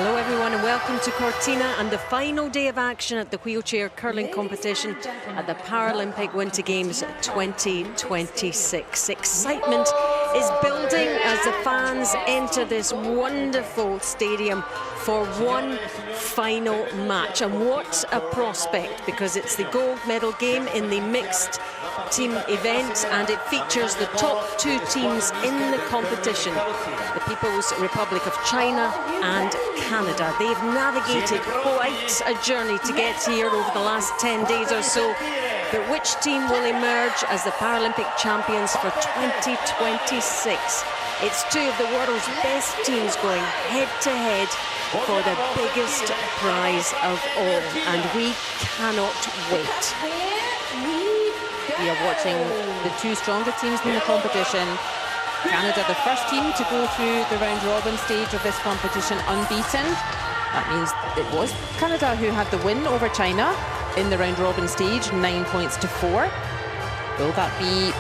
Hello everyone and welcome to Cortina and the final day of action at the wheelchair curling competition at the Paralympic Winter Games 2026. Excitement is building as the fans enter this wonderful stadium for one final match. And what a prospect, because it's the gold medal game in the mixed team event and it features the top two teams in the competition, the People's Republic of China and Canada. They've navigated quite a journey to get here over the last 10 days or so. But which team will emerge as the Paralympic champions for 2026? It's two of the world's best teams going head-to-head for the biggest prize of all, and we cannot wait. We are watching the two stronger teams in the competition. Canada, the first team to go through the round-robin stage of this competition unbeaten. That means it was Canada who had the win over China in the round-robin stage, 9 points to 4. Will that be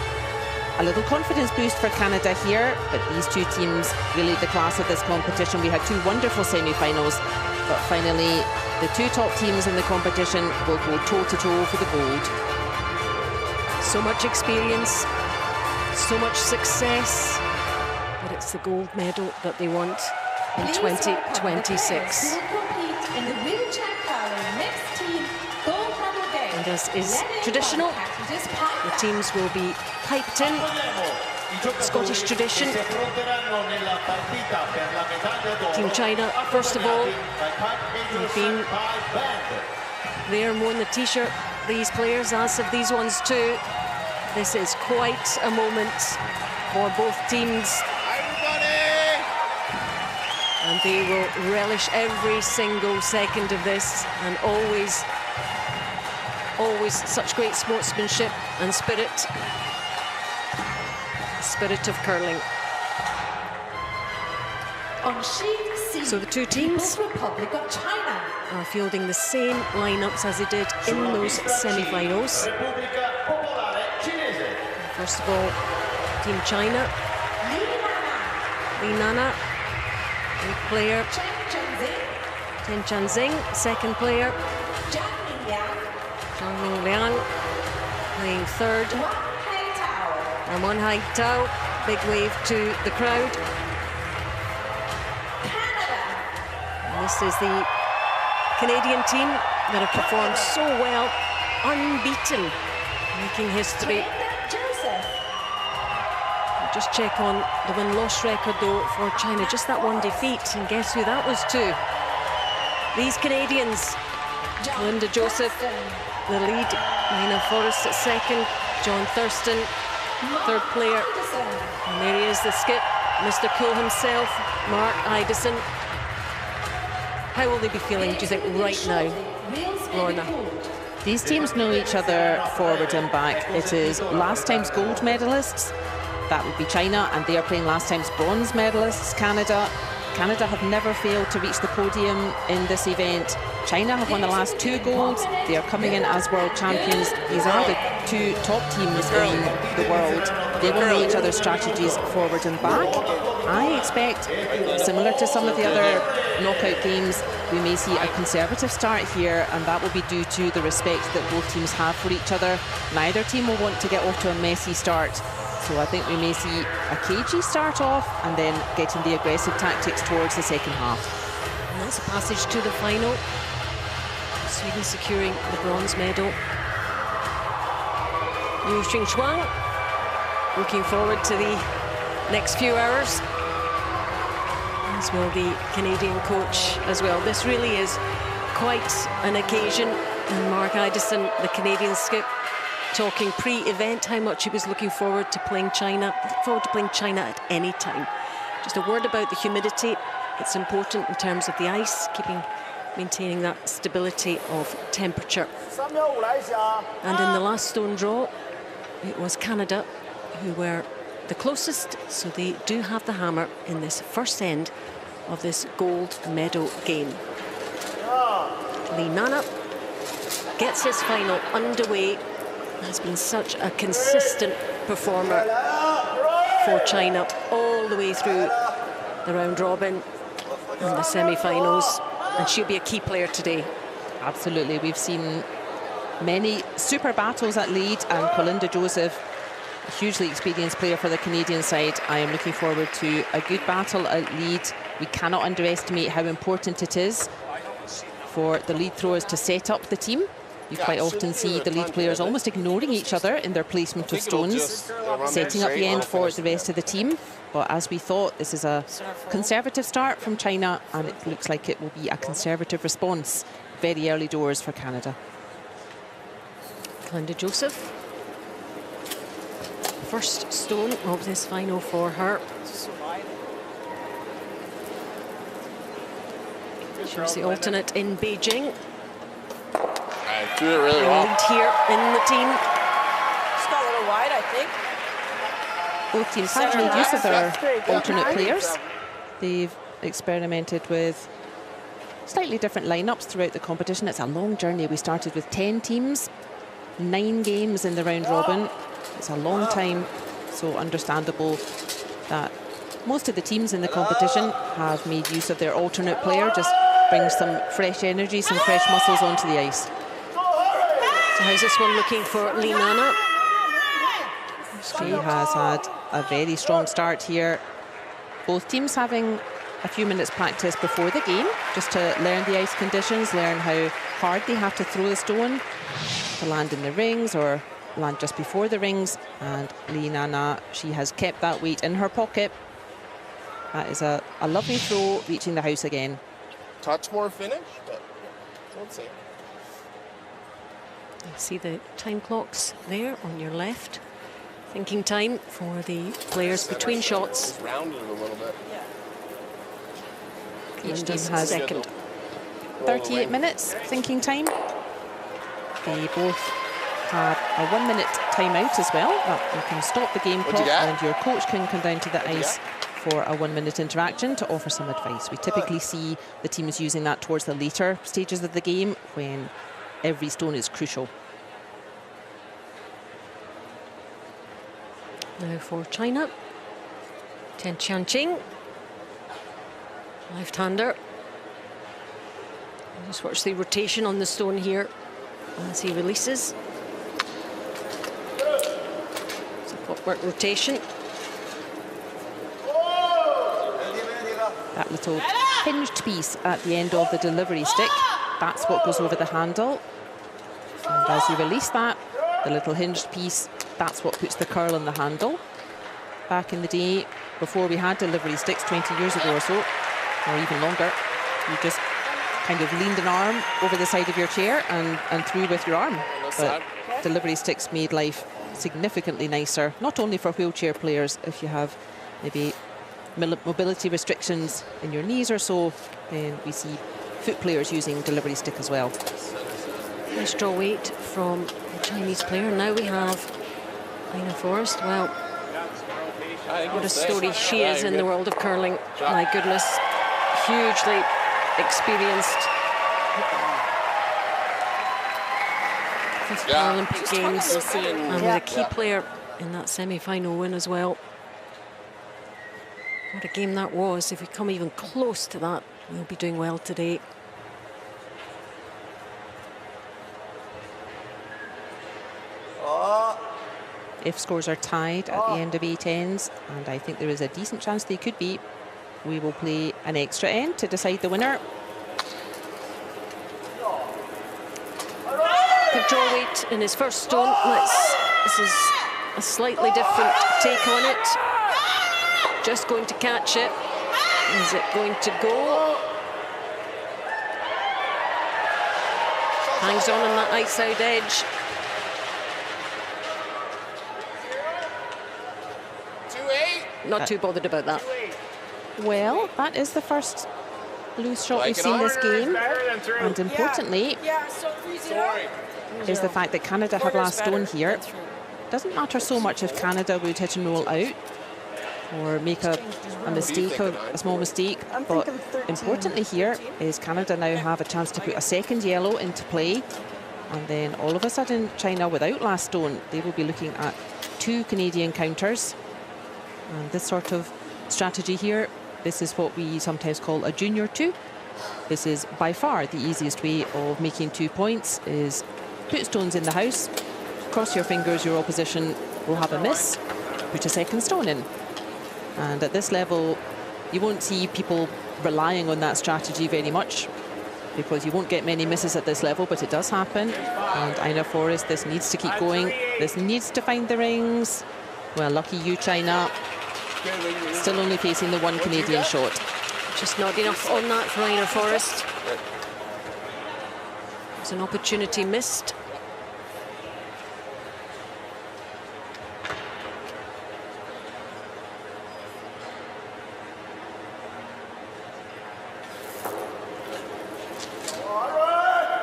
a little confidence boost for Canada here? But these two teams, really the class of this competition. We had two wonderful semi-finals, but finally the two top teams in the competition will go toe-to-toe for the gold. So much experience, so much success, but it's the gold medal that they want in 2026. And as is traditional, the teams will be piped in. Scottish tradition. Team China, first of all, they've been there and worn the t-shirt, these players, as have these ones too. This is quite a moment for both teams. And they will relish every single second of this, and always such great sportsmanship and spirit of curling. So the two teams are fielding the same lineups as they did in those semi-finals. First of all, Team China, Li Nana, lead player, Chen Chanxing, second player, Zhang Liang playing third, and Wan Hai Tao, big wave to the crowd. And this is the Canadian team that have performed so well, unbeaten, making history. Just check on the win-loss record though for China, just that one defeat, and guess who that was to? These Canadians, Linda Joseph, the lead, Nina Forrest at second, John Thurston, third player, and there he is, the skip, Mr. Cool himself, Mark Idison. How will they be feeling, do you think, right now, Lorna? These teams know each other forward and back. It is last time's gold medalists. That would be China, and they are playing last time's bronze medalists, Canada. Canada have never failed to reach the podium in this event. China have won the last two golds. They are coming in as world champions. These are the two top teams in the world. They will know each other's strategies forward and back. I expect, similar to some of the other knockout games, we may see a conservative start here, and that will be due to the respect that both teams have for each other. Neither team will want to get off to a messy start. So I think we may see a cagey start off and then getting the aggressive tactics towards the second half. And that's a passage to the final. Sweden securing the bronze medal. Yu Xingchuang looking forward to the next few hours, as will the Canadian coach as well. This really is quite an occasion. And Mark Idison, the Canadian skip, talking pre-event how much he was looking forward to playing China. Look forward to playing China at any time. Just a word about the humidity. It's important in terms of the ice, maintaining that stability of temperature. And in the last stone draw, it was Canada who were the closest, so they do have the hammer in this first end of this gold medal game. Li Nana gets his final underway. Has been such a consistent performer for China all the way through the round robin. in the semi-finals, and she'll be a key player today. Absolutely. We've seen many super battles at lead, and Colinda Joseph, a hugely experienced player for the Canadian side. I am looking forward to a good battle at lead. We cannot underestimate how important it is for the lead throwers to set up the team. You quite often see the lead players almost ignoring each other in their placement of stones, setting up the end for the rest of the team. But as we thought, this is a conservative start from China, and it looks like it will be a conservative response very early doors for Canada. Colinda Joseph, first stone of this final for her. She was the alternate in Beijing. Do it really well. Lead here in the team. Just got a little wide, I think. Both teams have made use of their alternate players. They've experimented with slightly different lineups throughout the competition. It's a long journey. We started with 10 teams, 9 games in the round robin. It's a long time, so understandable that most of the teams in the competition have made use of their alternate player. Just brings some fresh energy, some fresh muscles onto the ice. So how's this one looking for Lee Nana? She has had a very strong start here. Both teams having a few minutes practice before the game, just to learn the ice conditions, learn how hard they have to throw the stone to land in the rings or land just before the rings. And Lee Nana, she has kept that weight in her pocket. That is a lovely throw, reaching the house again. Touch more finish, but we'll see. You see the time clocks there on your left. Thinking time for the players between shots. It's rounded a little bit. Each team has second. 38 minutes thinking time. They both have a 1 minute timeout as well. You can stop the game clock and your coach can come down to the ice for a 1 minute interaction to offer some advice. We typically see the teams using that towards the later stages of the game when every stone is crucial. Now for China, Tian Qianqing, left-hander. Just watch the rotation on the stone here as he releases. So footwork rotation. That little hinged piece at the end of the delivery stick, that's what goes over the handle. And as you release that, the little hinged piece, that's what puts the curl on the handle. Back in the day, before we had delivery sticks 20 years ago or so, or even longer, you just kind of leaned an arm over the side of your chair and threw with your arm. But delivery sticks made life significantly nicer, not only for wheelchair players. If you have maybe mobility restrictions in your knees or so, then we see foot players using delivery stick as well. Nice draw weight from the Chinese player. Now we have Ina Forrest. Well, what a story she is in the world of curling. My goodness, hugely experienced. Fifth Paralympic Games, and a key player in that semi-final win as well. What a game that was. If we come even close to that, we'll be doing well today. If scores are tied at the end of 8 ends, and I think there is a decent chance they could be, we will play an extra end to decide the winner. Good draw weight in his first stone. This is a slightly different take on it. Just going to catch it. Is it going to go? Hangs on that ice out edge. Not too bothered about that. Well, that is the first loose shot we've seen this game. And importantly, is the fact that Canada have last stone here. Doesn't matter so much if Canada would hit and roll out or make a mistake, a small mistake, but importantly here is Canada now have a chance to put a second yellow into play, and then all of a sudden China without last stone, they will be looking at 2 Canadian counters. And this sort of strategy here This is what we sometimes call a junior 2. This is by far the easiest way of making 2 points, is put stones in the house, cross your fingers, your opposition will have a miss, put a second stone in. And at this level, you won't see people relying on that strategy very much, because you won't get many misses at this level, but it does happen. And Einar Forrest, this needs to keep going. This needs to find the rings. Well, lucky you, China. Still only facing the one Canadian shot. Just not enough on that for Einar Forrest. It's an opportunity missed.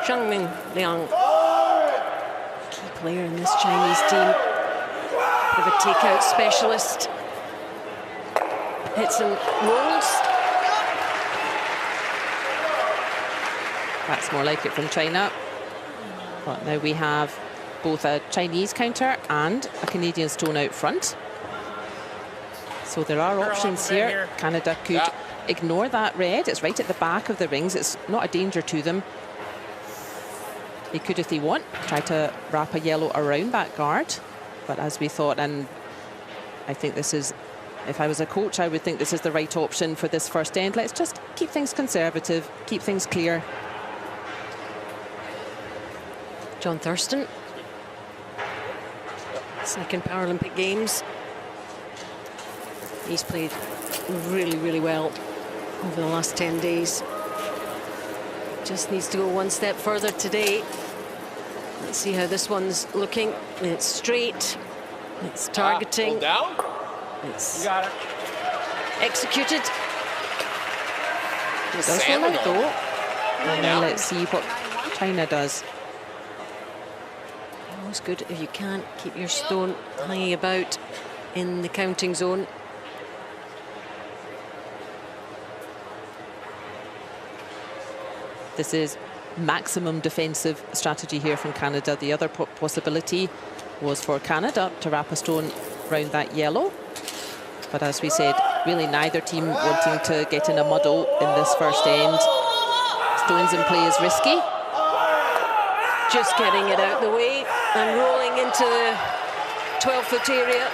Zhang Liang, key player in this Chinese team, bit of a takeout specialist. Hits and rolls. That's more like it from China. But now we have both a Chinese counter and a Canadian stone out front. So there are options here. Canada could ignore that red. It's right at the back of the rings. It's not a danger to them. They could, if they want, try to wrap a yellow around that guard. But as we thought, and I think this is, if I was a coach, I would think this is the right option for this first end. Let's just keep things conservative, keep things clear. John Thurston, second Paralympic Games. He's played really, really well over the last 10 days. Just needs to go one step further today. Let's see how this one's looking. It's straight. It's targeting. Down. It's You got it. executed. It does roll out though. And then let's see what China does. Always good if you can't keep your stone hanging about in the counting zone. This is maximum defensive strategy here from Canada. The other possibility was for Canada to wrap a stone round that yellow. But as we said, really neither team wanting to get in a muddle in this first end. Stones in play is risky. Just getting it out the way and rolling into the 12-foot area.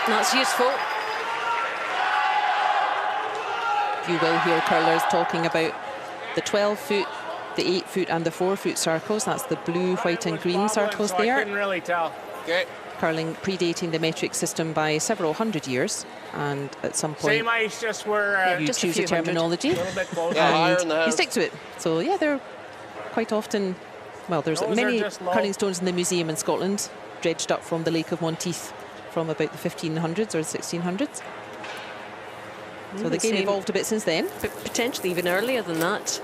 That's useful. You will hear curlers talking about the 12-foot, the 8-foot and the 4-foot circles. That's the blue, white and green circles there. I couldn't really tell. Okay. Curling predating the metric system by several hundred years. And at some point, Same ice, just where you choose a terminology a little bit closer. Yeah, higher in the and you house. stick to it. So yeah, they're quite often, well, there's Those are many just low. curling stones in the museum in Scotland, dredged up from the Lake of Monteith from about the 1500s or 1600s. So the game evolved a bit since then. But potentially even earlier than that.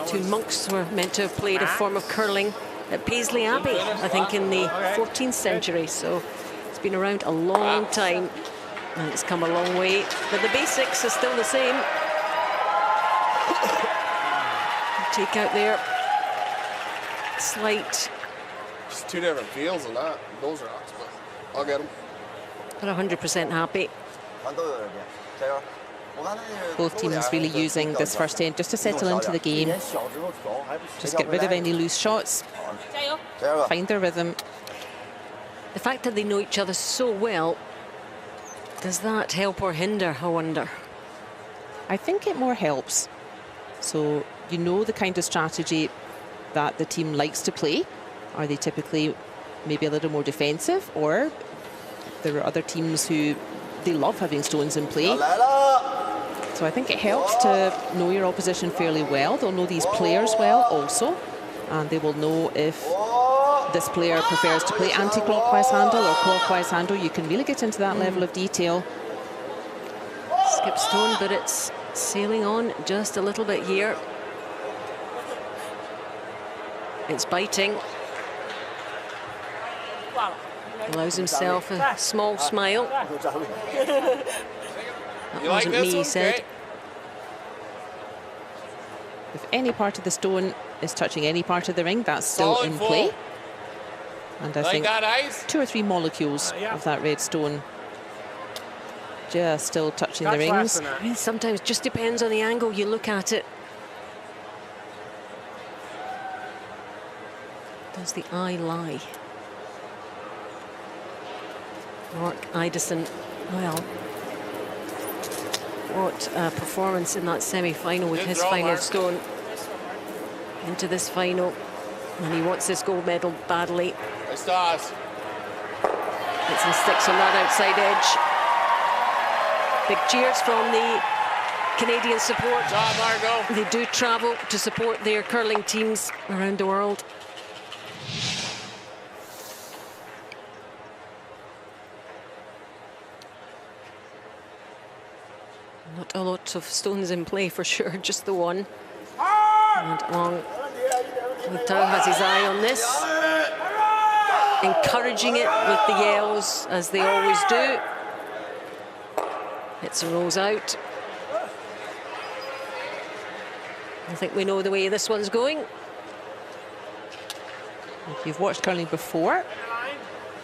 Two monks were meant to have played a form of curling at Paisley Abbey, I think, in the 14th century. So it's been around a long time, and it's come a long way. But the basics are still the same. Take out there. Slight, Just two different fields in that. Those are ox, but I'll get them. but 100% happy. Both teams really using this first end just to settle into the game. Just get rid of any loose shots, find their rhythm. The fact that they know each other so well, does that help or hinder, I wonder? I think it more helps. So you know the kind of strategy that the team likes to play. Are they typically maybe a little more defensive, or there are other teams who they love having stones in play? So I think it helps to know your opposition fairly well. They'll know these players well also, and they will know if this player prefers to play anti-clockwise handle or clockwise handle. You can really get into that level of detail. Skip stone, but it's sailing on just a little bit here. It's biting. Allows himself a small smile. That You like wasn't this me, he one? said. Okay. If any part of the stone is touching any part of the ring, that's still Solid in full. play. And I Like think that ice? 2 or 3 molecules yeah. of that red stone just still touching the That's less rings. than that. I mean, sometimes just depends on the angle you look at it. Does the eye lie? Mark Idison, well, what a performance in that semi-final with Good his throw, final Mark. stone into this final. And he wants this gold medal badly. Nice toss. Gets and sticks on that outside edge. Big cheers from the Canadian support. Good job, Margot. They do travel to support their curling teams around the world. Not a lot of stones in play for sure, just the one. And Long Tao has his eye on this, encouraging it with the yells, as they always do. Hits and rolls out. I think we know the way this one's going. If you've watched curling before,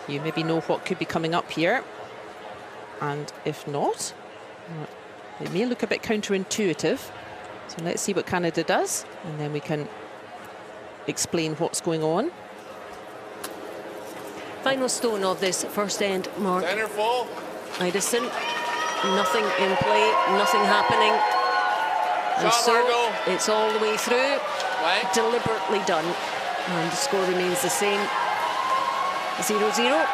you maybe know what could be coming up here. And if not, it may look a bit counterintuitive. So let's see what Canada does, and then we can explain what's going on. Final stone of this first end, Mark Center full. Idison. Nothing in play, nothing happening. And Shot, so Margot. it's all the way through, Blank. deliberately done. And the score remains the same, 0-0.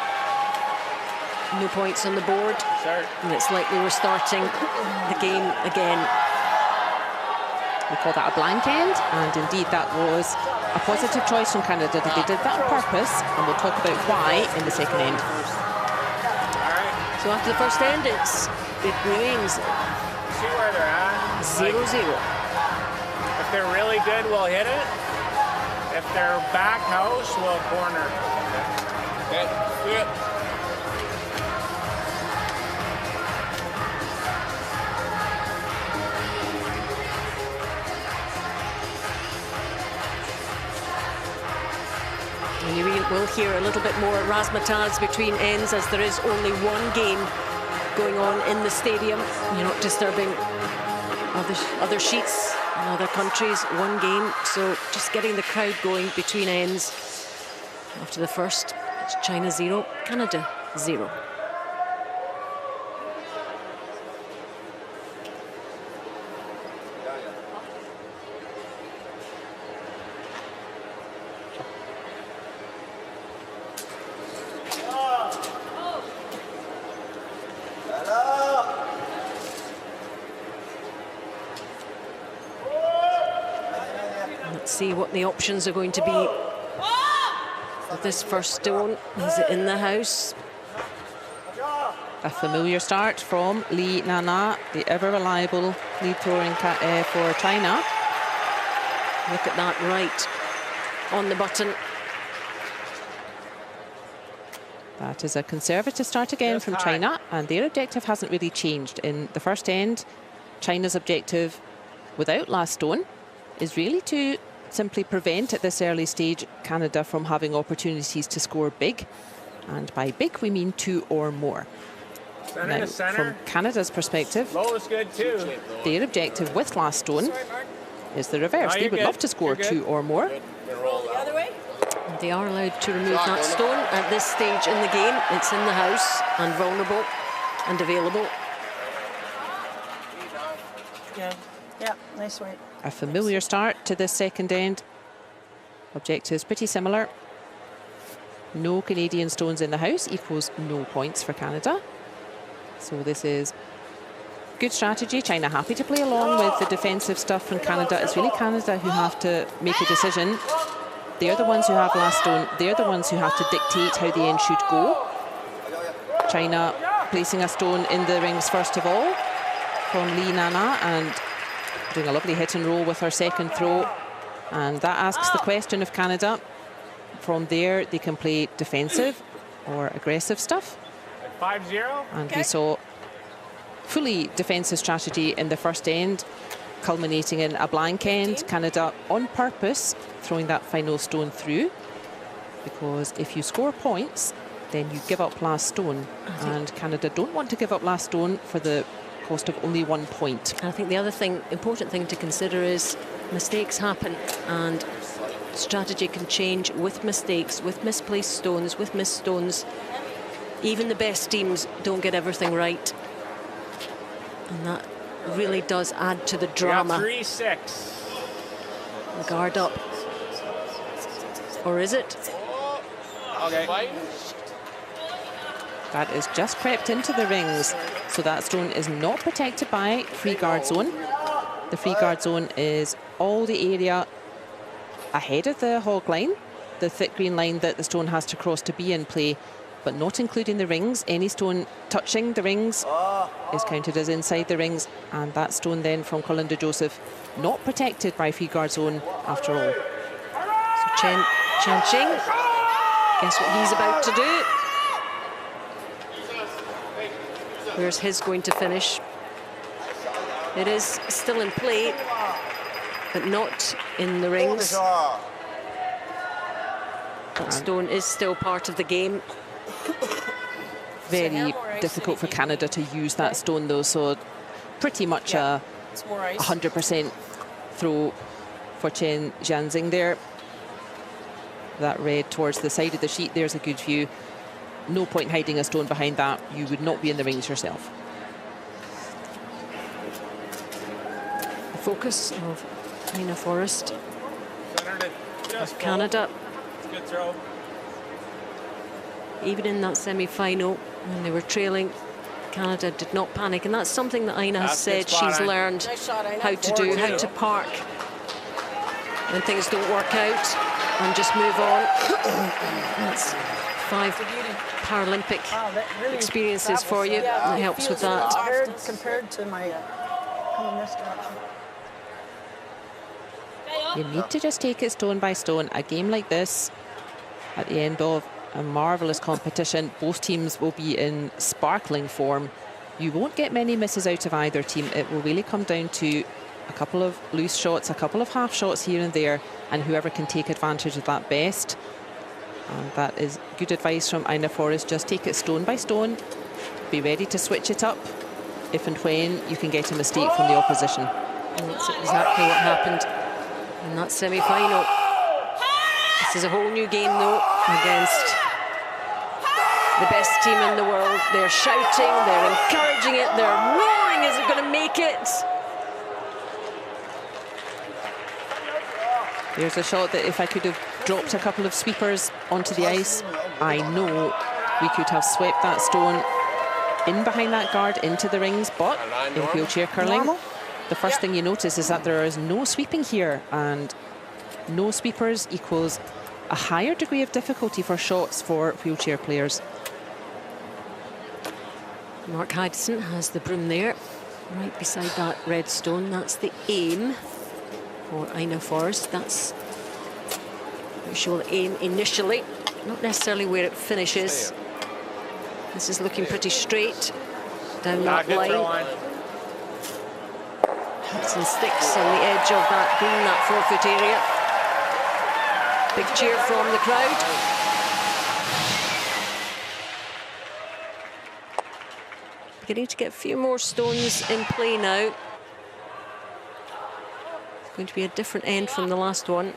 No points on the board, Start. and it's likely we're starting the game again. We call that a blank end, and indeed that was a positive choice from Canada. That they did that on purpose, and we'll talk about why in the second end. All right. So after the first end, it remains See where they're at. 0-0. If they're really good, we'll hit it. If they're back house, we'll corner. Okay. Do it. And you will hear a little bit more razzmatazz between ends, as there is only one game going on in the stadium. You're not disturbing other sheets in other countries. One game, so just getting the crowd going between ends. After the first, it's China 0, Canada 0. Let's see what the options are going to be with this first stone. Is it in the house? A familiar start from Li Nana, the ever-reliable lead thrower for China. Look at that, right on the button. That is a conservative start again Just from high. China, and their objective hasn't really changed. In the first end, China's objective, without last stone, is really to simply prevent at this early stage Canada from having opportunities to score big. And by big, we mean 2 or more. Center Now, to center. from Canada's perspective, Low is good too. their objective with last stone is the reverse. No, They you're would good. love to score You're good. 2 or more. Good. Gonna roll The that. other way? They are allowed to remove that stone at this stage in the game. It's in the house and vulnerable and available. Yeah. Yeah, nice way. A familiar start to this second end. Objectives pretty similar. No Canadian stones in the house equals no points for Canada. So this is good strategy. China happy to play along with the defensive stuff, and Canada, it's really Canada who have to make a decision. They're the ones who have last stone. They're the ones who have to dictate how the end should go. China placing a stone in the rings first of all from Li Nana, and doing a lovely hit and roll with her second throw. And that asks the question of Canada. From there, they can play defensive or aggressive stuff. 5-0. And we saw fully defensive strategy in the first end, culminating in a blank end. Canada on purpose throwing that final stone through, because if you score points, then you give up last stone. And Canada don't want to give up last stone for the cost of only 1 point. I think the other important thing to consider is mistakes happen, and strategy can change with mistakes, with misplaced stones, with missed stones. Even the best teams don't get everything right. And that really does add to the drama. 3-6. Guard up. Or is it? Okay. That is just crept into the rings. So that stone is not protected by free guard zone. The free guard zone is all the area ahead of the hog line, the thick green line that the stone has to cross to be in play, but not including the rings. Any stone touching the rings is counted as inside the rings, and that stone then from Colin de Joseph not protected by free guard zone after all. So Chen Qing, guess what he's about to do? Where's his going to finish? It is still in play, but not in the rings. That stone is still part of the game. Very difficult for Canada to use that stone though, so pretty much a 100% throw for Chen Jianxing there. That red towards the side of the sheet, there's a good view. No point hiding a stone behind that. You would not be in the rings yourself. The focus of Ina Forrest of Canada. Good throw. Even in that semi-final, when they were trailing, Canada did not panic, and that's something that Ina has said she's learned how to do, how to park when things don't work out and just move on. That's 5 Paralympic experiences for you. That helps with that. Compared to my coming this direction. You need to just take it stone by stone. A game like this, at the end of a marvellous competition, both teams will be in sparkling form. You won't get many misses out of either team. It will really come down to a couple of loose shots, a couple of half shots here and there, and whoever can take advantage of that best. And that is good advice from Ina Forrest. Just take it stone by stone. Be ready to switch it up if and when you can get a mistake from the opposition. And that's exactly what happened in that semi-final. This is a whole new game, though, against the best team in the world. They're shouting, they're encouraging it, they're roaring. Is it going to make it? There's a shot that if I could have dropped a couple of sweepers onto the ice, I know we could have swept that stone in behind that guard into the rings. But in wheelchair curling, the first thing you notice is that there is no sweeping here, and no sweepers equals a higher degree of difficulty for shots for wheelchair players. Mark Hydson has the broom there, right beside that red stone. That's the aim for Ina Forrest. That's the actual aim initially, not necessarily where it finishes. This is looking pretty straight down that line. Hudson sticks on the edge of that green, that 4-foot area. Big cheer from the crowd. Beginning to get a few more stones in play now. It's going to be a different end from the last one.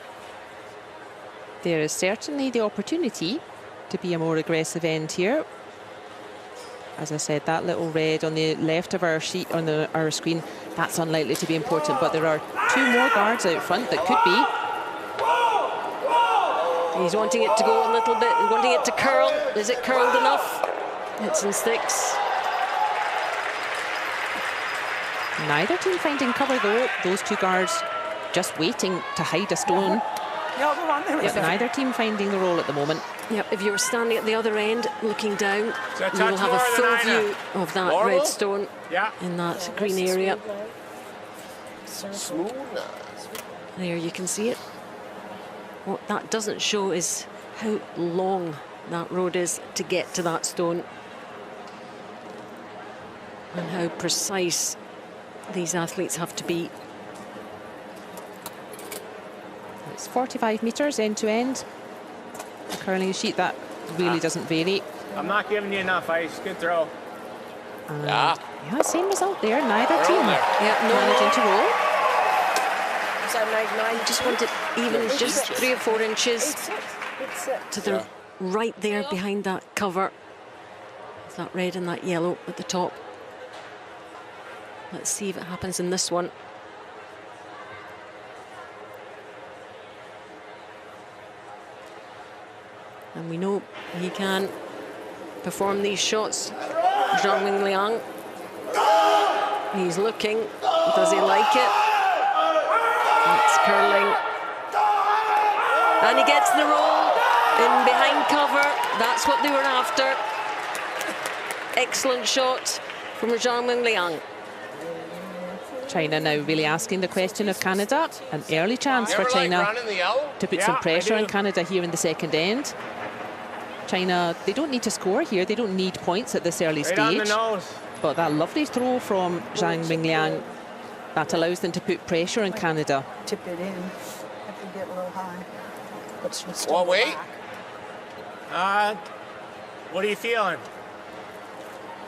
There is certainly the opportunity to be a more aggressive end here. As I said, that little red on the left of our sheet, on our screen, that's unlikely to be important, but there are 2 more guards out front that could be. He's wanting it to go a little bit, wanting it to curl. Is it curled enough? It's in sticks. Neither team finding cover though. Those 2 guards just waiting to hide a stone. Yep, neither team finding the roll at the moment. Yep, if you were standing at the other end looking down, you will have a full view of that red stone in that green area. There, you can see it. What that doesn't show is how long that road is to get to that stone, and how precise these athletes have to be. It's 45 metres end to end. The curling sheet, that really doesn't vary. I'm not giving you enough ice. Good throw. Yeah. Yeah, same result there. Neither They're team on there. Yeah, no, managing to roll. Is that 9-9? just wanted even just 3 or 4 inches 8-6. to the right there behind that cover. With that red and that yellow at the top. Let's see if it happens in this one. And we know he can perform these shots. Zhang Liang. He's looking. Does he like it? It's curling. And he gets the roll in behind cover. That's what they were after. Excellent shot from Zhang Liang. China now really asking the question of Canada. An early chance You for ever like China running the yellow? to put Yeah, some I pressure on do. Canada here in the second end. China, they don't need to score here. They don't need points at this early Right on the stage. nose. But that lovely throw from Zhang Liang, that allows them to put pressure on Canada. Tip it in if you get a little high. But should still Well, go wait. back. What are you feeling?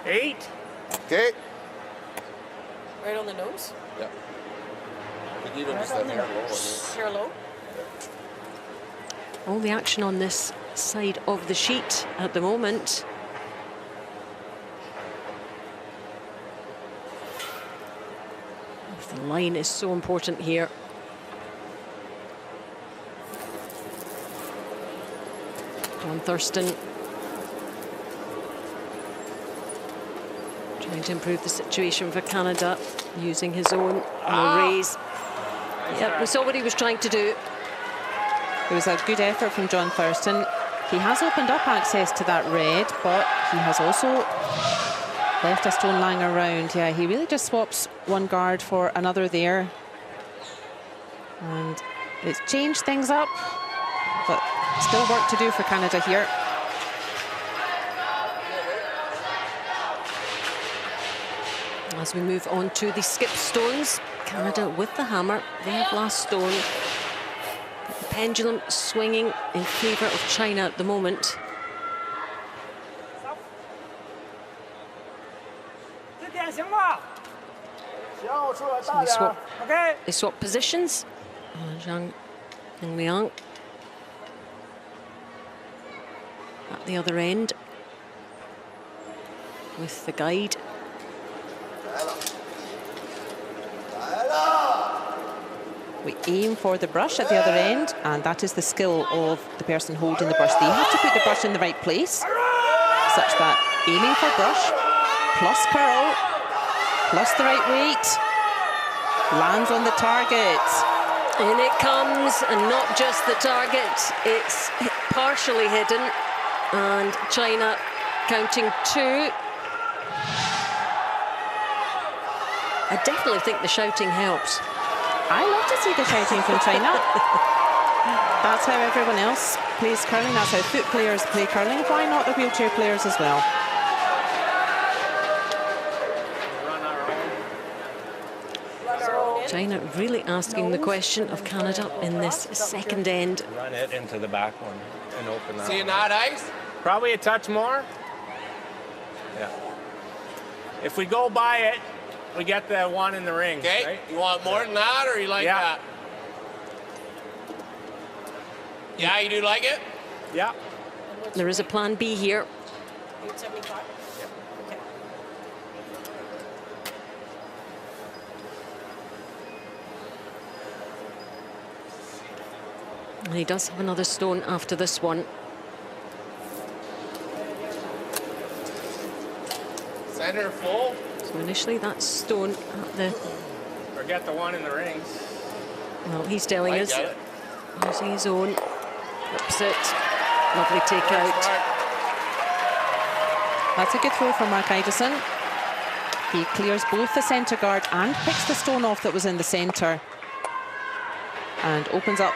8? Okay. Right on the nose. Yeah. I think even just that hair low, I think. Hair low. All the action on this side of the sheet at the moment. The line is so important here. John Thurston trying to improve the situation for Canada, using his own raise. Yeah, we saw what he was trying to do. It was a good effort from John Thurston. He has opened up access to that red, but he has also left a stone lying around. Yeah, he really just swaps one guard for another there. And it's changed things up, but still work to do for Canada here. As we move on to the skip stones, Canada with the hammer, they have last stone. But the pendulum swinging in favour of China at the moment. So they swap positions. Zhang Liang at the other end with the guide. We aim for the brush at the other end, and that is the skill of the person holding the brush. They have to put the brush in the right place, such that aiming for brush, plus curl, plus the right weight, lands on the target. In it comes, and not just the target, it's partially hidden, and China counting 2. I definitely think the shouting helps. I love to see the shouting from China. That's how everyone else plays curling. That's how foot players play curling. Why not the wheelchair players as well? China really asking the question of Canada in this second end. Run it into the back one and open that. See you not ice? Probably a touch more. Yeah. If we go by it, we get the one in the ring. Okay. Right? You want more than that, or you like that? Yeah, you do like it? Yeah. There is a plan B here. 875? Okay. And he does have another stone after this one. Center full. So initially that stone at the... Forget the one in the ring. Well, he's telling I us. get it. Using his own. Flips it. Lovely takeout. That's a good throw from Mark Idison. He clears both the centre guard and picks the stone off that was in the centre. And opens up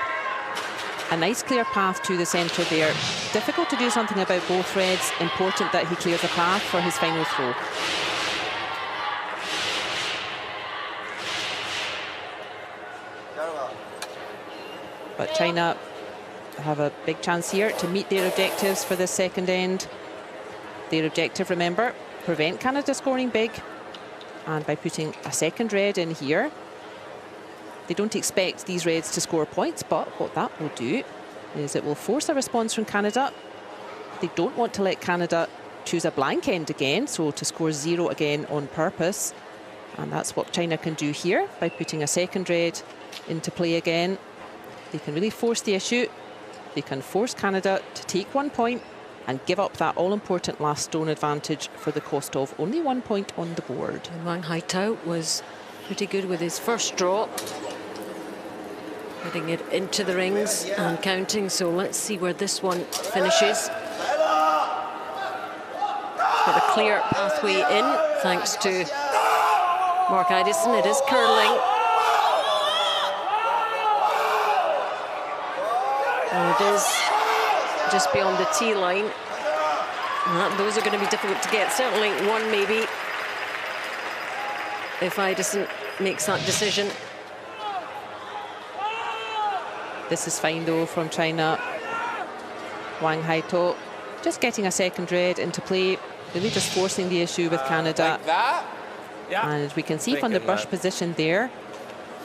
a nice clear path to the centre there. Difficult to do something about both reds. Important that he clears a path for his final throw. But China have a big chance here to meet their objectives for this second end. Their objective, remember, prevent Canada scoring big. And by putting a second red in here, they don't expect these reds to score points, but what that will do is it will force a response from Canada. They don't want to let Canada choose a blank end again, so to score 0 again on purpose. And that's what China can do here by putting a second red into play again. They can really force the issue. They can force Canada to take 1 point and give up that all-important last stone advantage for the cost of only 1 point on the board. And Wang Haitao was pretty good with his first draw, getting it into the rings and counting. So let's see where this one finishes. Got a clear pathway in thanks to Mark Idison. It is curling. And it is just beyond the tee line. Those are going to be difficult to get. Certainly one maybe, if Idison makes that decision. This is fine though from China. Wang Haitao just getting a second red into play, really just forcing the issue with Canada. Like that? Yeah. And we can see from the brush position there,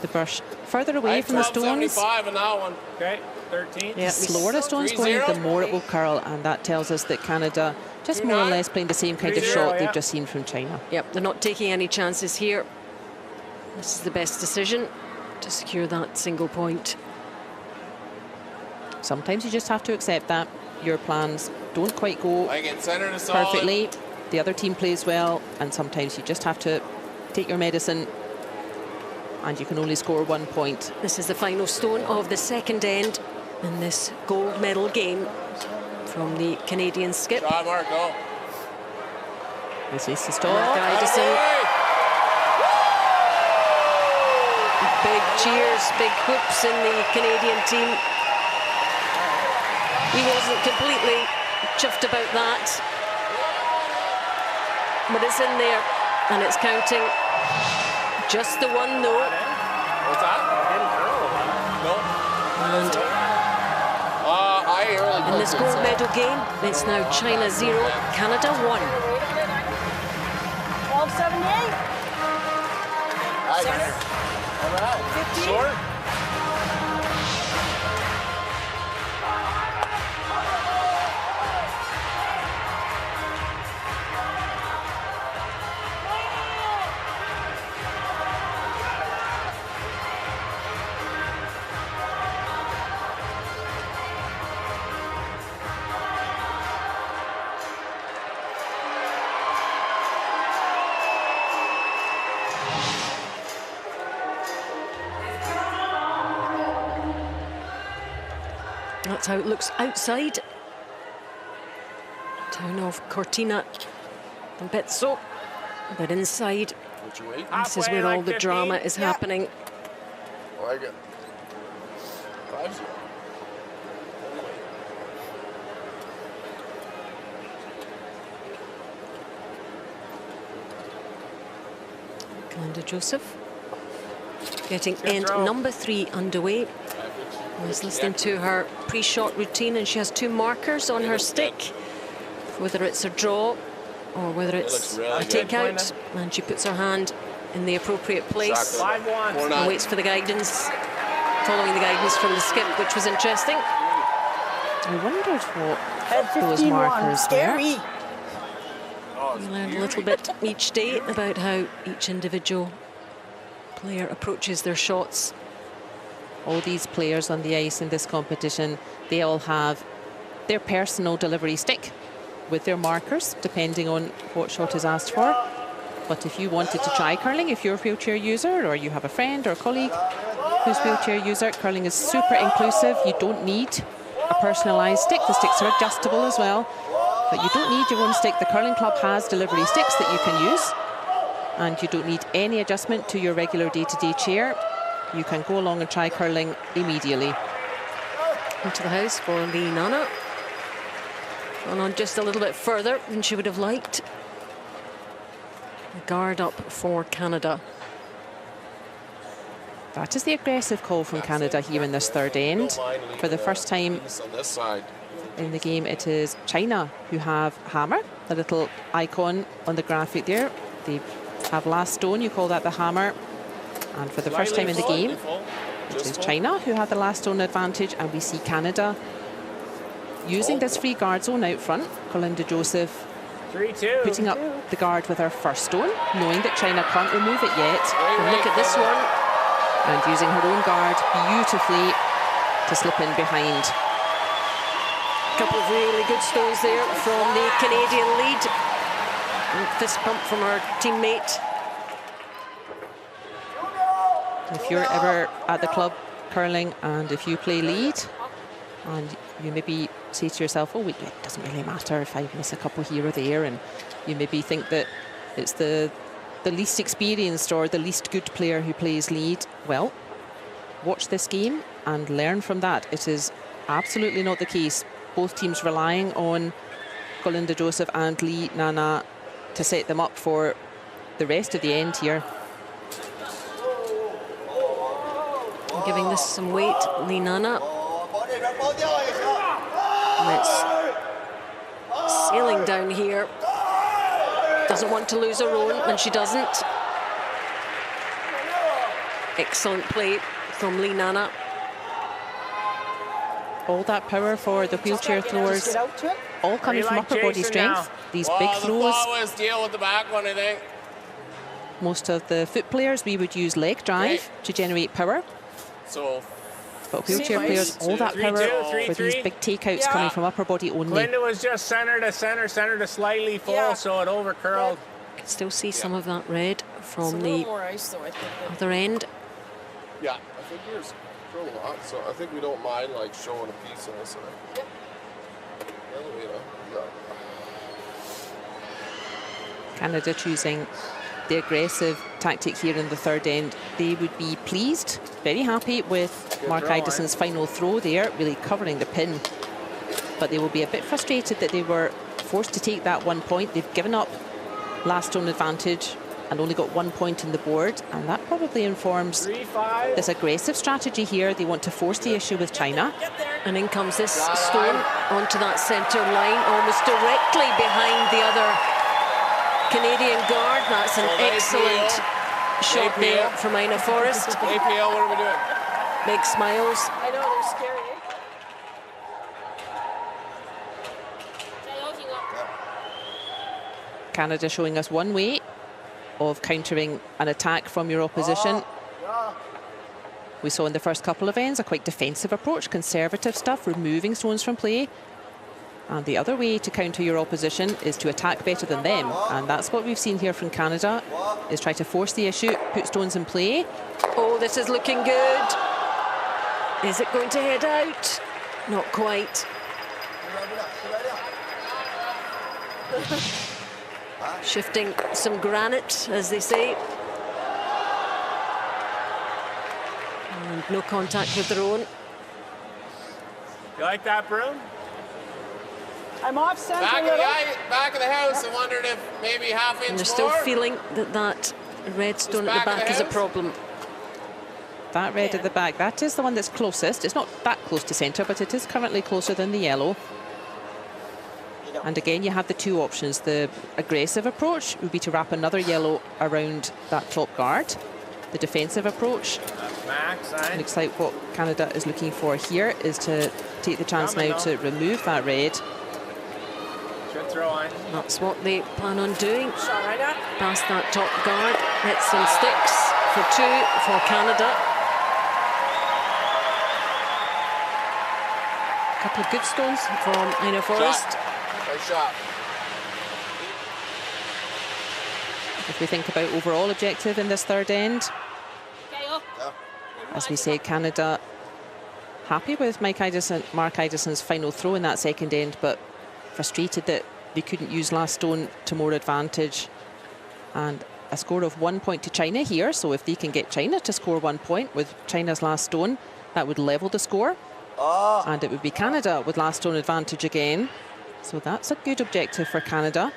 the brush further away from the stones. 12.75 in that one. Okay, 13. The slower the stone's going, the more it will curl, and that tells us that Canada just more or less playing the same kind of shot they've just seen from China. Yep, they're not taking any chances here. This is the best decision to secure that single point. Sometimes you just have to accept that your plans don't quite go Like it, center to solid. perfectly. The other team plays well, and sometimes you just have to take your medicine, and you can only score 1 point. This is the final stone of the second end in this gold medal game from the Canadian skip. Try, Mark, go. This is the Mark stop. Idison. Big cheers, big whoops in the Canadian team. He wasn't completely chuffed about that, but it's in there and it's counting. Just the one though. What's that? No. And I early in this gold medal game, it's now China 0, Canada 1. 12.78. All right. 15. Short. That's how it looks outside. Town of Cortina and Betso. But inside, What you wait? this is where all the drama is happening. I like it. 5-0. Glenda Joseph getting end number 3 underway. I was listening to her pre-shot routine, and she has 2 markers on her stick, whether it's a draw or whether it's really a good. takeout, and she puts her hand in the appropriate place. 5-1. And waits for the guidance, following the guidance from the skip, which was interesting. I wondered what At those 15-1. markers were. Scary. We learn a little bit each day about how each individual player approaches their shots. All these players on the ice in this competition, they all have their personal delivery stick with their markers, depending on what shot is asked for. But if you wanted to try curling, if you're a wheelchair user or you have a friend or a colleague who's a wheelchair user, curling is super inclusive. You don't need a personalised stick. The sticks are adjustable as well, but you don't need your own stick. The Curling Club has delivery sticks that you can use, and you don't need any adjustment to your regular day-to-day chair. You can go along and try curling immediately. Into the house for Lee Nana. Gone on just a little bit further than she would have liked. The guard up for Canada. That is the aggressive call from Canada here in this third end. For the first time On this side. in the game, it is China who have hammer, the little icon on the graphic there. They have last stone, you call that the hammer. And for the first time in the game, it is China who had the last stone advantage, and we see Canada using this free guard zone out front. Colinda Joseph 3-2. putting up the guard with her first stone, knowing that China can't remove it yet. And look at this one, and using her own guard beautifully to slip in behind. A couple of really good stones there from the Canadian lead. And fist pump from her teammate. If you're ever at the club curling and if you play lead and you maybe say to yourself, oh, it doesn't really matter if I miss a couple here or there, and you maybe think that it's the least experienced or the least good player who plays lead, well, watch this game and learn from that. It is absolutely not the case. Both teams relying on Colinda Joseph and Lee Nana to set them up for the rest of the end here. Giving this some weight, Lee Nana. And it's sailing down here. Doesn't want to lose her own, and she doesn't. Excellent play from Lee Nana. All that power for the wheelchair throwers, all coming from upper body strength. These big throws. Always deal with the back one, I think. Most of the foot players, we would use leg drive to generate power. So, But wheelchair players, all that power for these big takeouts coming from upper body only. Linda was just center to slightly full, so it over curled. You can still see some of that red from the other end. yeah, I think yours grow a lot, so I think we don't mind like showing a piece of this. Yeah. Canada choosing the aggressive tactic here in the third end. They would be pleased, very happy with Mark Ideson's final throw there, really covering the pin. But they will be a bit frustrated that they were forced to take that 1 point. They've given up last stone advantage and only got 1 point in the board, and that probably informs this aggressive strategy here. They want to force the issue with China. And in comes this stone onto that centre line, almost directly behind the other Canadian guard. That's an excellent shot there from Ina Forrest. APL, what are we doing? Big smiles. I know, they're scary. Canada showing us one way of countering an attack from your opposition. We saw in the first couple of ends a quite defensive approach, conservative stuff, removing stones from play. And the other way to counter your opposition is to attack better than them. And that's what we've seen here from Canada, is try to force the issue, put stones in play. Oh, this is looking good. Is it going to head out? Not quite. Shifting some granite, as they say. And no contact with their own. You like that, Broom? I'm off center. Back of the house. I wondered if maybe half-inch And they're more. still feeling that red stone at the back is a problem. That red at the back, that is the one that's closest. It's not that close to centre, but it is currently closer than the yellow. And again, you have the two options. The aggressive approach would be to wrap another yellow around that top guard. The defensive approach, looks like what Canada is looking for here is to take the chance now to remove that red. Good throw on. That's what they plan on doing. Past that top guard. Hits some sticks for two for Canada. A couple of good stones from Ina Forrest. Nice shot. If we think about overall objective in this third end, as we said, Canada happy with Mark Ideson's final throw in that second end, but frustrated that they couldn't use last stone to more advantage. And a score of 1 point to China here, so if they can get China to score 1 point with China's last stone, that would level the score. And it would be Canada with last stone advantage again. So that's a good objective for Canada,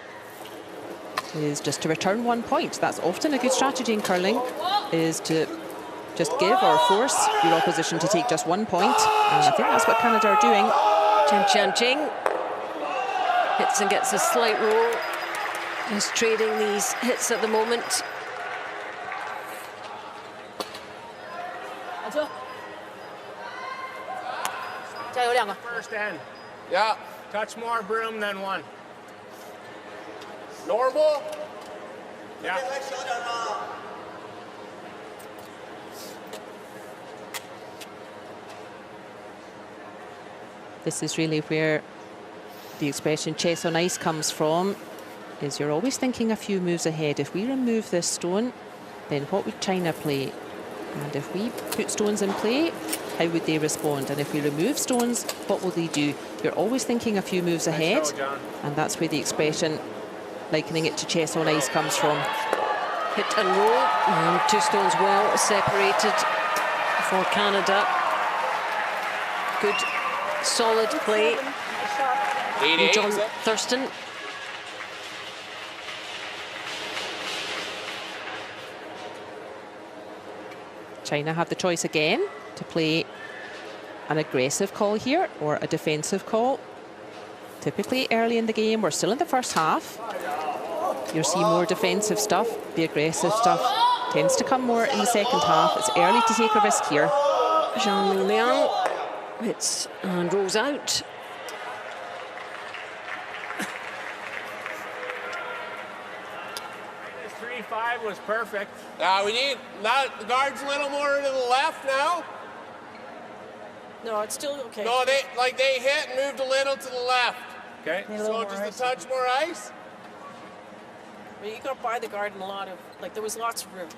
is just to return 1 point. That's often a good strategy in curling, is to just give or force your opposition to take just 1 point. And I think that's what Canada are doing. Chen Ching hits and gets a slight roll. Just trading these hits at the moment. First end. Yeah. Touch more broom than one. Normal. Yeah. This is really where the expression chess on ice comes from, is you're always thinking a few moves ahead. If we remove this stone, then what would China play? And if we put stones in play, how would they respond? And if we remove stones, what will they do? You're always thinking a few moves ahead, and that's where the expression likening it to chess on ice comes from. Hit and roll, and 2 stones well separated for Canada. Good, solid play. 8-8. John Thurston. China have the choice again to play an aggressive call here or a defensive call. Typically early in the game, we're still in the first half. You'll see more defensive stuff. The aggressive stuff tends to come more in the second half. It's early to take a risk here. Zhang Liang hits and rolls out. This 3-5 was perfect. We need that. The guard's a little more to the left now. No, it's still okay. No, they hit and moved a little to the left. Okay. Need a So little just more a ice. touch more ice. Well, you got by the guard in a lot of, like, there was lots of room.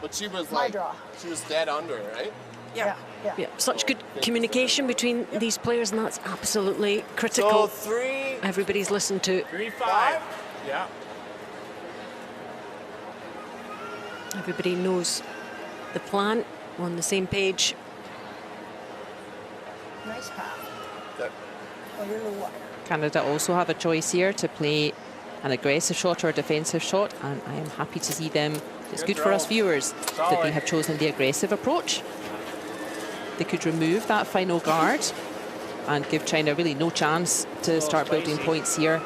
But she was My like, draw. she was dead under, right? Yeah. Yeah, such good communication between these players, and that's absolutely So critical. 3. Everybody's listened to. 3-5. Yeah. Everybody knows the plan, on the same page. Nice pass. That- Oh, you're a little wide. Canada also have a choice here to play an aggressive shot or a defensive shot, and I am happy to see them. It's good for us viewers that they have chosen the aggressive approach. They could remove that final guard and give China really no chance to start building points here.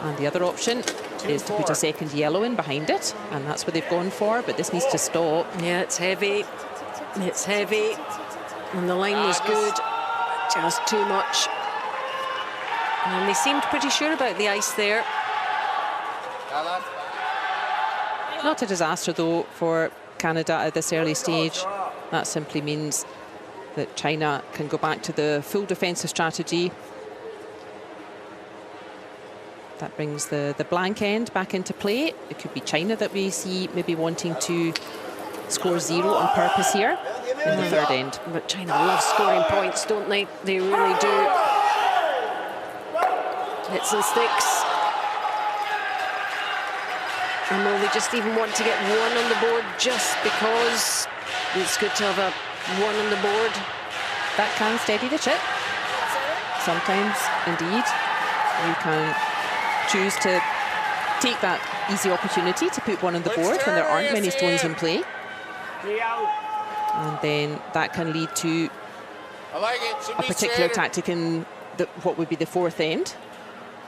And the other option is to put a second yellow in behind it, and that's what they've gone for, but this needs to stop. Yeah, it's heavy. It's heavy. And the line was good. Just too much. And they seemed pretty sure about the ice there. Not a disaster, though, for Canada at this early stage. That simply means that China can go back to the full defensive strategy. That brings the blank end back into play. It could be China that we see maybe wanting to score 0 on purpose here in the third end. But China love scoring points, don't they? They really do. Hits and sticks. And will they just even want to get 1 on the board just because it's good to have a 1 on the board? That can steady the ship. Sometimes, indeed, you can choose to take that easy opportunity to put 1 on the board when there aren't many stones in play. 3 out. And then that can lead to I like it. Should a be particular straighter. tactic in what would be the fourth end.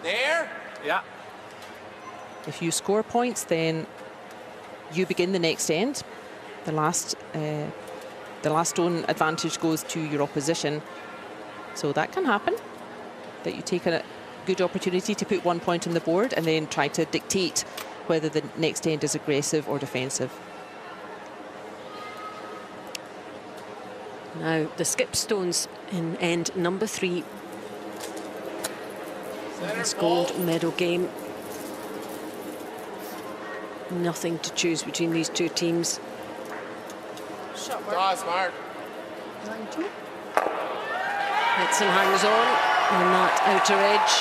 There. Yeah. If you score points, then you begin the next end. The last stone advantage goes to your opposition. So that can happen, that you take a good opportunity to put 1 point on the board and then try to dictate whether the next end is aggressive or defensive. Now, the skip stones in end number 3. This gold medal game. Nothing to choose between these two teams. Shot mark. Ah, smart. 9-2. Hits and hangs on that outer edge.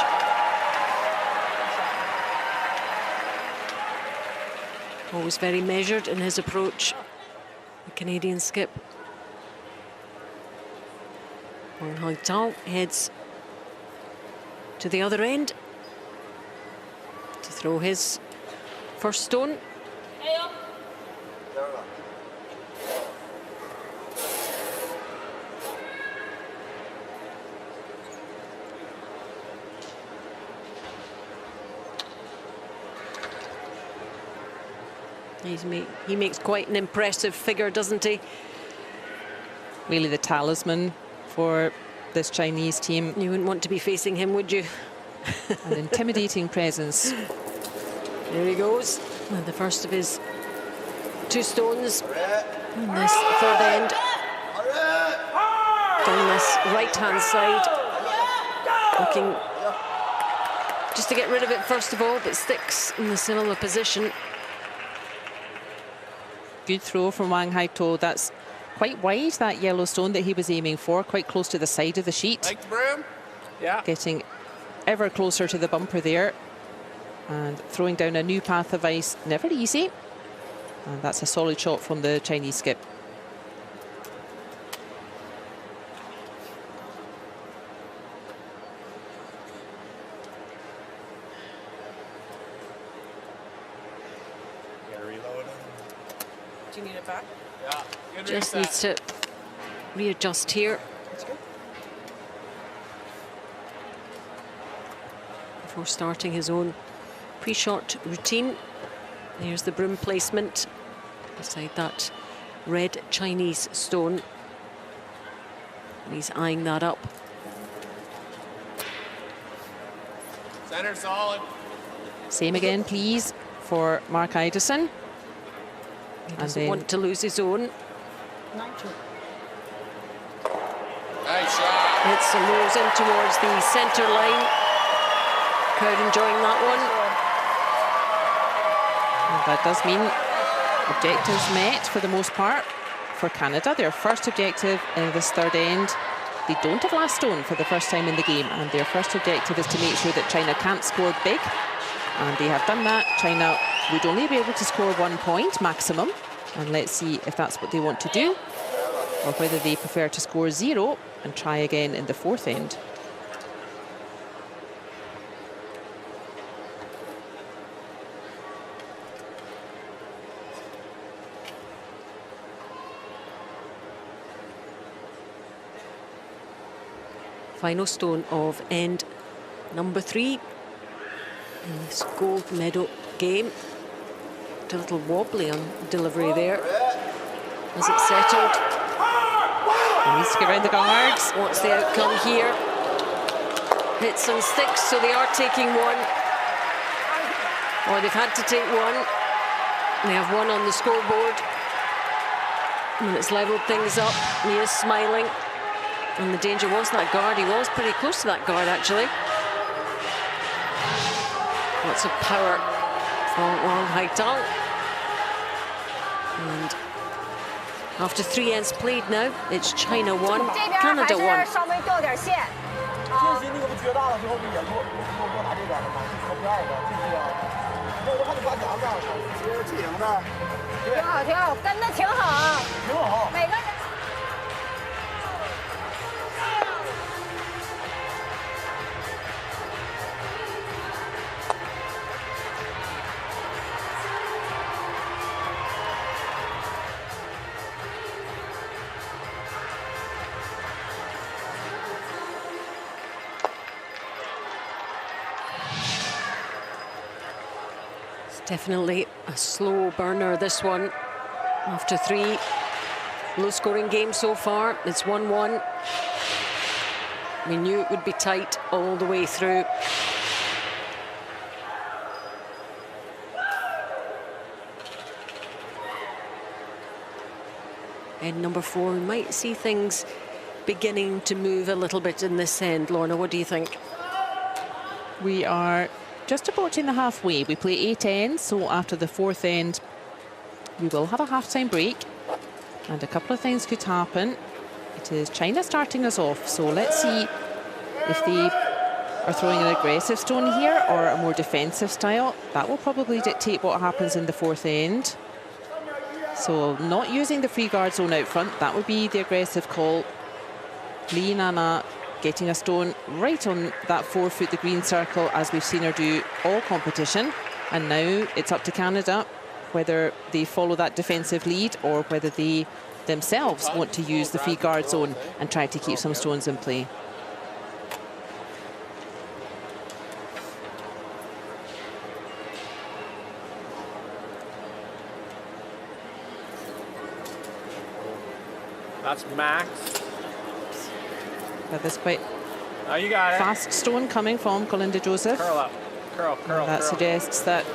Always very measured in his approach, the Canadian skip. Wang Haitao heads to the other end to throw his first stone. He makes quite an impressive figure, doesn't he? Really the talisman for this Chinese team. You wouldn't want to be facing him, would you? An intimidating presence. There he goes. And the first of his 2 stones in this third end. Down this right-hand side. Looking just to get rid of it first of all, but sticks in the similar position. Good throw from Wang Haito. That's quite wide, that yellow stone that he was aiming for, quite close to the side of the sheet. Like the brim? Yeah. Getting ever closer to the bumper there. And throwing down a new path of ice, never easy. And that's a solid shot from the Chinese skip. Do you need it back? Yeah. Good Just reset. needs to readjust here. Before starting his own pre-shot routine. There's the broom placement beside that red Chinese stone. And he's eyeing that up. Center solid. Same again, please, for Mark Idison. He doesn't want to lose his own. Nice shot. Hits and rolls in towards the centre line. Crowd enjoying that one. And that does mean objectives met for the most part for Canada. Their first objective in this third end. They don't have last stone for the first time in the game, and their first objective is to make sure that China can't score big. And they have done that. China would only be able to score 1 point maximum. And let's see if that's what they want to do, or whether they prefer to score 0 and try again in the fourth end. Final stone of end number 3 in this gold medal game. A little wobbly on delivery there. As it settled. He needs to get around the guards. What's the outcome here? Hits and sticks, so they are taking 1. Or they've had to take 1. They have 1 on the scoreboard. And it's levelled things up. He is smiling. And the danger was that guard. He was pretty close to that guard, actually. Lots of power from Wang Haitong. And after 3 ends played now, it's China 1, Canada 1. 稍微掉点线。这是那个不绝大了，最后不也给我拿这边了吗？就靠第2个，这个，我看你把两个直接进行的，挺好，挺好，跟的挺好，挺好。每个人。 Definitely a slow burner, this one. After 3 low-scoring games so far, it's 1-1. We knew it would be tight all the way through. And number 4, we might see things beginning to move a little bit in this end. Lorna, what do you think? We are just approaching the halfway. We play 8 ends, so after the 4th end, we will have a half-time break. And a couple of things could happen. It is China starting us off, so let's see if they are throwing an aggressive stone here or a more defensive style. That will probably dictate what happens in the 4th end. So not using the free guard zone out front, that would be the aggressive call. Li Nana getting a stone right on that 4-foot, the green circle, as we've seen her do all competition. And now it's up to Canada whether they follow that defensive lead or whether they themselves want to use the free guard zone and try to keep some stones in play. That's Max. But there's quite Oh, you got it. fast stone coming from Colinda Joseph. Curl up. Curl, curl, That curl. suggests that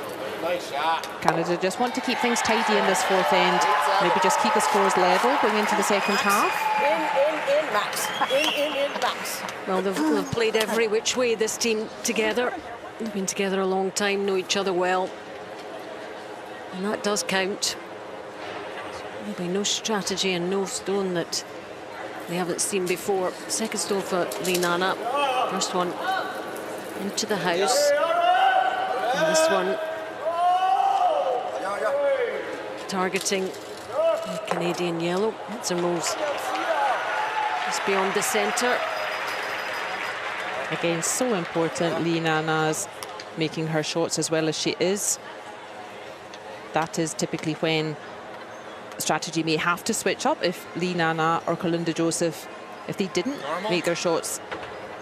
Nice shot. Canada just want to keep things tidy in this fourth end. Maybe just keep the scores level going into the second half. In, Max. In, Max. Well, they've played every which way, this team together. They've been together a long time, know each other well. And that does count. There'll be no strategy and no stone that they haven't seen before. Second stone for Linnana. First one into the house. And this one targeting the Canadian yellow. It's a rose. Just beyond the centre. Again, so important, Linnana's making her shots as well as she is. That is typically when strategy may have to switch up. If Linnana or Colinda Joseph, if they didn't make their shots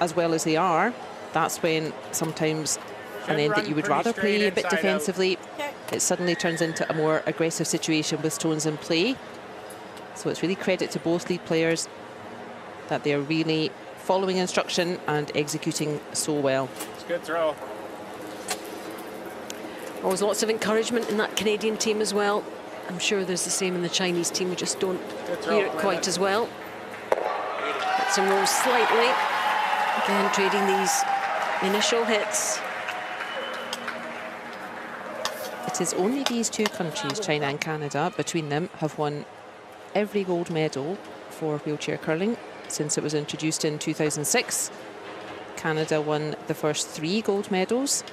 as well as they are, that's when sometimes an end that you would rather play a bit defensively, it suddenly turns into a more aggressive situation with stones in play. So it's really credit to both lead players that they are really following instruction and executing so well. It's a good throw. Always lots of encouragement in that Canadian team as well. I'm sure there's the same in the Chinese team. We just don't hear it quite as well. It's a roll slightly. Again, trading these initial hits. It is only these two countries, China and Canada, between them have won every gold medal for wheelchair curling since it was introduced in 2006. Canada won the first 3 gold medals,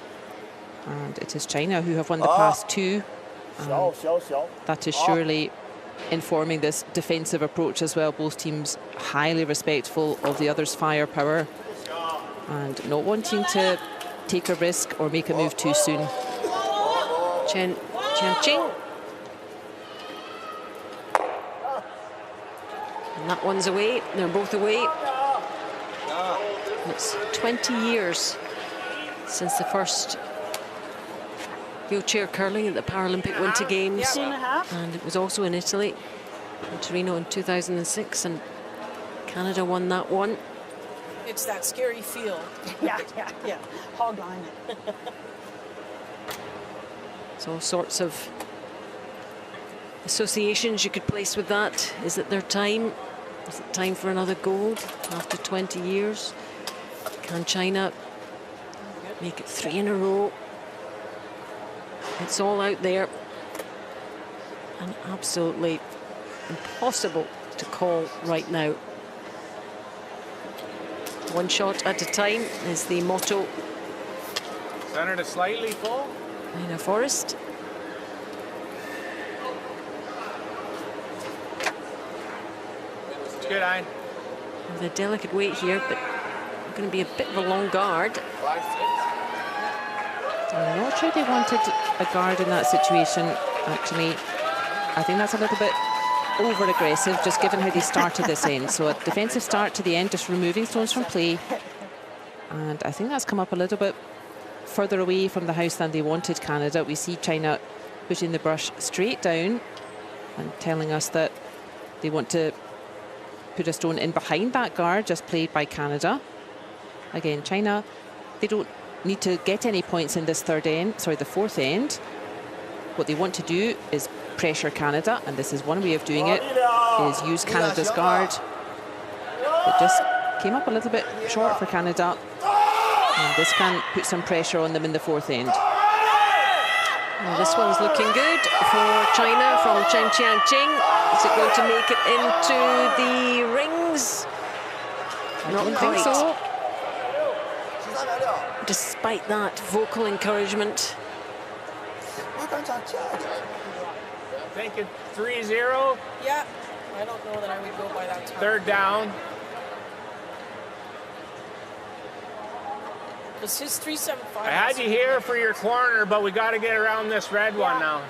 and it is China who have won the past 2. That is surely informing this defensive approach as well. Both teams highly respectful of the other's firepower and not wanting to take a risk or make a move too soon. Chen Ching. And that one's away. They're both away. It's 20 years since the first wheelchair curling at the Paralympic Winter Games. And it was also in Italy, in Torino in 2006. And Canada won that one. It's that scary feel. Yeah. Hog line it. So all sorts of associations you could place with that. Is it their time? Is it time for another gold after 20 years? Can China make it 3 in a row? It's all out there. And absolutely impossible to call right now. One shot at a time is the motto. Center to slightly full. Nina Forrest. It's good, Ian. With a delicate weight here, but going to be a bit of a long guard. I'm not sure they wanted a guard in that situation, actually. I think that's a little bit over-aggressive, just given how they started this end. So a defensive start to the end, just removing stones from play. And I think that's come up a little bit further away from the house than they wanted, Canada. We see China pushing the brush straight down and telling us that they want to put a stone in behind that guard, just played by Canada. Again, China, they don't need to get any points in this the fourth end. What they want to do is pressure Canada, and this is one way of doing it, is use Canada's guard. It just came up a little bit short for Canada, and this can put some pressure on them in the fourth end. Well, this one's looking good for China from Chen Ching. Is it going to make it into the rings? I don't think so. Despite that vocal encouragement. Thinking 3-0. Yeah, I don't know that I would go by that time. Third down. Because his 375. I had you here for your corner, but we got to get around this red one now.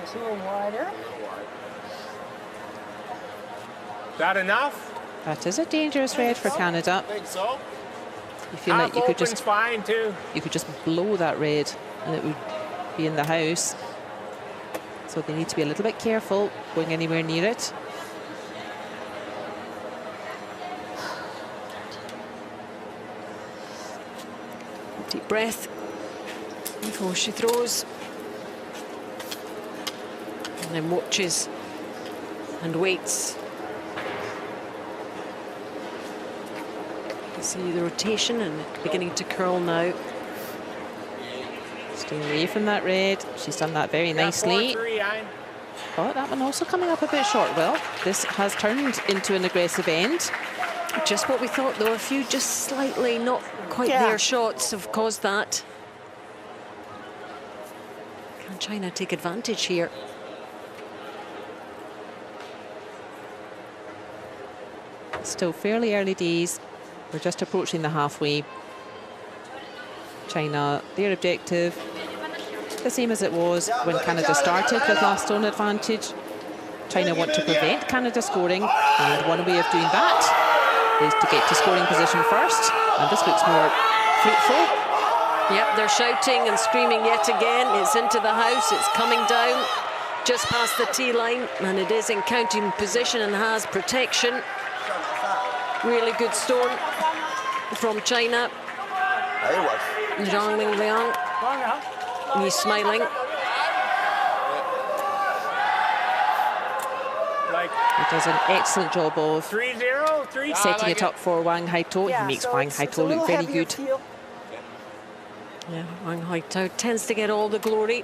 It's a little wider. That enough? That is a dangerous red for Canada. I think so. You feel like you could open's just fine too. blow that red and it would be in the house. So they need to be a little bit careful going anywhere near it. Deep breath before she throws. And then watches and waits. You see the rotation and beginning to curl now. Stay away from that red. She's done that very nicely. 4-3, Ein. Oh, that one also coming up a bit short. Well, this has turned into an aggressive end. Just what we thought, though. A few just slightly not quite there shots have caused that. Can China take advantage here? Still fairly early days. We're just approaching the halfway. China, their objective, the same as it was when Canada started with last stone advantage. China want to prevent Canada scoring, and one way of doing that is to get to scoring position first, and this looks more fruitful. Yep, they're shouting and screaming yet again. It's into the house, it's coming down just past the tee line, and it is in counting position and has protection. Really good stone from China. Zhang Mingliang, he's smiling. He does an excellent job of 3-0, setting it up for Wang Haitao. He makes Wang Haitao look very good. Yeah, Wang Haitao tends to get all the glory.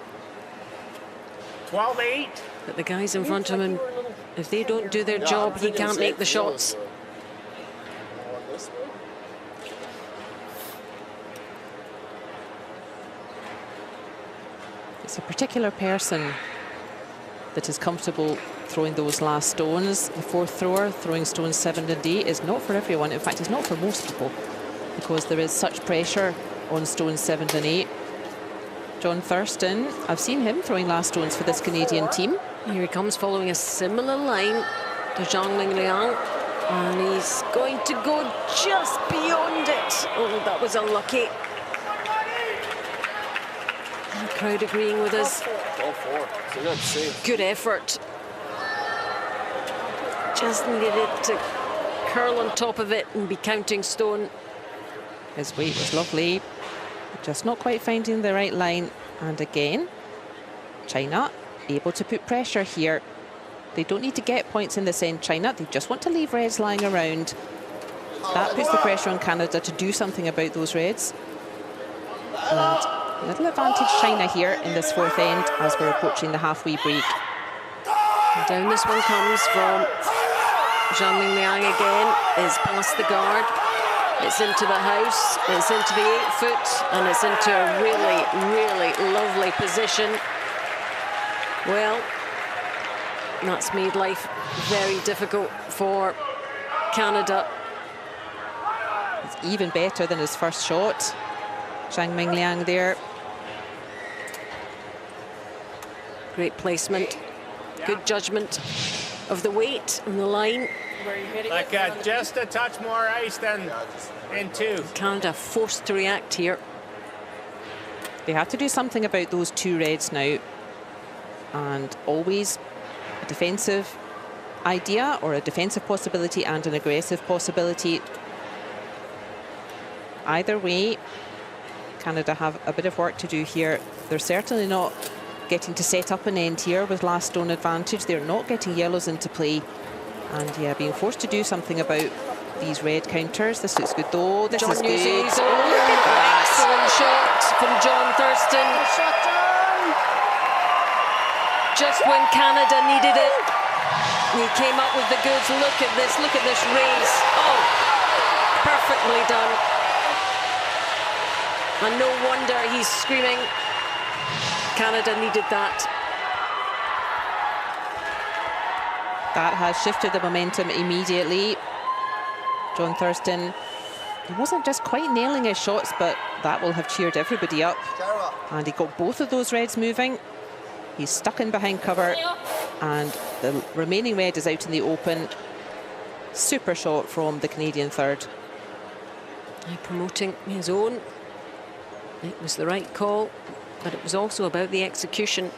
12-8. But the guys in front of him, if they don't do their job, he can't make the shots. It's a particular person that is comfortable throwing those last stones. The fourth thrower throwing stones 7 and 8 is not for everyone. In fact, it's not for most people, because there is such pressure on stones 7 and 8. John Thurston, I've seen him throwing last stones for this Canadian team. Here he comes, following a similar line to Zhang Mingliang, and he's going to go just beyond it. Oh, that was unlucky. The crowd agreeing with us. All 4. It's a good save. Good effort. Just needed it to curl on top of it and be counting stone. His weight was lovely, just not quite finding the right line. And again, China able to put pressure here. They don't need to get points in this end, China. They just want to leave reds lying around. That puts the pressure on Canada to do something about those reds. And little advantage China here in this fourth end as we're approaching the halfway break. And down this one comes from Zhang Mingliang again. It's past the guard. It's into the house. It's into the 8-foot, and it's into a really, really lovely position. Well, that's made life very difficult for Canada. It's even better than his first shot. Zhang Mingliang there. Great placement, good judgment of the weight and the line. Like just a touch more ice than in 2. Canada forced to react here. They have to do something about those 2 reds now. And always a defensive idea or a defensive possibility and an aggressive possibility. Either way, Canada have a bit of work to do here. They're certainly not getting to set up an end here with last stone advantage. They're not getting yellows into play. And yeah, being forced to do something about these red counters. This looks good though. This is good. Excellent shot from John Thurston. Just when Canada needed it, he came up with the goods. Look at this raise. Oh, perfectly done. And no wonder he's screaming. Canada needed that. That has shifted the momentum immediately. John Thurston, he wasn't just quite nailing his shots, but that will have cheered everybody up. And he got both of those reds moving. He's stuck in behind cover, and the remaining red is out in the open. Super shot from the Canadian third. Promoting his own. It was the right call, but it was also about the execution.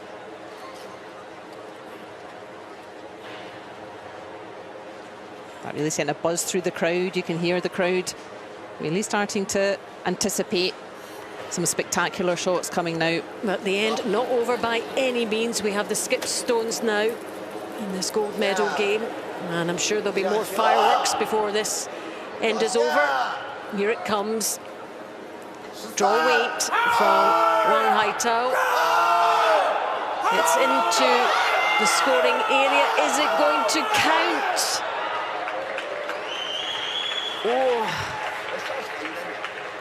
That really sent a buzz through the crowd. You can hear the crowd really starting to anticipate some spectacular shots coming now. But the end not over by any means. We have the skip stones now in this gold medal game, and I'm sure there'll be more fireworks before this end is over. Here it comes. Draw weight from Wang Haitao. It's into the scoring area. Is it going to count? Oh.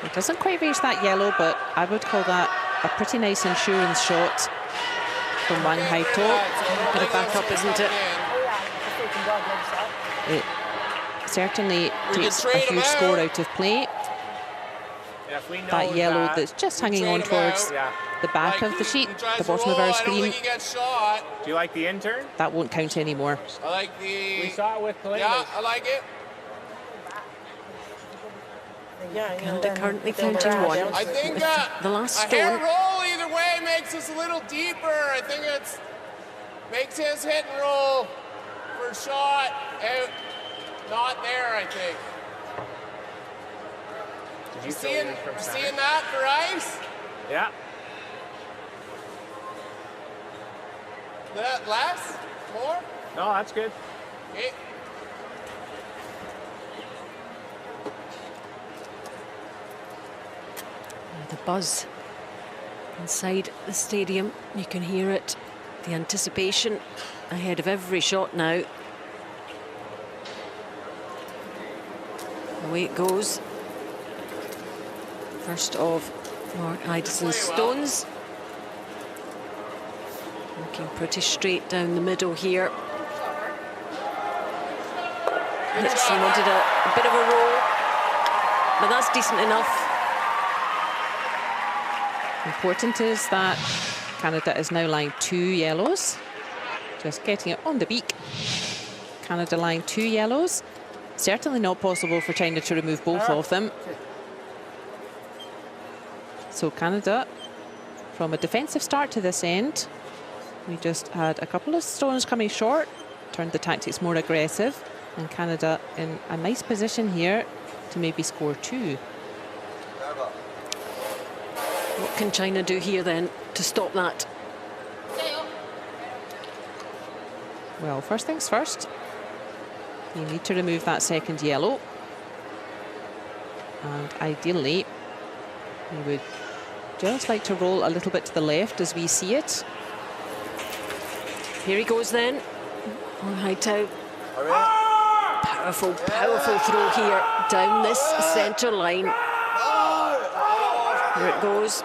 It doesn't quite reach that yellow, but I would call that a pretty nice insurance shot from Wang Haitao. Bit of backup, isn't it? It certainly takes a huge score out of play. Yeah, if we know That yellow that's just hanging on towards the back of the sheet, the bottom of our screen. Do you like the intern? That won't count anymore. I like the... We saw it with Palinda. Yeah, I like it. Yeah, you know, Canada currently counting one. I think The last a hair stone. roll either way makes us a little deeper. I think it's makes his hit and roll for shot out. Not there, I think. Did you Seeing that for ice? Yeah. Less? More? No, that's good. Okay. The buzz inside the stadium, you can hear it. The anticipation ahead of every shot now. Away it goes. First of Mark Ideson's stones. Looking pretty straight down the middle here. He wanted a bit of a roll, but that's decent enough. Important is that Canada is now lying 2 yellows. Just getting it on the beak. Canada lying 2 yellows. Certainly not possible for China to remove both of them. So Canada, from a defensive start to this end, we just had a couple of stones coming short, turned the tactics more aggressive, and Canada in a nice position here to maybe score 2. What can China do here then to stop that? Well, first things first, you need to remove that second yellow. And ideally, we would just like to roll a little bit to the left as we see it. Here he goes then. Wang Haitao. Powerful, powerful throw here down this centre line. Here it goes.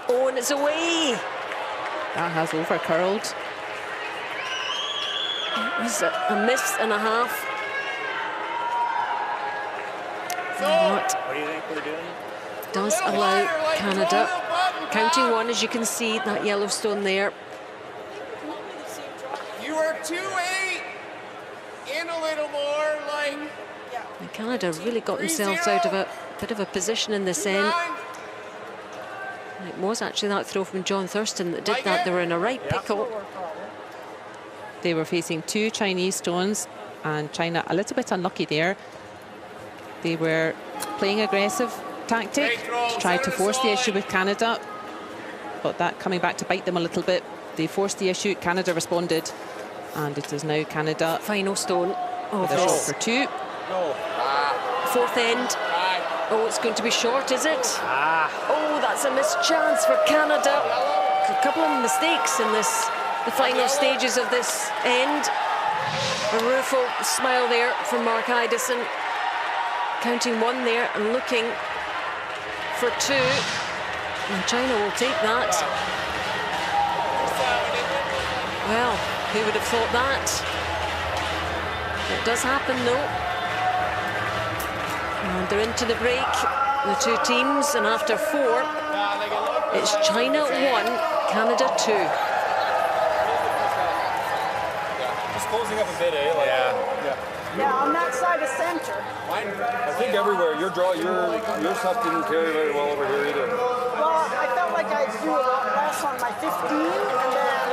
Oh, and it's away. That has over curled. It was a miss and a half. What do you think we're doing? Does allow Canada. Counting one, as you can see, that yellow stone there. You were 2-8 in a little more, like. And Canada really got themselves out of a bit of a position in this end. It was actually that throw from John Thurston that did that. They were in a right pickle. They were facing 2 Chinese stones, and China a little bit unlucky there. They were playing aggressive tactic to try to force the issue with Canada, but that coming back to bite them a little bit. They forced the issue, Canada responded, and it is now Canada Final stone of with a shot this for 2. fourth end. Oh, it's going to be short, is it? Oh, that's a missed chance for Canada. A couple of mistakes in the final stages of this end. A rueful smile there from Mark Idison. Counting 1 there and looking for 2. And China will take that. Well, who would have thought that? It does happen though. And they're into the break, the 2 teams, and after 4, it's China 1, Canada 2. Just closing up a bit, eh? Like, Yeah, on that side of center. I think everywhere your stuff didn't carry very well over here either. Well, I felt like I threw a lot less on my 15, and then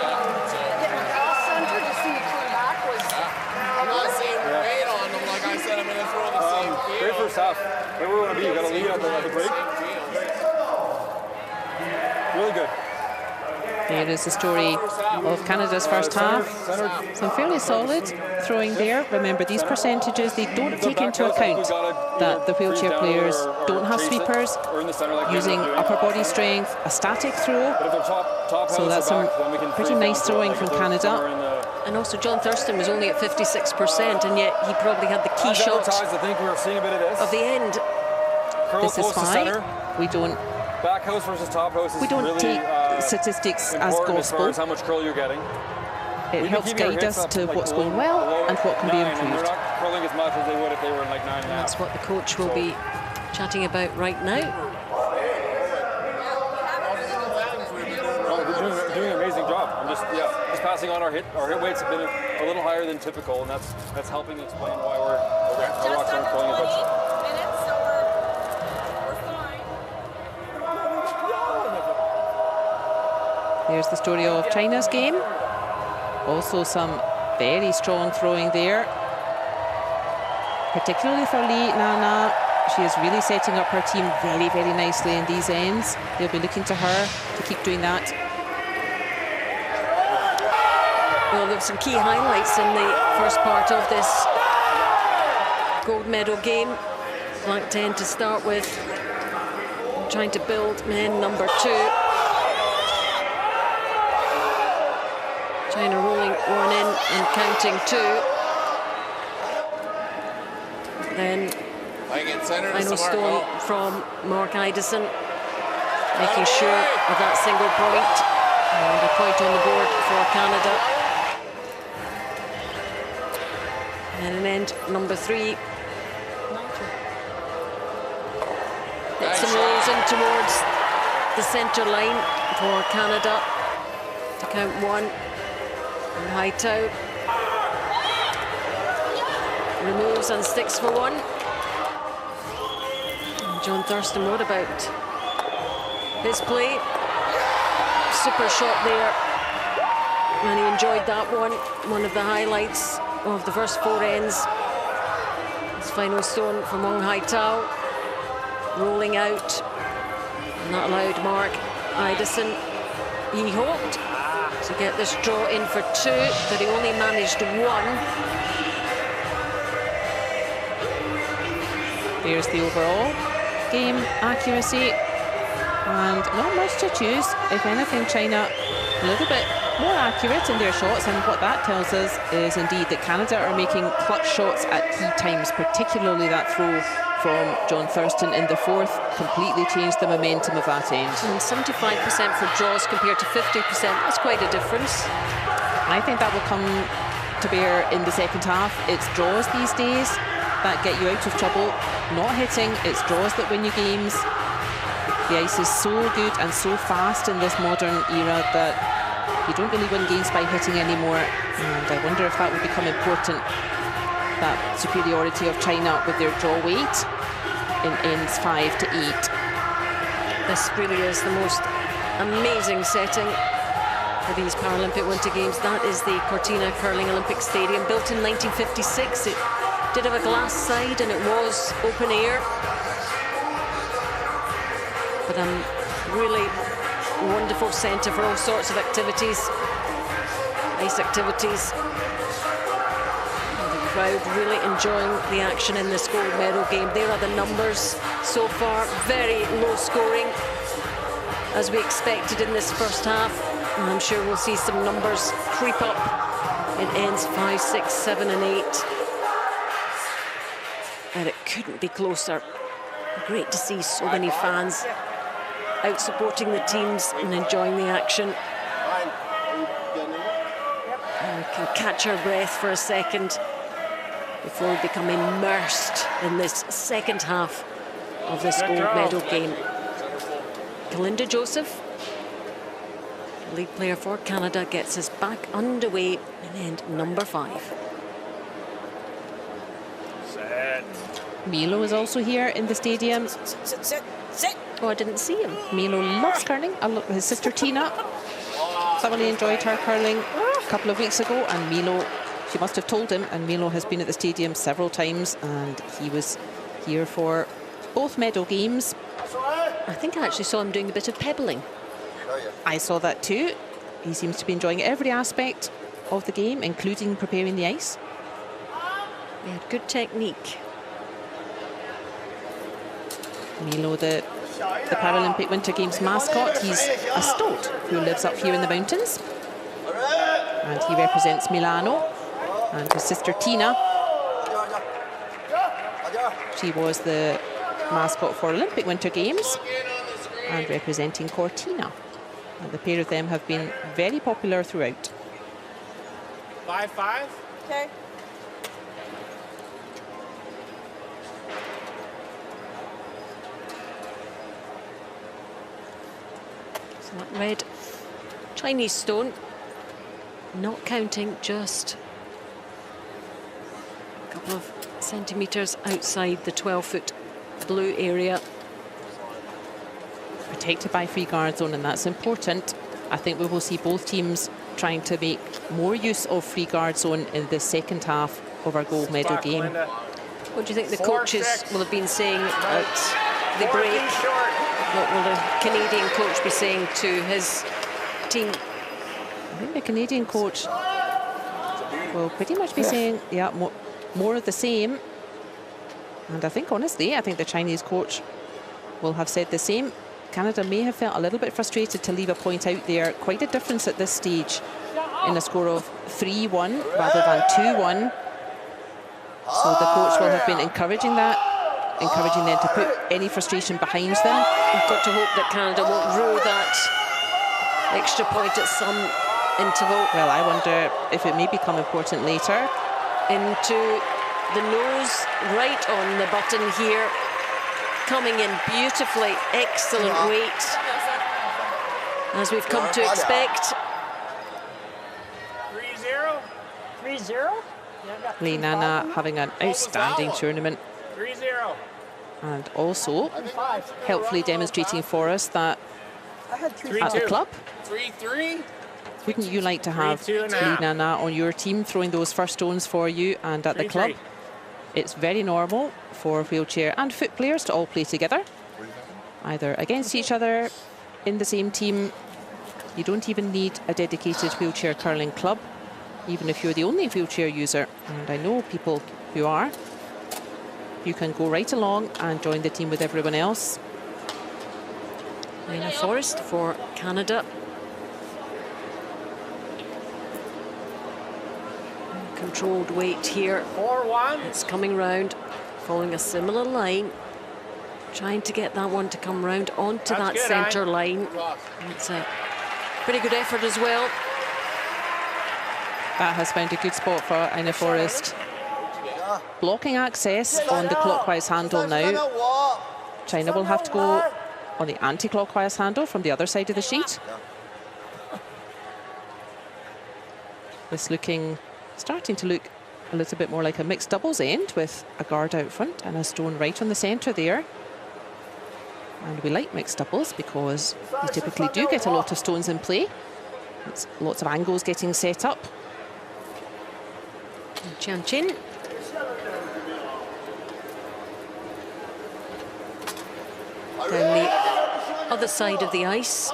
getting across center to see it come back was. I'm not seeing weight on them. Like I said, I'm going to throw the same field. Great first half. Where we want to be, you got to lead at the break. There is the story of Canada's first half. Some fairly solid throwing there. Remember, these percentages, they don't take into account that the wheelchair players don't have sweepers, using upper body strength, a static throw. So that's some pretty nice throwing from Canada. And also John Thurston was only at 56%, and yet he probably had the key shot of the end. This is why we don't back house versus top house is really, take statistics as gospel. How much curl you're getting. It helps guide us to what's going well and what can be improved. They're not curling as much as they would if they were in like 9.5. That's what the coach will be chatting about right now. They're doing an amazing job. I'm just passing on our hit weights have been a little higher than typical, and that's helping explain why our rocks aren't curling as much. Here's the story of China's game. Also some very strong throwing there, particularly for Li Nana. She is really setting up her team very, very nicely in these ends. They'll be looking to her to keep doing that. Well, there were some key highlights in the first part of this gold medal game. Black 10 to start with, trying to build men number 2. China rolling 1 in and counting 2. Then final stone from Mark Idison, making sure of that single point. And a point on the board for Canada. And an end number 3. Some rolls in towards the centre line for Canada to count 1. And Haitao removes and sticks for 1. And John Thurston, what about his play? Super shot there, and he enjoyed that one. One of the highlights of the first 4 ends. His final stone from Mong Haitao, rolling out, and that allowed Mark Idison. He hoped to get this draw in for 2, but he only managed 1. There's the overall game accuracy, and not much to choose. If anything, China a little bit more accurate in their shots, and what that tells us is indeed that Canada are making clutch shots at key times, particularly that throw from John Thurston in the 4th completely changed the momentum of that end. And 75% for draws compared to 50%, that's quite a difference. I think that will come to bear in the second half. It's draws these days that get you out of trouble, not hitting. It's draws that win you games. The ice is so good and so fast in this modern era that you don't really win games by hitting anymore. And I wonder if that will become important, that superiority of China with their draw weight in ends 5 to 8. This really is the most amazing setting for these Paralympic Winter Games. That is the Cortina Curling Olympic Stadium, built in 1956. It did have a glass side and it was open air. But a really wonderful centre for all sorts of activities, ice activities. And the crowd really enjoying the action in this gold medal game. There are the numbers so far, very low scoring, as we expected in this first half. And I'm sure we'll see some numbers creep up. It ends 5, 6, 7 and 8. And it couldn't be closer. Great to see so many fans out supporting the teams and enjoying the action. And we can catch our breath for a second before we become immersed in this second half of this gold medal game. Kalinda Joseph, lead player for Canada, gets us back underway in end number 5. Milo is also here in the stadium. Sit. Oh, I didn't see him. Milo loves curling. His sister Tina thoroughly enjoyed her curling a couple of weeks ago, and Milo, she must have told him, and Milo has been at the stadium several times, and he was here for both medal games. I think I actually saw him doing a bit of pebbling. I saw that too. He seems to be enjoying every aspect of the game, including preparing the ice. He had good technique. Milo, the Paralympic Winter Games mascot, he's a stoat who lives up here in the mountains. And he represents Milano. And his sister Tina, she was the mascot for Olympic Winter Games and representing Cortina. And the pair of them have been very popular throughout. 5-5. Okay. So that red Chinese stone, not counting, just a couple of centimetres outside the 12-foot blue area. Protected by free guard zone, and that's important. I think we will see both teams trying to make more use of free guard zone in the second half of our gold medal game. What do you think the coaches will have been saying at the break? What will the Canadian coach be saying to his team? I think the Canadian coach will pretty much be saying, yeah, more of the same. And I think, honestly, I think the Chinese coach will have said the same. Canada may have felt a little bit frustrated to leave a point out there. Quite a difference at this stage in a score of 3-1 rather than 2-1. So the coach will have been encouraging that, encouraging them to put any frustration behind them. We've got to hope that Canada won't rule that extra point at some interval. Well, I wonder if it may become important later. Into the nose, right on the button here. Coming in beautifully, excellent weight, as we've come to expect. 3-0. 3-0? Leinana having an outstanding tournament. 3-0. And also helpfully demonstrating for us that I had at the club, 3-3. wouldn't you like to have 3-2.5. Leinana on your team throwing those first stones for you? And at the club, it's very normal for wheelchair and foot players to all play together, either against each other, in the same team. You don't even need a dedicated wheelchair curling club, even if you're the only wheelchair user. And I know people who are. You can go right along and join the team with everyone else. Lena Forrest for Canada. Controlled weight here. 4-1. It's coming round, following a similar line. Trying to get that one to come round onto that good, centre line. It's a pretty good effort as well. That has found a good spot for Ina Forrest. Blocking access on the clockwise handle now. China will have to go on the anti-clockwise handle from the other side of the sheet. This starting to look a little bit more like a mixed doubles end with a guard out front and a stone right on the centre there. And we like mixed doubles because you typically do get a lot of stones in play. It's lots of angles getting set up. Qian Chin. Down the other side of the ice.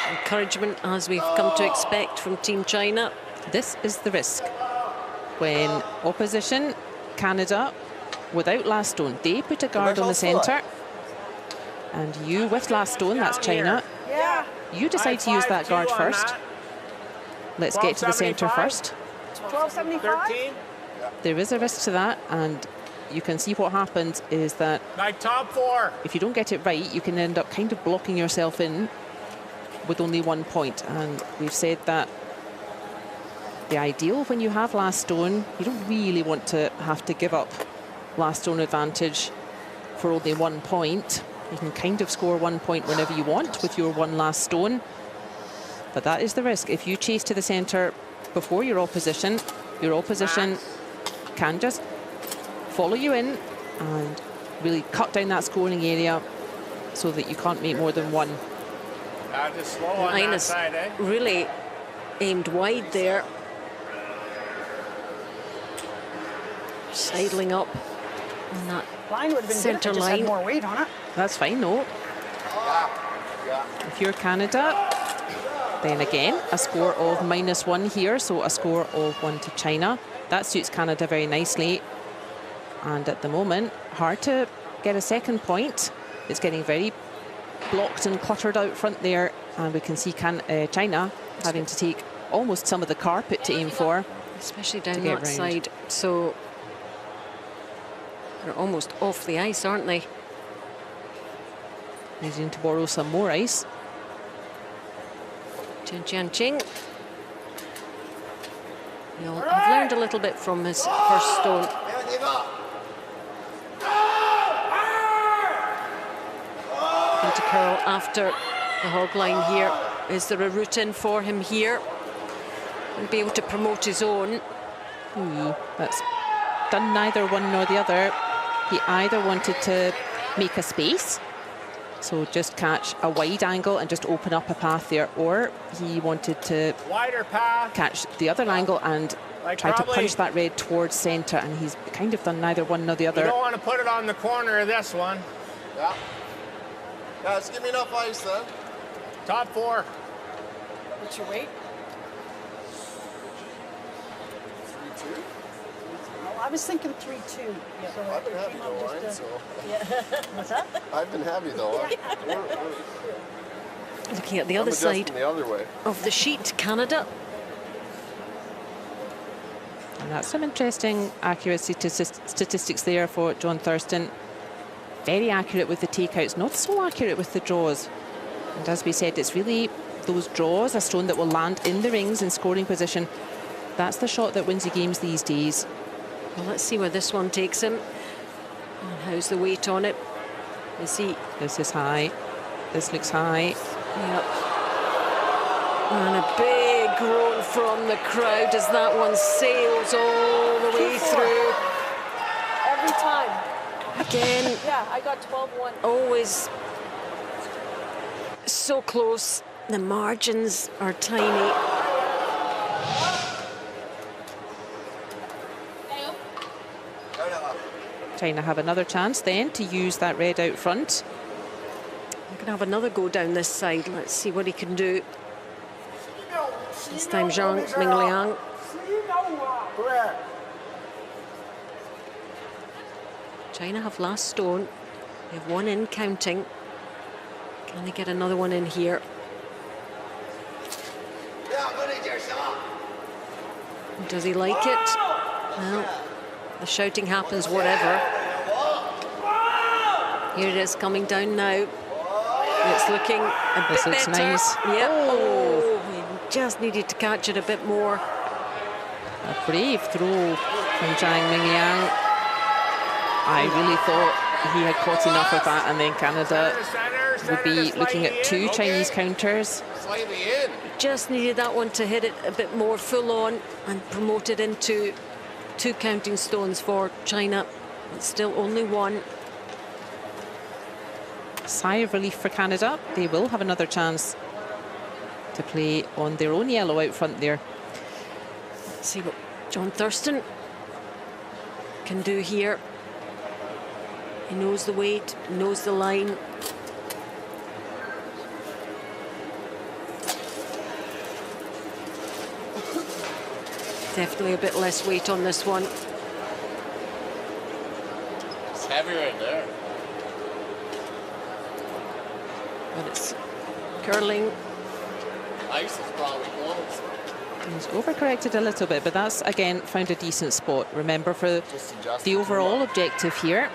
Encouragement, as we've come to expect from Team China. This is the risk. When opposition, Canada, without last stone, they put a guard on the centre. And you with last stone, that's China. Yeah. You decide to use that guard first. Let's get to the centre first. 1275? 13. There is a risk to that, and you can see what happens is that Like top 4. if you don't get it right, you can end up kind of blocking yourself in with only 1 point. And we've said that the ideal when you have last stone, you don't really want to have to give up last stone advantage for only 1 point. You can kind of score 1 point whenever you want with your one last stone. But that is the risk. If you chase to the centre before your opposition can just follow you in and really cut down that scoring area so that you can't make more than one. Just slow on that Ina's side, eh? really aimed wide there. Sidling up on that Line would have been centre good if it just had line. more weight on it. That's fine, no. If you're Canada, then again, a score of -1 here, so a score of 1 to China. That suits Canada very nicely. And at the moment, hard to get a second point. It's getting very blocked and cluttered out front there. And we can see China having to take almost some of the carpet to aim for. Especially down that side. So they're almost off the ice, aren't they? Needing to borrow some more ice. Chen Jianqing. I've learned a little bit from his first stone. Into curl after the hog line here. Is there a route in for him here? He'll be able to promote his own. That's done neither one nor the other. He either wanted to make a space, so just catch a wide angle and just open up a path there, or he wanted to Wider path. catch the other angle and try to punch that red towards centre, and he's kind of done neither one nor the other. You don't want to put it on the corner of this one. Yeah. Yeah, just give me enough ice then. Top 4. What's your weight? 3-2. Oh, I was thinking 3-2. Yeah. So I've been happy came though, out Ryan, just so. What's that? I've been happy though. Looking at the I'm other adjusting side the other way. of the sheet, Canada. And that's some interesting accuracy statistics there for John Thurston. Very accurate with the takeouts, not so accurate with the draws. And as we said, it's really those draws, a stone that will land in the rings in scoring position. That's the shot that wins the games these days. Well, let's see where this one takes him. And how's the weight on it? Is he? This is high. This looks high. Yep. And a big groan from the crowd as that one sails all the way 2-4. through. Every time. Again, Yeah, I got 12-1. always so close. The margins are tiny. China have another chance then to use that red out front. We can have another go down this side. Let's see what he can do. This time Zhang Mingliang. China have last stone. They have one in counting. Can they get another one in here? Does he like it? Well, the shouting happens whatever. Here it is coming down now. It's looking a bit This looks better. nice. Yep. Oh, he just needed to catch it a bit more. A brave throw from Zhang Mingliang. I really thought he had caught enough of that, and then Canada would be looking at 2 Chinese counters. Slightly in. Just needed that one to hit it a bit more full on and promote it into 2 counting stones for China. It's still only 1. Sigh of relief for Canada. They will have another chance to play on their own yellow out front there. Let's see what John Thurston can do here. He knows the weight, knows the line. Definitely a bit less weight on this one. It's heavy right there. But it's curling. Ice is probably close. He's overcorrected a little bit, but that's, again, found a decent spot. Remember, for the overall objective here,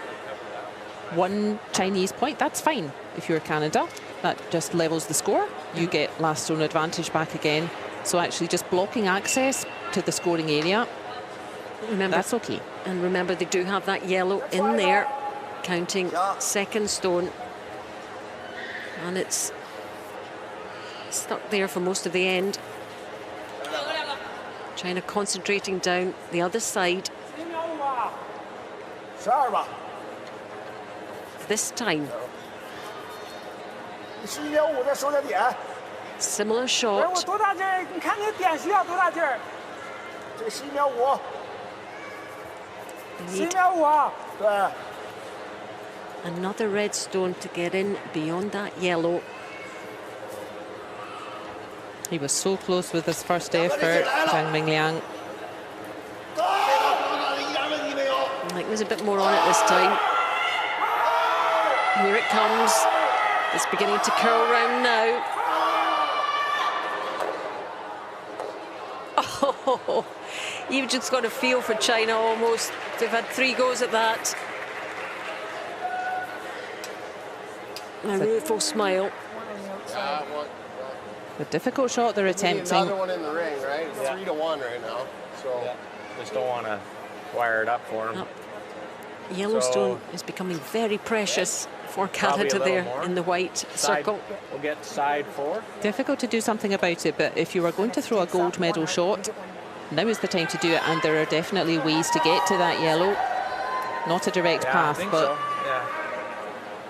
1 Chinese point, that's fine if you're Canada. That just levels the score. You get last stone advantage back again. So actually just blocking access to the scoring area, Remember, that's okay. and remember, they do have that yellow in there, counting second stone. And it's stuck there for most of the end. China concentrating down the other side. This time, similar shot. They need Another red stone to get in beyond that yellow. He was so close with his first effort, Zhang Mingliang. I think there's a bit more on it this time. Here it comes. It's beginning to curl round now. Oh, you've just got a feel for China almost. They've had 3 goes at that. A rueful smile. A difficult shot they're attempting. Another one in the ring, right? It's 3-1 right now. So Just don't want to wire it up for him. Yellowstone is becoming very precious for Canada there in the white circle. We'll get side 4. Difficult to do something about it, but if you are going to throw a gold medal shot, now is the time to do it, and there are definitely ways to get to that yellow. Not a direct path, but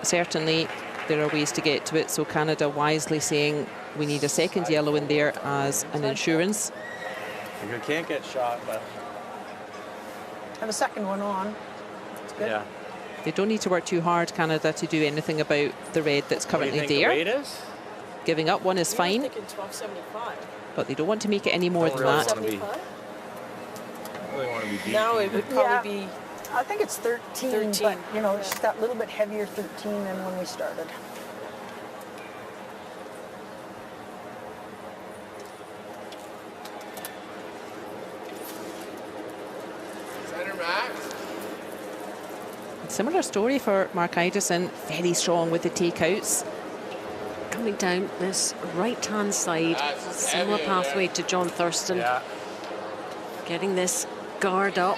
certainly there are ways to get to it. So Canada wisely saying we need a second yellow in there as an insurance. You can't get shot, but Have a second one on. It's good. yeah. They don't need to work too hard, Canada, to do anything about the red that's currently What do you there. think the weight is? Giving up one is fine, thinking 1275. but they don't want to make it any more than really that. wanna be- 75? Really want to be deep. Now it would probably be I think it's 13, 13, but you know, it's that little bit heavier 13 than when we started. center max. Similar story for Mark Idison, very strong with the takeouts. Coming down this right-hand side, That's similar heavy, pathway to John Thurston. Yeah. Getting this guard up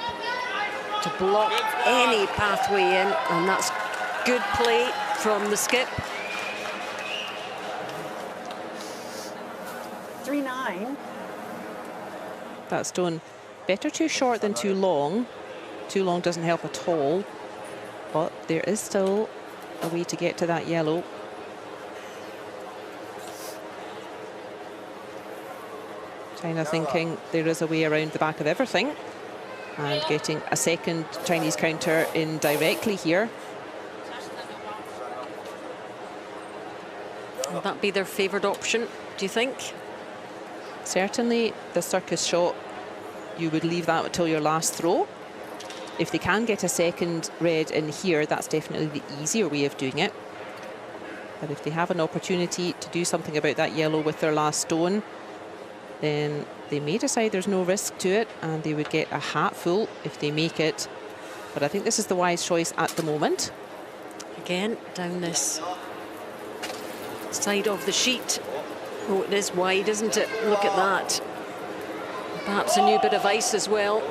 to block any pathway in, and that's good play from the skip. 3-9. That stone, better too short than too long. Too long doesn't help at all, but there is still a way to get to that yellow. China thinking there is a way around the back of everything, and getting a second Chinese counter in directly here. Will that be their favoured option, do you think? Certainly the circus shot, you would leave that until your last throw. If they can get a second red in here, that's definitely the easier way of doing it. But if they have an opportunity to do something about that yellow with their last stone, then they may decide there's no risk to it, and they would get a hat full if they make it. But I think this is the wise choice at the moment. Again, down this side of the sheet. Oh, it is wide, isn't it? Look at that. Perhaps a new bit of ice as well.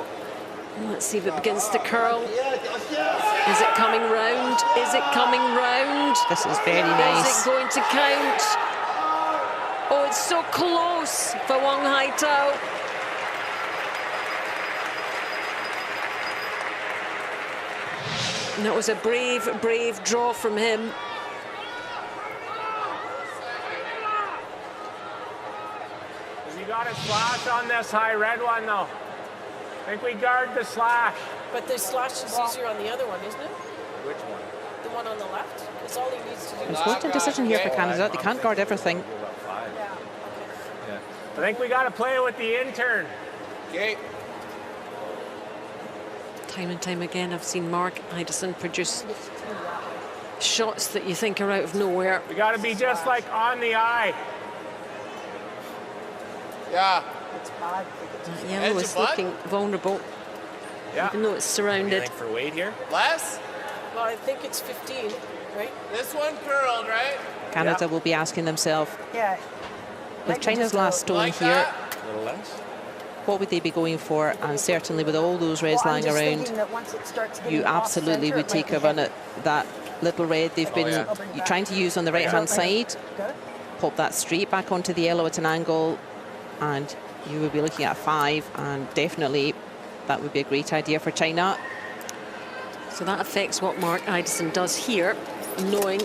Let's see if it begins to curl. Is it coming round? Is it coming round? This is very Is nice. it going to count? Oh, it's so close for Wang Haitao. And that was a brave, brave draw from him. You got a slash on this high red one, though. I think we guard the slash. But the slash is easier on the other one, isn't it? Which one? The one on the left. That's all he needs to do. Important decision here for Canada. They can't guard everything. Yeah. I think we got to play with the intern. Okay. Time and time again, I've seen Mark Idison produce shots that you think are out of nowhere. We got to be just like on the eye. Yeah. It's bad. That yellow Edge is of butt? looking vulnerable, Yeah. even though it's What do you surrounded. think for weight here? Less? Well, I think it's 15, right? This one curled, right? Canada will be asking themselves, Yeah. with China's last stone Like here, that? A little less. what would they be going for? And certainly with all those reds Well, I'm lying just around, thinking that once it starts getting you off absolutely center, would it might take a be run heavy. at that little red they've been yeah. trying to use on the right-hand side. Got it? Pop that straight back onto the yellow at an angle, and you would be looking at 5, and definitely that would be a great idea for China. So that affects what Mark Idison does here, knowing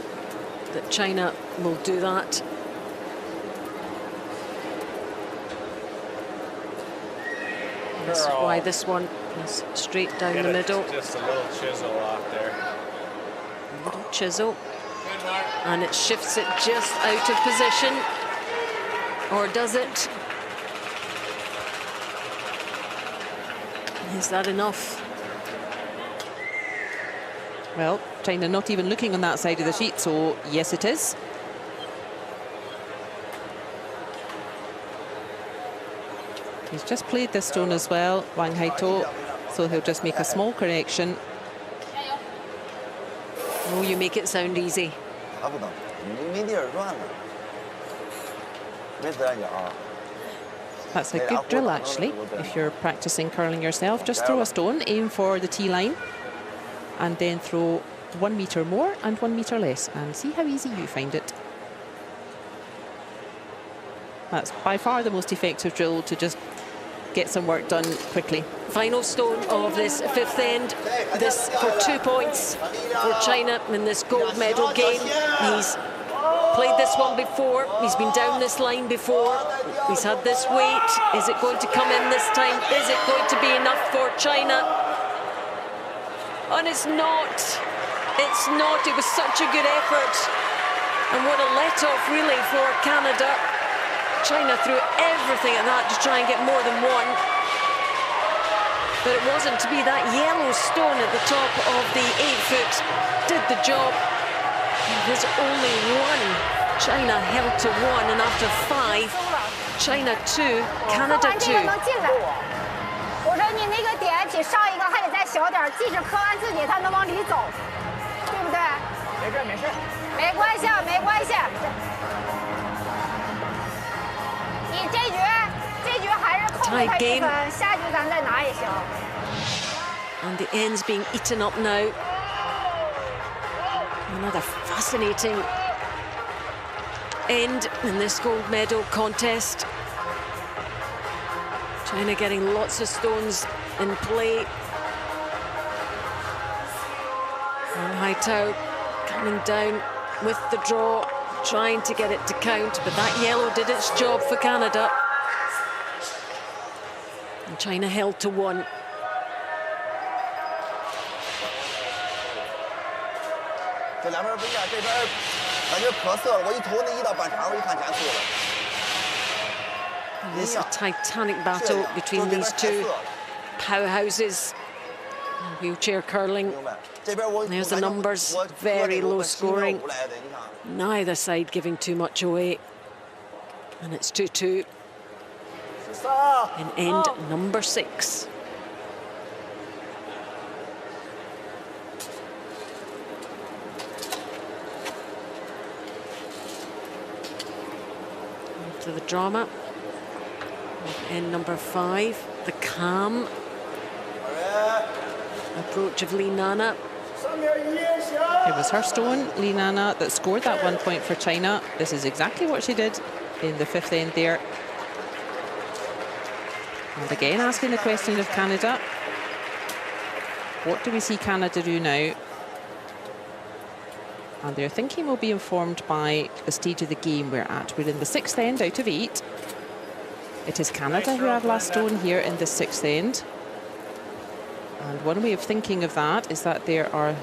that China will do that. That's Curl. why this one is straight down Get the it, middle. Just a little chisel off there. Little chisel. Good, Mark. And it shifts it just out of position. Or does it? Is that enough? Well, China not even looking on that side of the sheet, so yes, it is. He's just played this stone as well, Wang Haito, so he'll just make a small correction. Oh, you make it sound easy. That's a good drill, actually. If you're practicing curling yourself, just throw a stone, aim for the tee line, and then throw 1 meter more and 1 meter less, and see how easy you find it. That's by far the most effective drill to just get some work done quickly. Final stone of this fifth end. This for 2 points for China in this gold medal game. He's played this one before. He's been down this line before. He's had this weight. Is it going to come in this time? Is it going to be enough for China? And it's not. It's not. It was such a good effort. And what a let-off, really, for Canada. China threw everything at that to try and get more than one. But it wasn't to be. That yellow stone at the top of the 8-foot did the job. There's only one. China held to 1, and after 5, China 2, Canada 2. 我说你那个点比上一个还得再小点，即使磕完自己，他能往里走，对不对？没事没事，没关系没关系。你这局还是扣快积分，下局咱再拿也行。And the end's being eaten up now. Another fascinating end in this gold medal contest. China getting lots of stones in play. And Haitao coming down with the draw, trying to get it to count, but that yellow did its job for Canada. And China held to 1. This is a titanic battle between these two powerhouses in wheelchair curling. There's the numbers, very low scoring. Neither side giving too much away. And it's 2-2 in end number 6. To the drama of end number 5, the calm approach of Li Nana. It was her stone, Li Nana, that scored that 1 point for China. This is exactly what she did in the 5th end there. And again, asking the question of Canada. What do we see Canada do now? And their thinking will be informed by the stage of the game we're at. We're in the 6th end out of 8. It is Canada who have last stone here in the 6th end. And one way of thinking of that is that there are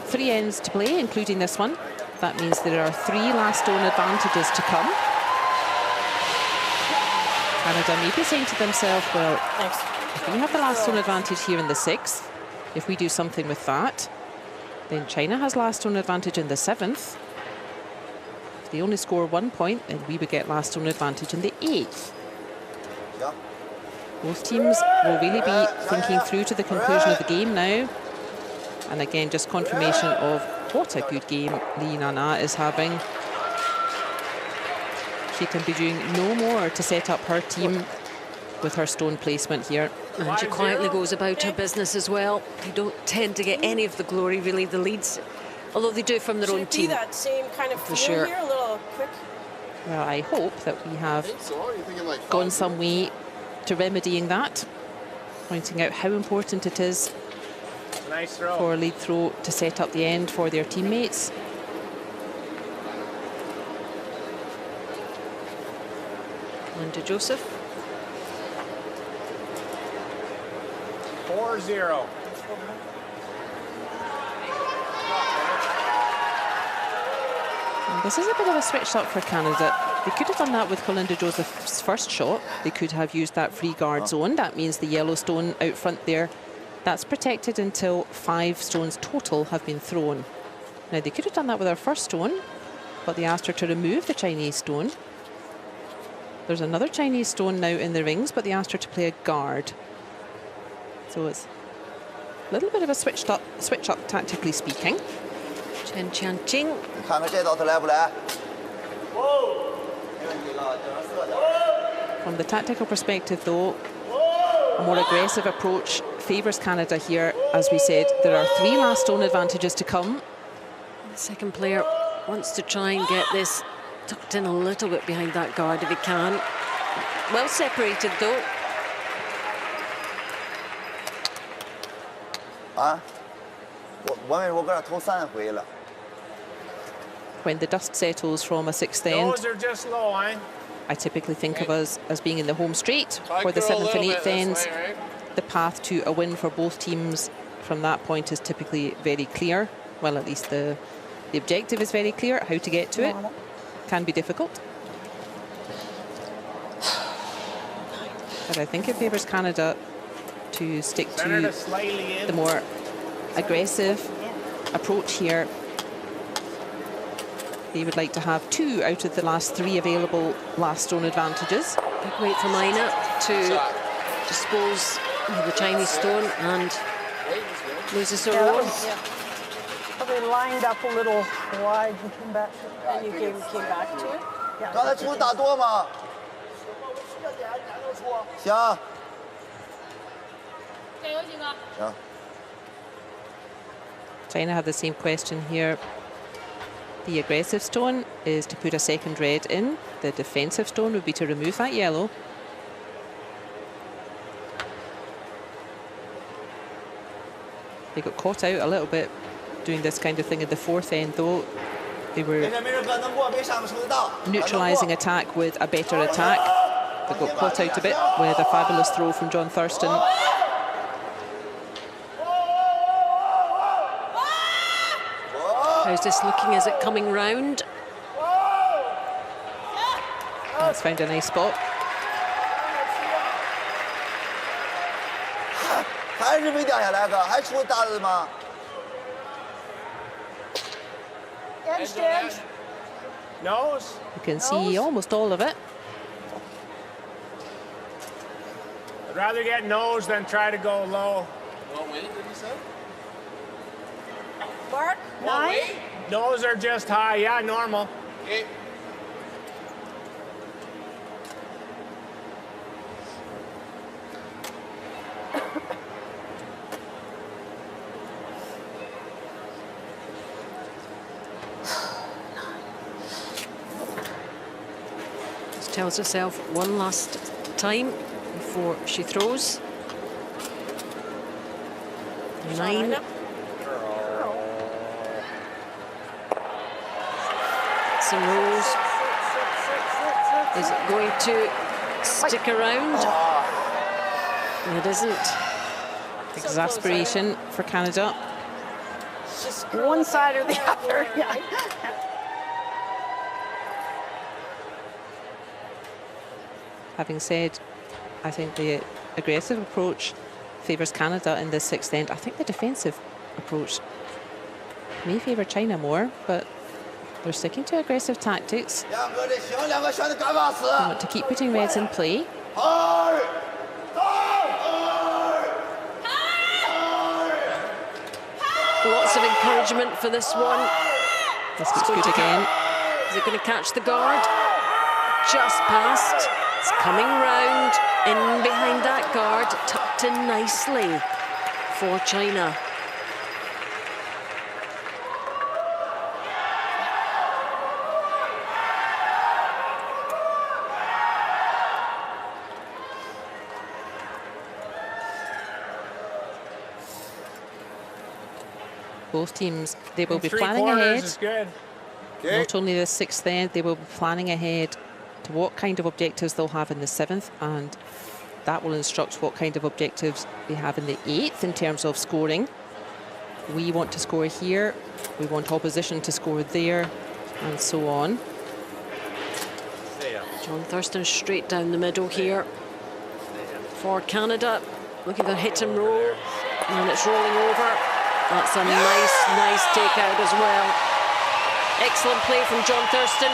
3 ends to play, including this one. That means there are 3 last stone advantages to come. Canada may be saying to themselves, well, if we have the last stone advantage here in the 6th, if we do something with that, then China has last stone advantage in the 7th. If they only score 1 point, then we would get last stone advantage in the 8th. Both teams will really be thinking through to the conclusion of the game now. And again, just confirmation of what a good game Li Nana is having. She can be doing no more to set up her team with her stone placement here. And she quietly goes about her business as well. They don't tend to get any of the glory, really, the leads, although they do from their own team. Should it be that same kind of for feel sure. here, a little quick? Well, I hope that we have gone some way to remedying that, pointing out how important it is Nice throw. for a lead throw to set up the end for their teammates. And to Joseph. 4-0. And this is a bit of a switch up for Canada. They could have done that with Belinda Joseph's first shot. They could have used that free guard zone. That means the yellow stone out front there, that's protected until 5 stones total have been thrown. Now, they could have done that with our first stone, but they asked her to remove the Chinese stone. There's another Chinese stone now in the rings, but they asked her to play a guard. So it's a little bit of a switch up tactically speaking. Chen Qianqing. 看看这道他来不来？ From the tactical perspective, though, a more aggressive approach favours Canada here. As we said, there are 3 last stone advantages to come. The second player wants to try and get this tucked in a little bit behind that guard if he can. Well separated, though. 啊，我搁这投3回了。 When the dust settles from a 6th end, Those are just low, eh? I typically think of us as being in the home straight for the 7th and 8th ends. The path to a win for both teams from that point is typically very clear. Well, at least the objective is very clear. How to get to it can be difficult. But I think it favours Canada to stick to the more aggressive approach here. They would like to have 2 out of the last 3 available last stone advantages. Big weight for Mina to dispose of the Chinese stone and loses her own. Probably lined up a little wide and came back. And you came back to it? Yeah. 刚才出打多吗？行。行。 China have the same question here. The aggressive stone is to put a second red in. The defensive stone would be to remove that yellow. They got caught out a little bit doing this kind of thing at the 4th end, though. They were neutralising attack with a better attack. They got caught out a bit with a fabulous throw from John Thurston. How's this looking? Is it coming round? That's found a nice spot. 还是没掉下来个，还出大的吗？ Edge to edge. Nose. You can see almost all of it. I'd rather get nose than try to go low. Mark, 9. Nose are just high, yeah, normal. Just tells herself one last time before she throws. 9. Rose. Is it going to stick around? It isn't. Exasperation for Canada. Just one side or the other. Yeah. Having said, I think the aggressive approach favours Canada in this 6th end. I think the defensive approach may favour China more, but they're sticking to aggressive tactics. They want to keep putting reds in play. Lots of encouragement for this one. This looks good again. Is it going to catch the guard? Just past. It's coming round in behind that guard, tucked in nicely for China. Both teams, they will be Three planning quarters ahead. is good. Not only the 6th end, they will be planning ahead to what kind of objectives they'll have in the 7th, and that will instruct what kind of objectives they have in the 8th in terms of scoring. We want to score here. We want opposition to score there. and so on. John Thurston straight down the middle here for Canada. Looking for hit and roll, and it's rolling over. That's a nice takeout as well. Excellent play from John Thurston,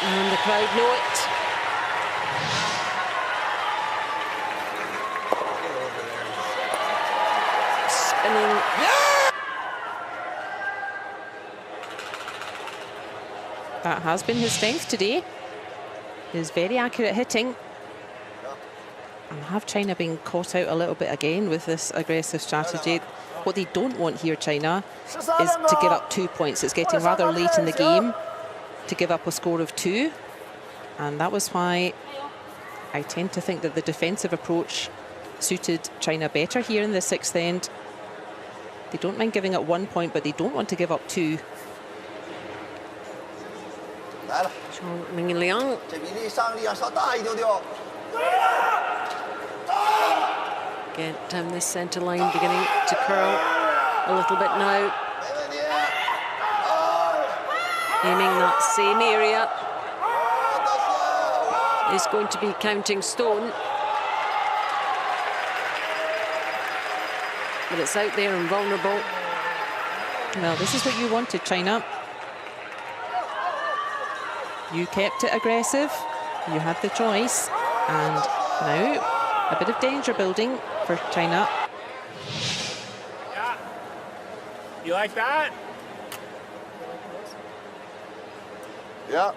and the crowd know it. Spinning. That has been his strength today. His very accurate hitting. And have China been caught out a little bit again with this aggressive strategy? What they don't want here, China, is to give up 2 points. It's getting rather late in the game to give up a score of 2. And that was why I tend to think that the defensive approach suited China better here in the 6th end. They don't mind giving up 1 point, but they don't want to give up 2. Zhang Mingliang. Get down this centre line, beginning to curl a little bit now. Aiming that same area. Is going to be counting stone. But it's out there and vulnerable. Well, this is what you wanted, China. You kept it aggressive. You had the choice. And now a bit of danger building for China. Yeah. You like that? Yeah.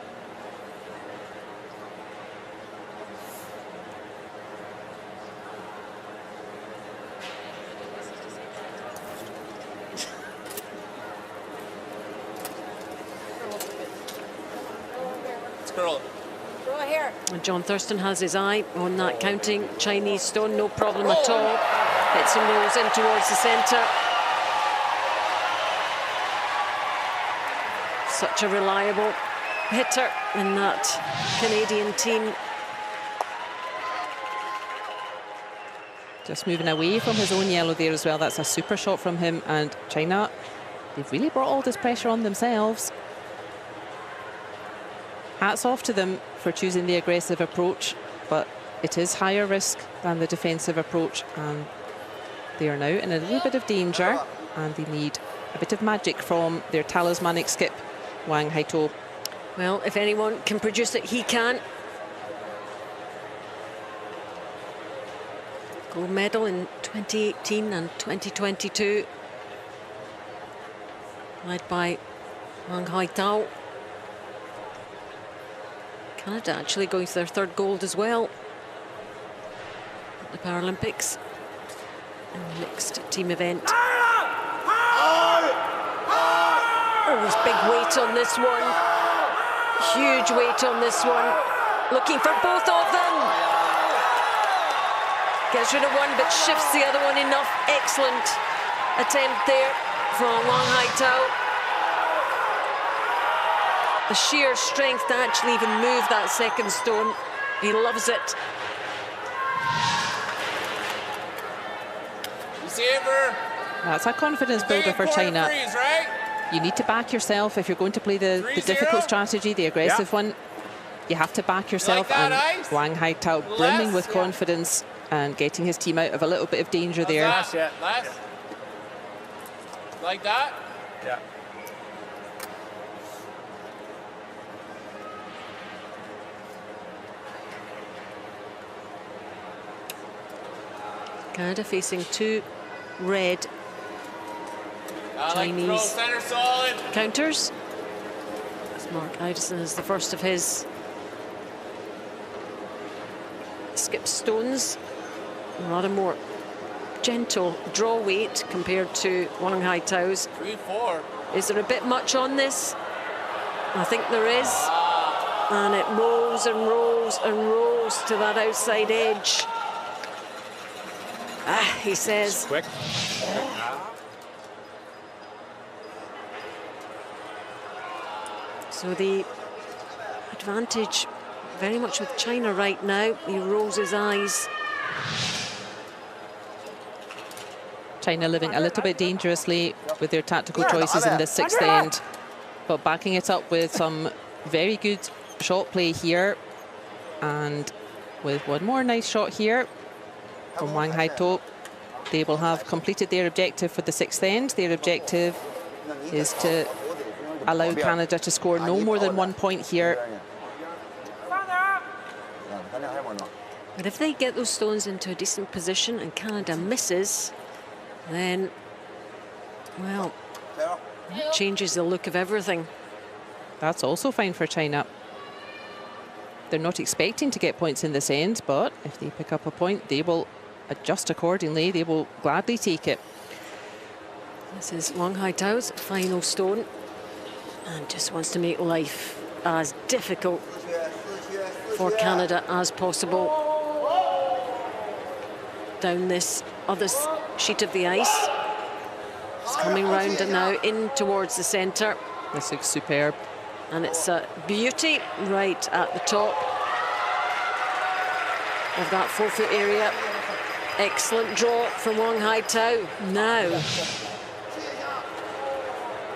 Curl. Throw it here. And John Thurston has his eye on that counting Chinese stone, no problem at all. Hits and rolls in towards the centre. Such a reliable hitter in that Canadian team. Just moving away from his own yellow there as well. That's a super shot from him. And China, they've really brought all this pressure on themselves. Hats off to them for choosing the aggressive approach, but it is higher risk than the defensive approach, and they are now in a little bit of danger, and they need a bit of magic from their talismanic skip, Wang Haitao. Well, if anyone can produce it, he can. Gold medal in 2018 and 2022. Led by Wang Haitao. Canada actually going for their 3rd gold as well at the Paralympics in the mixed team event. Oh, there's big weight on this one. Huge weight on this one. Looking for both of them. Gets rid of one but shifts the other one enough. Excellent attempt there from Wang Haitao. The sheer strength to actually even move that 2nd stone. He loves it. That's a confidence builder for China. Freeze, right? You need to back yourself if you're going to play the difficult strategy, the aggressive one. You have to back yourself, that, and Ice? Wang Haitao brimming with confidence and getting his team out of a little bit of danger there. Less? Like that? Yeah. Canada facing 2 red Chinese center solid. counters. As Mark Idison is the first of his skip stones. A rather more gentle draw weight compared to Wang Haitao's. 3-4. Is there a bit much on this? I think there is. And it rolls and rolls and rolls to that outside edge. He says. Quick. So the advantage very much with China right now. He rolls his eyes. China living a little bit dangerously with their tactical choices in the 6th end. but backing it up with some very good shot play here. And with one more nice shot here from Wang Haito, they will have completed their objective for the 6th end. Their objective is to allow Canada to score no more than 1 point here. But if they get those stones into a decent position and Canada misses, then, well, it changes the look of everything. That's also fine for China. They're not expecting to get points in this end, but if they pick up a point, they will adjust accordingly. They will gladly take it. This is Wang Haitao's final stone, and just wants to make life as difficult for Canada as possible. Down this other sheet of the ice. It's coming round and now in towards the centre. This looks superb. And it's a beauty right at the top of that 4-foot area. Excellent draw from Wang Haitao. Now,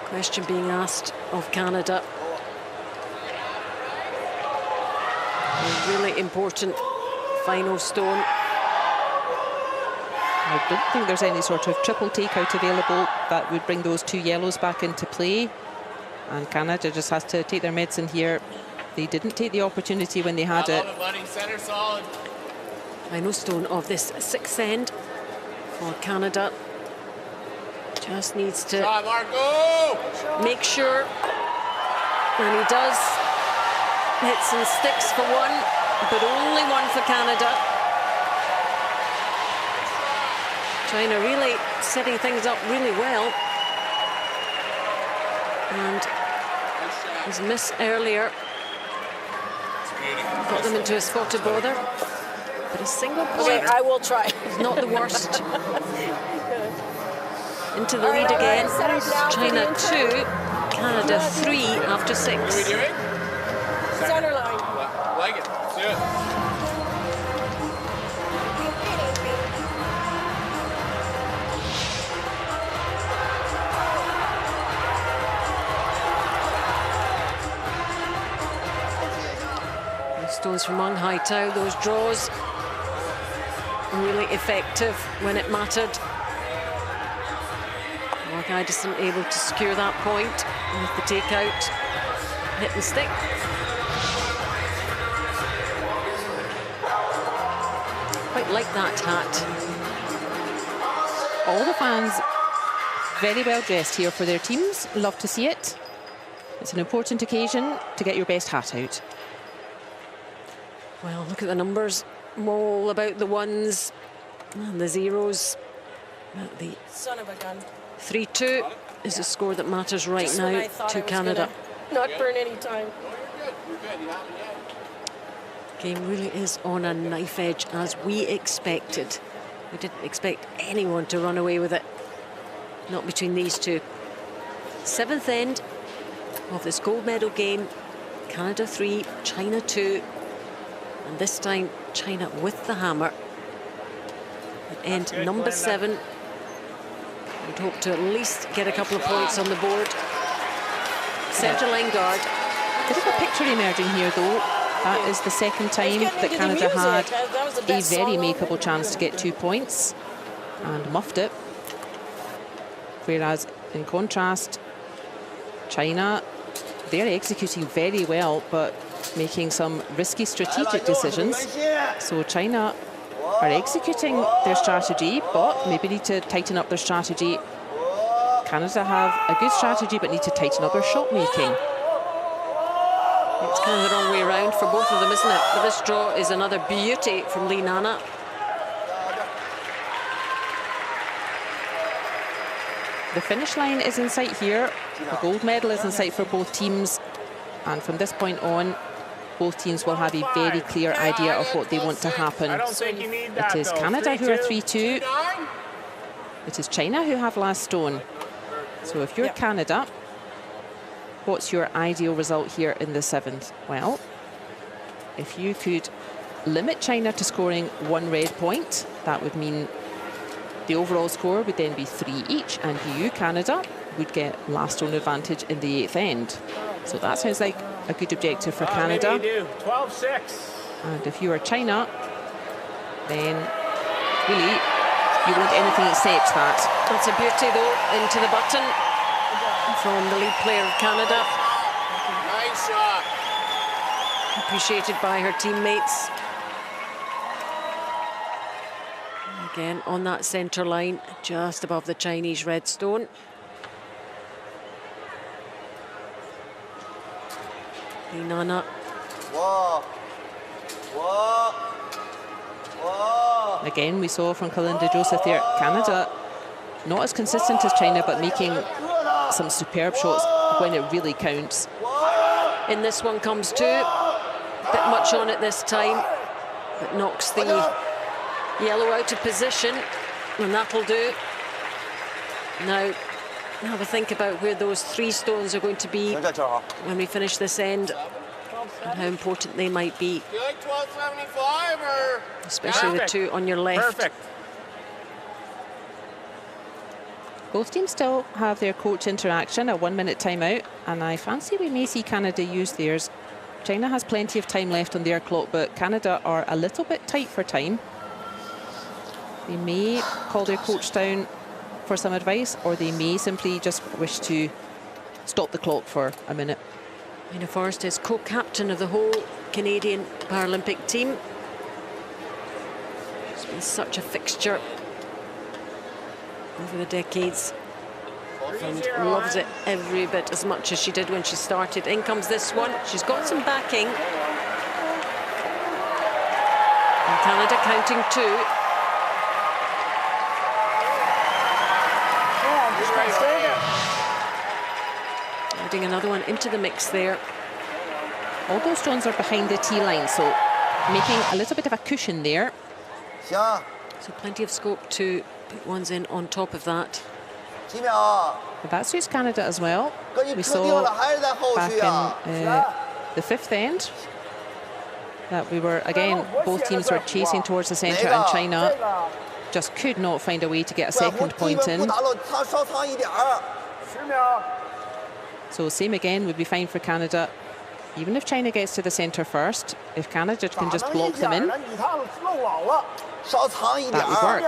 question being asked of Canada. A really important final stone. I don't think there's any sort of triple takeout available that would bring those 2 yellows back into play. And Canada just has to take their medicine here. They didn't take the opportunity when they had it. Center solid. Final stone of this 6th end for Canada. Just needs to make sure, and he does. Hits and sticks for 1, but only 1 for Canada. China really setting things up really well. And his miss earlier got them into a spot of bother. But a single point, I will try. is not the worst. Into the lead again. China 2, Canada 3 after 6. What are we doing? Center line. Like it. Let's do it. Stones from Wang Haitao, those draws really effective when it mattered. Wang Haitao able to secure that point with the takeout, hit and stick. Quite like that hat. All the fans very well dressed here for their teams. Love to see it. It's an important occasion to get your best hat out. Well, look at the numbers. All about the 1s and the 0s. The Son of a gun. 3-2 is the score that matters right Just when now I thought to I was Canada. gonna not burn any time. You're good. You haven't yet. Game really is on a knife edge, as we expected. We didn't expect anyone to run away with it. Not between these two. 7th end of this gold medal game. Canada 3, China 2. And this time, China with the hammer. End number 7. We'd hope to at least get a couple of points on the board. Centre line guard. Bit of a picture emerging here, though. That is the 2nd time that Canada had a very makeable chance to get 2 points and muffed it. Whereas, in contrast, China, they're executing very well, but making some risky strategic decisions. So China are executing their strategy, but maybe need to tighten up their strategy. Canada have a good strategy, but need to tighten up their shot making. It's kind of the wrong way around for both of them, isn't it? But this draw is another beauty from Li Nana. The finish line is in sight here. The gold medal is in sight for both teams. And from this point on, both teams will have a very clear idea of what they want to happen. I don't think you need that, It is though. Canada who are 3-2. 3-2. It is China who have last stone. So if you're Canada, what's your ideal result here in the 7th? Well, if you could limit China to scoring 1 red point, that would mean The overall score would then be 3 each, and you, Canada, would get last stone advantage in the 8th end. So that sounds like a good objective for Canada. Maybe you do. 12-6. And if you are China, then really you want anything except that. That's a beauty though, into the button from the lead player of Canada. Nice shot. Appreciated by her teammates. Again, on that centre line, just above the Chinese red stone. Nana. Whoa. Whoa. Whoa. Again, we saw from Kalinda Joseph there, Canada not as consistent as China, but making some superb shots when it really counts. In this one comes two. Bit much on it this time, but knocks the yellow out of position, and that'll do. Now, have a think about where those 3 stones are going to be when we finish this end, and how important they might be. Do you like 1275 or? Especially the 2 on your left. Perfect. Both teams still have their coach interaction, a 1-minute timeout, and I fancy we may see Canada use theirs. China has plenty of time left on their clock, but Canada are a little bit tight for time. They may call their coach down for some advice, or they may simply just wish to stop the clock for a minute. Ina Forrest is co-captain of the whole Canadian Paralympic team. She's been such a fixture over the decades and loves it every bit as much as she did when she started. In comes this one. She's got some backing. And Canada counting 2. Adding another one into the mix there. All those stones are behind the tee line, so making a little bit of a cushion there. So plenty of scope to put ones in on top of that. But that suits Canada as well. We saw back in the 5th end that we were, again, both teams were chasing towards the centre, and China just could not find a way to get a second point in. So same again would be fine for Canada. Even if China gets to the centre first, if Canada can just block them in, that would work.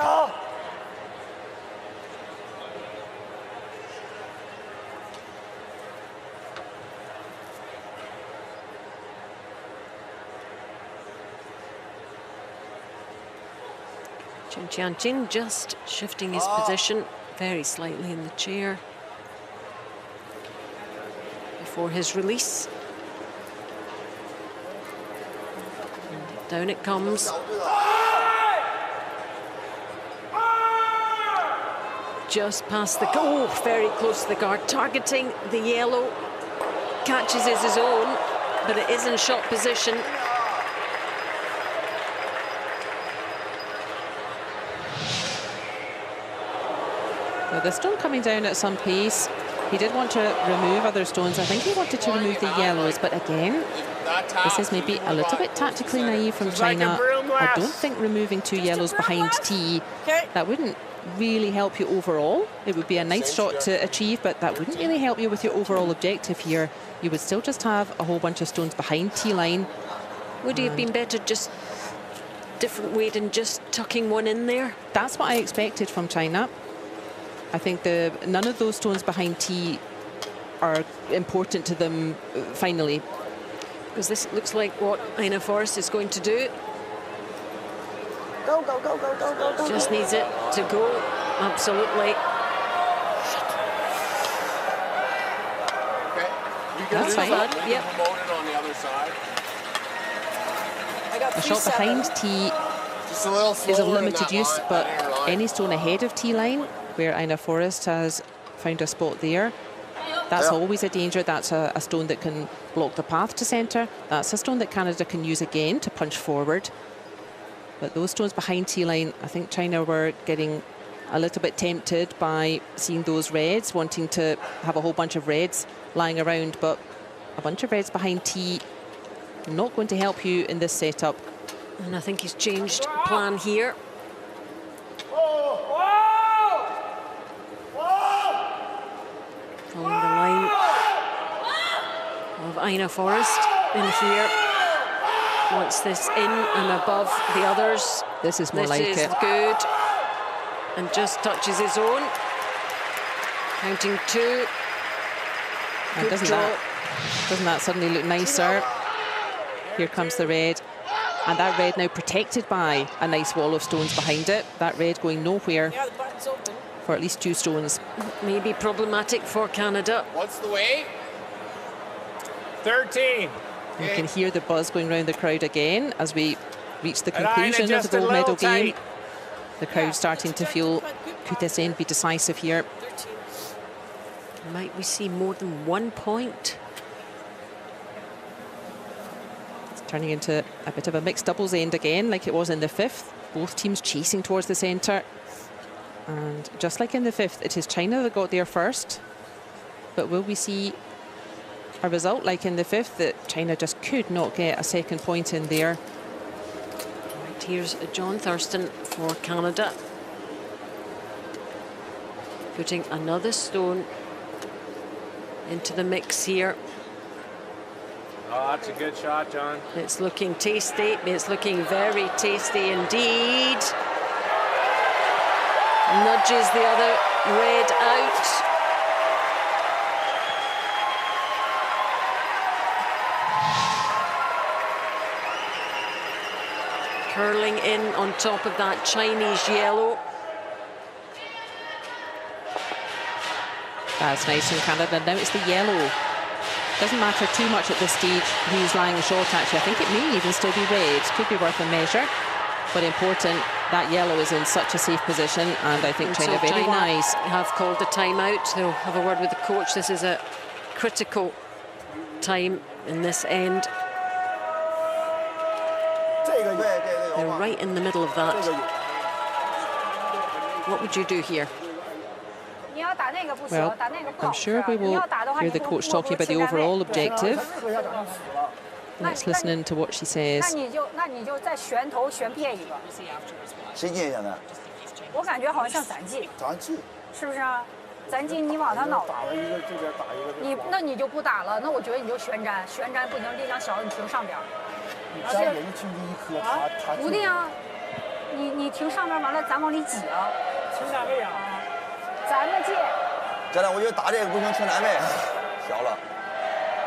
Chen Tianjin just shifting his position very slightly in the chair before his release. And down it comes. Just past the goal, very close to the guard, targeting the yellow. Catches is his own, but it is in shot position. The stone coming down at some pace. He did want to remove other stones. I think he wanted to remove the yellows, but again, this is maybe a little bit tactically naive from China. I don't think removing 2 yellows behind tee, that wouldn't really help you overall. It would be a nice shot to achieve, but that wouldn't really help you with your overall objective here. You would still just have a whole bunch of stones behind tee line. Would it have been better just different weight and just tucking one in there? That's what I expected from China. I think none of those stones behind tee are important to them finally. Because this looks like what Ina Forrest is going to do. Go, go, go, go, go, go, go. Just needs it to go, absolutely. Okay. You can That's fine. Yep. promoted on the other side. I got A shot 3-7. behind tee Just a little is slower of in limited that use, line, but that inner line. any stone ahead of tee line, where Ina Forrest has found a spot there, that's always a danger. That's a stone that can block the path to centre. That's a stone that Canada can use again to punch forward. But those stones behind tee line, I think China were getting a little bit tempted by seeing those reds, wanting to have a whole bunch of reds lying around, but a bunch of reds behind tee not going to help you in this setup. And I think he's changed plan here. Ina Forrest in here. Wants this in and above the others. This is more like it. This is good. And just touches his own. Counting 2. And doesn't that suddenly look nicer? Here comes the red. And that red now protected by a nice wall of stones behind it. That red going nowhere for at least 2 stones. Maybe problematic for Canada. What's the weight? 13. You can hear the buzz going around the crowd again as we reach the conclusion of the gold medal game. The crowd starting to feel, could this end be decisive here? Might we see more than 1 point? It's turning into a bit of a mixed doubles end again, like it was in the 5th. Both teams chasing towards the centre. And just like in the 5th, it is China that got there first. But will we see a result like in the 5th, that China just could not get a second point in there? Right, here's John Thurston for Canada. Putting another stone into the mix here. Oh, that's a good shot, John. It's looking tasty. It's looking very tasty indeed. Nudges the other red out. Curling in on top of that Chinese yellow. That's nice from Canada. Now it's the yellow. Doesn't matter too much at this stage who's lying short, actually. I think it may even still be red. Could be worth a measure. But important, that yellow is in such a safe position, and I think China very wise. Have called the timeout. They'll have a word with the coach. This is a critical time in this end. They're right in the middle of that. What would you do here? Well, I'm sure we will hear the coach talking about the overall objective. Let's listen in to what she says. 谁进现在？我感觉好像像咱进，咱进。是不是啊？咱进你往他脑袋，打了一个这边打一个。那你就不打了，那我觉得你就旋粘，旋粘不行，力量小，你停上边。你粘人停第一颗，他不定啊，你停上边完了，咱往里挤啊。停哪位啊？咱们进。教练，我觉得打这个不行，停哪位？小了，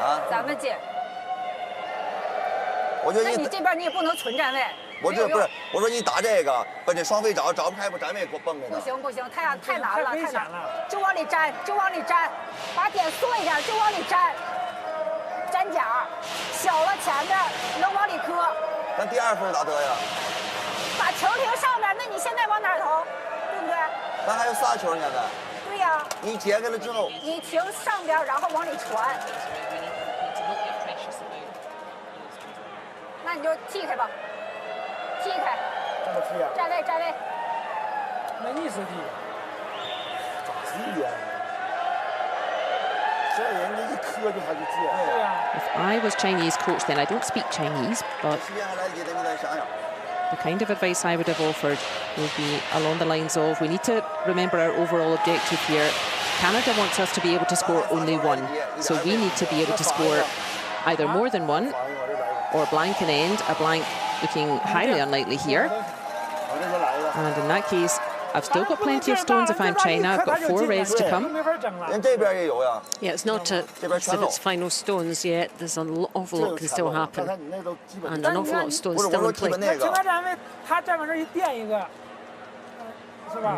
啊？咱们进。我觉得那你这边你也不能纯站位。我这不是，我说你打这个，把这双飞找不开，不站位给我蹦开呢。不行不行，太难了，太难了。就往里粘，就往里粘，把点缩一点，就往里粘。粘甲，小了前边能往里磕。咱第2分咋得呀？把球停上面，那你现在往哪儿投？对不对？咱还有仨球现在。对呀。你解开了之后，你停上边，然后往里传。那你就踢开吧，踢开。怎么踢啊？站位，站位。那你是踢？咋踢呀？这人家一磕就他就接。对呀。If I was Chinese coach, then I don't speak Chinese, but the kind of advice I would have offered would be along the lines of, we need to remember our overall objective here. Canada wants us to be able to score only 1, so we need to be able to score either more than 1 or blank an end, a blank looking highly unlikely here. And in that case, I've still got plenty of stones if I'm China. I've got 4 reds to come. Yeah, it's not as if it's final stones yet. There's an awful lot can still happen. And an awful lot of stones still in play. And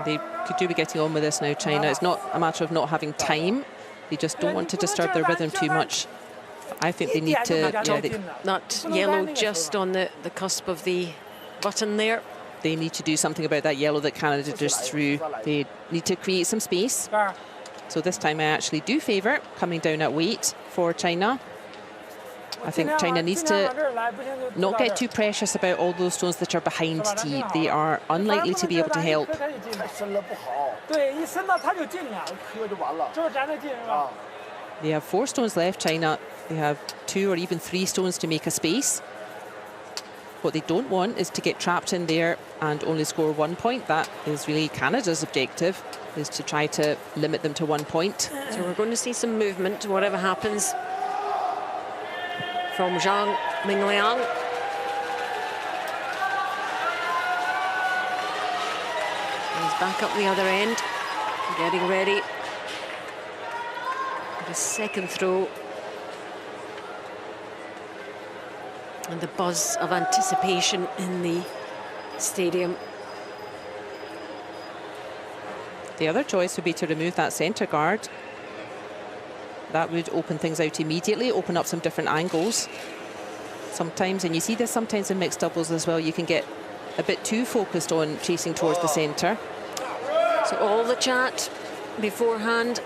they could do be getting on with this now, China. It's not a matter of not having time. They just don't want to disturb their rhythm too much. I think they need to... that yellow just on the cusp of the button there. They need to do something about that yellow that Canada just threw. They need to create some space. So this time I actually do favour coming down at weight for China. I think China needs to not get too precious about all those stones that are behind T. They are unlikely to be able to help. They have 4 stones left, China. They have 2 or even 3 stones to make a space. What they don't want is to get trapped in there and only score 1 point. That is really Canada's objective, is to try to limit them to 1 point. So we're going to see some movement, whatever happens. from Zhang Mingliang. He's back up the other end, getting ready. The second throw. And the buzz of anticipation in the stadium. The other choice would be to remove that centre guard. That would open things out immediately, open up some different angles. Sometimes, and you see this sometimes in mixed doubles as well, you can get a bit too focused on chasing towards the centre. So all the chat beforehand.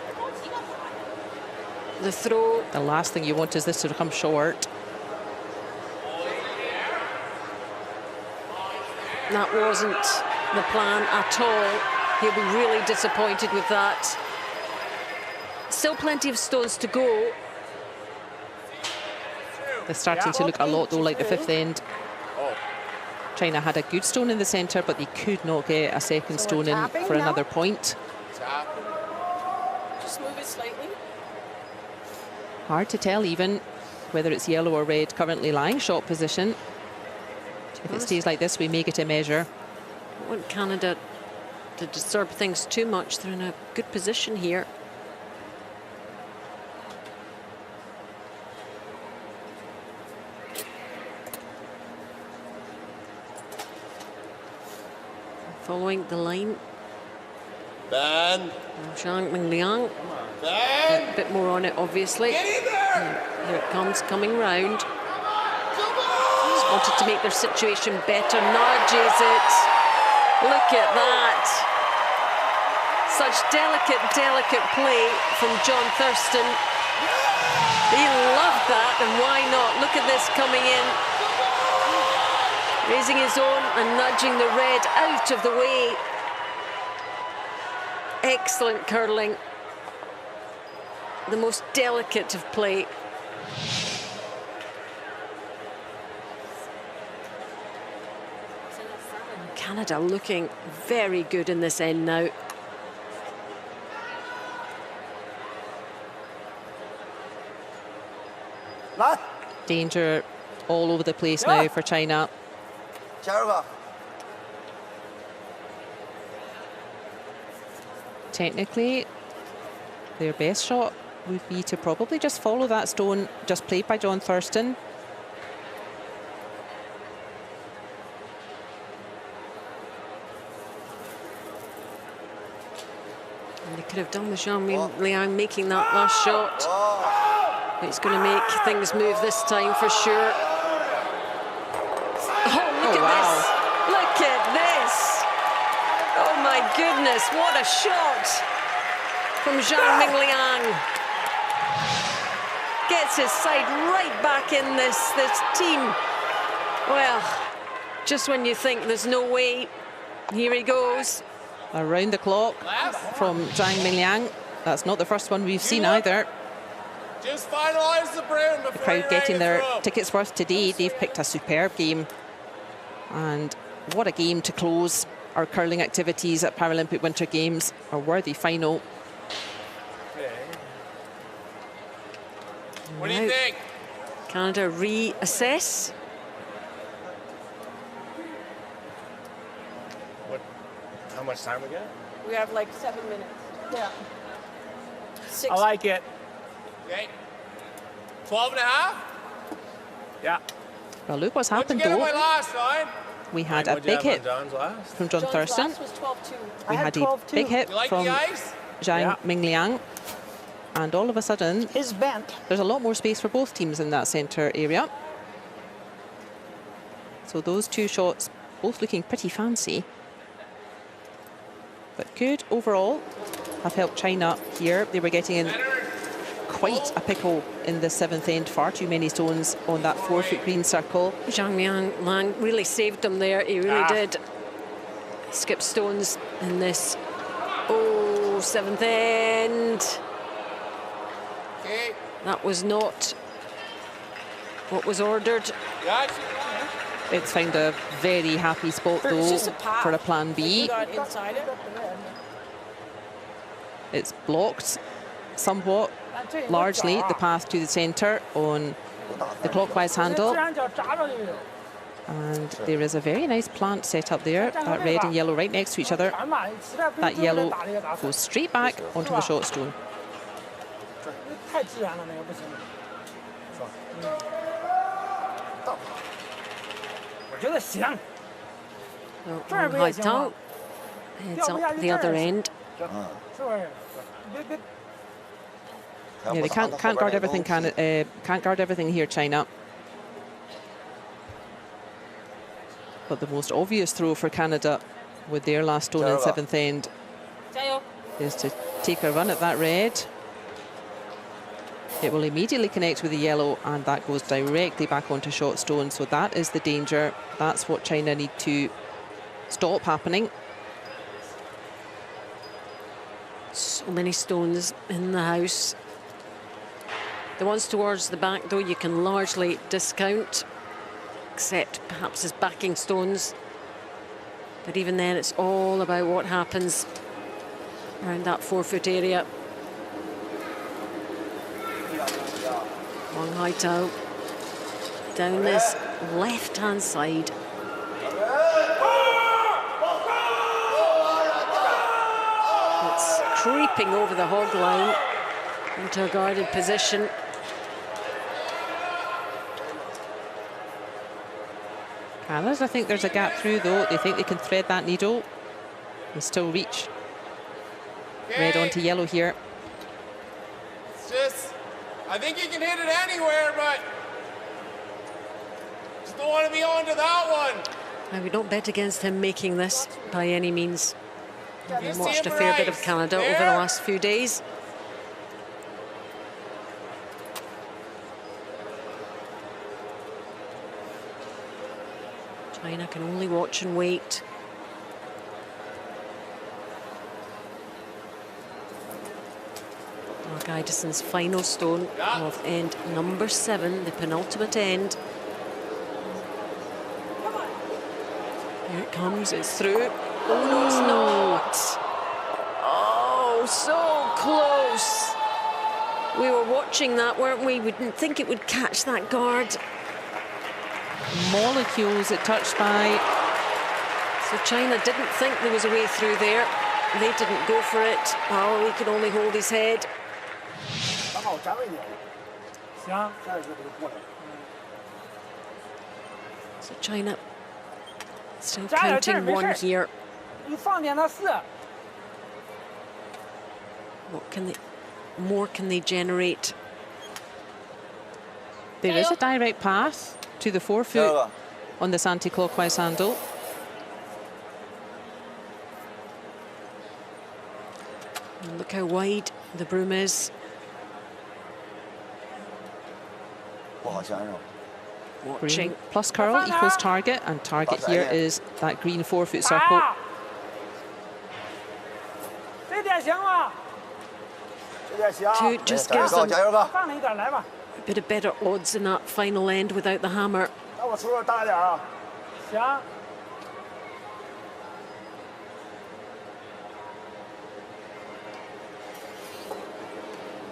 The throw. The last thing you want is this to come short. That wasn't the plan at all. He'll be really disappointed with that. Still plenty of stones to go. They're starting to look a lot though like the fifth end. China had a good stone in the centre, but they could not get a second stone in for another point. Just move it slightly. Hard to tell even whether it's yellow or red currently lying shot position. If it stays like this, we may get a measure. I don't want Canada to disturb things too much. They're in a good position here. Following the line. Ben. Zhang Mingliang. Ben. A bit more on it, obviously. Get in there. Here it comes, coming round. Just wanted to make their situation better. Nudges it. Look at that. Such delicate play from John Thurston. He loved that, and why not? Look at this coming in. Raising his own and nudging the red out of the way. Excellent curling. The most delicate of play. Canada looking very good in this end now. Danger all over the place now for China. Technically, their best shot would be to probably just follow that stone just played by John Thurston. And they could have done with Zhang Mingliang making that last shot. It's going to make things move this time for sure. Look at this. Look at this. Oh my goodness, what a shot from Zhang Mingliang. Gets his side right back in this team. Well, just when you think there's no way, here he goes. Around the clock from Zhang Mingliang. That's not the first one we've seen either. Just finalize the broom before the crowd getting their throw. tickets worth today. They've picked a superb game. And what a game to close our curling activities at Paralympic Winter Games. A worthy final. What do you think? Canada reassess. How much time we got? We have like 7 minutes. Yeah. 6. I like it. Okay. 12 and a half? Yeah. Well, look what's happened What'd you though. get on my last line? We had a What'd you big have hit on John's last? from John Thurston. Last was 12-2. We had a 12-2. big hit You like from the ice? Zhang Mingliang. And all of a sudden, His bent. there's a lot more space for both teams in that centre area. So those two shots both looking pretty fancy. But good overall. Have helped China here. They were getting in quite a pickle in the seventh end. Far too many stones on that 4-foot green circle. Zhang Mingliang really saved them there. He really did. Skip stones in this. Oh, seventh end. Okay. That was not what was ordered. Gotcha. It's found a very happy spot though for a plan B. Got inside it. It's blocked somewhat, largely the path to the centre on the clockwise handle. And there is a very nice plant set up there, that red and yellow right next to each other. That yellow goes straight back onto the short stone. Wang Haitao heads up the other end. Yeah, they can't guard everything. Can't guard everything here, China. But the most obvious throw for Canada with their last stone in seventh end is to take a run at that red. It will immediately connect with the yellow, and that goes directly back onto short stone. So that is the danger. That's what China need to stop happening. So many stones in the house. The ones towards the back, though, you can largely discount, except perhaps as backing stones. But even then, it's all about what happens around that 4-foot area. Wang Haitao down this left-hand side. It's creeping over the hog line into a guarded position. Canada, I think there's a gap through, though. They think they can thread that needle and still reach. Red onto yellow here. It's just, I think he can hit it anywhere, but just don't want to be on to that one. I would not bet against him making this by any means. I've Just watched a see it fair bit of rise. Canada over the There. last few days. China can only watch and wait. Mark Ideson's final stone of end number 7, the penultimate end. Here it comes, it's through. Oh, no, it's not. Oh, so close. We were watching that, weren't we? We didn't think it would catch that guard. Molecules it touched by. So China didn't think there was a way through there. They didn't go for it. Oh, he could only hold his head. So China still counting one here. What can they, more can they generate? There is a direct path to the 4-foot on this anti-clockwise handle. And look how wide the broom is. Watching. Green plus curl equals target, and target here is that green 4-foot circle. To just gives them a bit of better odds in that final end without the hammer.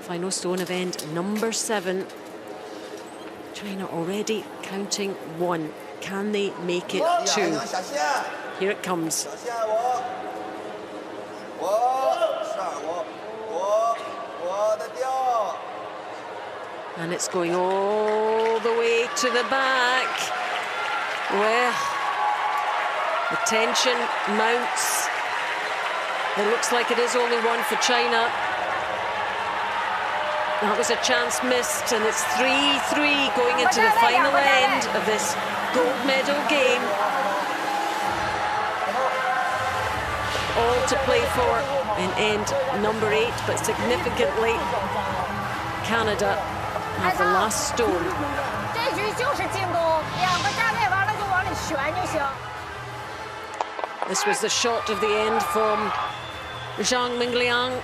Final stone of end number 7. China already counting 1. Can they make it 2? Here it comes. And it's going all the way to the back. Well, the tension mounts. It looks like it is only 1 for China. That was a chance missed, and it's 3-3 going into the final end of this gold medal game. All to play for in end number 8, but significantly, Canada have the last stone. This was the shot of the end from Zhang Mingliang.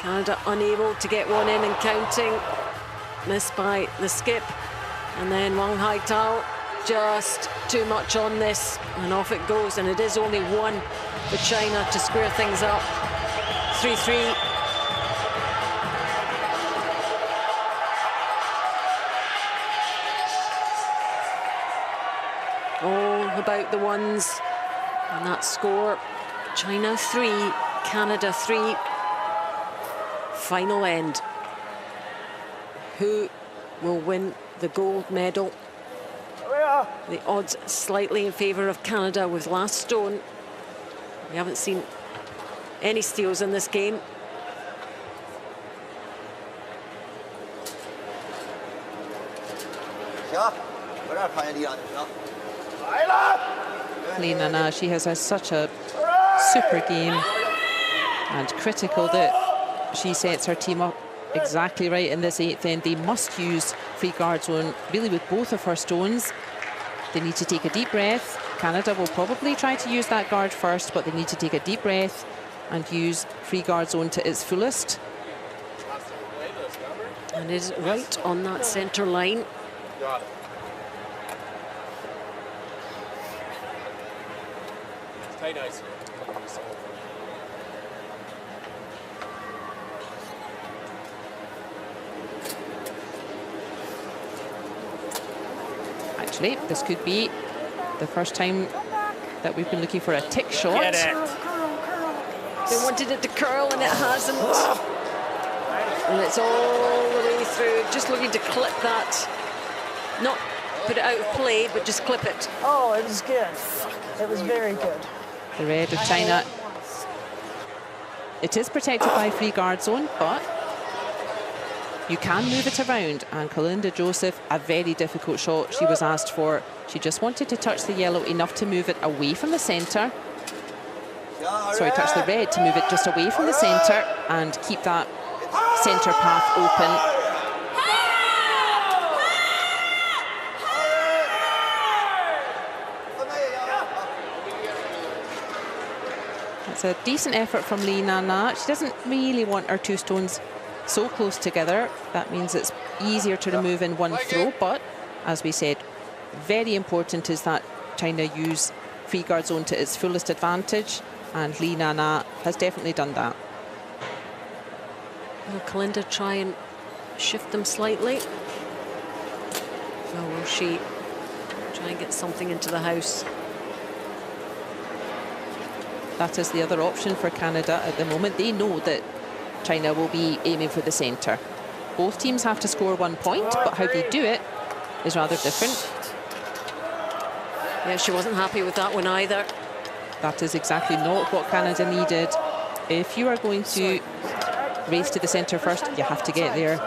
Canada unable to get one in and counting. Missed by the skip. And then Wang Haitao just too much on this. And off it goes. And it is only 1 for China to square things up. 3-3. about the ones. And that score, China 3, Canada 3. Final end. Who will win the gold medal? The odds slightly in favour of Canada with last stone. We haven't seen any steals in this game. Li Na, she has such a super game, and critical that she sets her team up exactly right in this 8th end. They must use free guard zone really with both of her stones. They need to take a deep breath. Canada will probably try to use that guard first, but they need to take a deep breath and use free guard zone to its fullest. And is right on that centre line. Got it. Tight ice. Actually, this could be the first time that we've been looking for a tick shot. Get it. They wanted it to curl and it hasn't. And it's all the way through. Just looking to clip that. Not put it out of play, but just clip it. Oh, it was good. It was very good. The red of China. It is protected by free guard zone, but you can move it around. And Kalinda Joseph, a very difficult shot she was asked for. She just wanted to touch the yellow enough to move it away from the centre. Sorry, touch the red to move it just away from the centre and keep that centre path open. It's a decent effort from Li Na. She doesn't really want her two stones so close together. That means it's easier to remove in one throw, but as we said, very important is that China use free guard zone to its fullest advantage, and Li Na has definitely done that. Will Kalinda try and shift them slightly? Or will she try and get something into the house? That is the other option for Canada at the moment. They know that China will be aiming for the centre. Both teams have to score 1 point, but how they do it is rather different. Yeah, she wasn't happy with that one either. That is exactly not what Canada needed. If you are going to race to the centre first, you have to get there.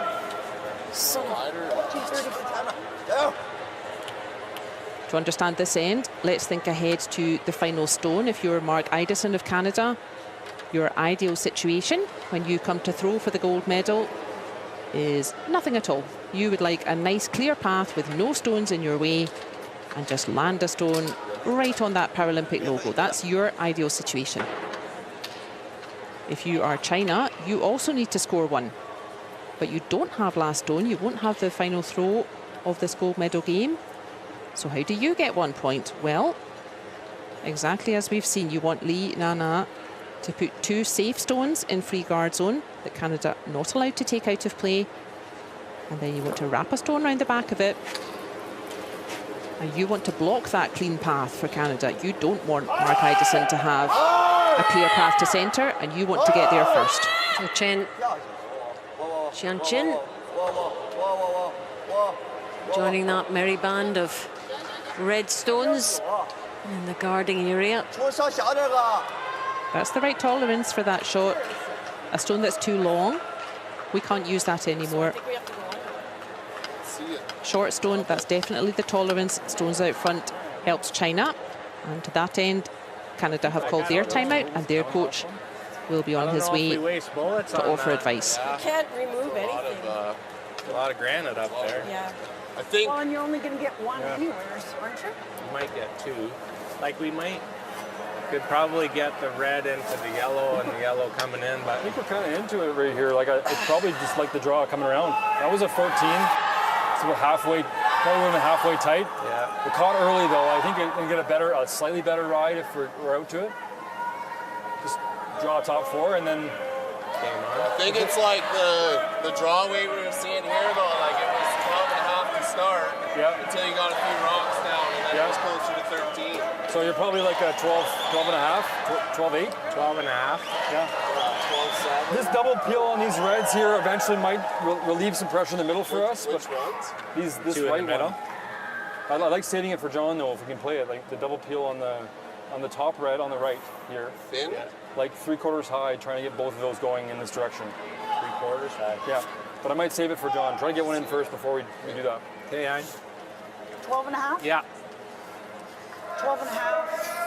To understand this end, let's think ahead to the final stone. If you're Mark Idison of Canada, your ideal situation when you come to throw for the gold medal is nothing at all. You would like a nice clear path with no stones in your way and just land a stone right on that Paralympic logo. That's your ideal situation. If you are China, you also need to score 1, but you don't have last stone. You won't have the final throw of this gold medal game. So how do you get 1 point? Well, exactly as we've seen, you want Li Na to put 2 safe stones in free guard zone that Canada not allowed to take out of play. And then you want to wrap a stone around the back of it. And you want to block that clean path for Canada. You don't want Mark Idison to have a clear path to centre, and you want to get there first. So Chen Chin joining that merry band of red stones in the guarding area. That's the right tolerance for that shot. A stone that's too long, we can't use that anymore. Short stone, that's definitely the tolerance. Stones out front helps China. And to that end, Canada have called their timeout, and their coach will be on his way to offer advice. You can't remove anything. A lot of granite up there. Yeah. I think. Well, and you're only going to get 1 anyways, aren't you? We might get 2. Like we could probably get the red into the yellow and the yellow coming in, but I think we're kind of into it right here. Like it's probably just like the draw coming around. That was a 14. It's about halfway, probably would have been halfway tight. yeah. We caught early though. I think we can get a slightly better ride if we're out to it. Just draw top 4 and then Game on. I think it's like the draw we were seeing here though. Like it was 12 and a half to start. Yeah. Until you got a few rocks down, and then it was closer to 13. So you're probably like a 12 and a half, 12-8? 12 and a half. Yeah. This double peel on these reds here eventually might relieve some pressure in the middle for us. Which ones? This Two right in the middle. one. I like stating it for John though, if we can play it, like the double peel on the top red on the right here. Thin? Like 3/4 high, trying to get both of those going in this direction. 3/4 high. Yeah. But I might save it for John. Try to get one in first before we do that. Okay, Ein. 12 and a half? Yeah. 12 and a half.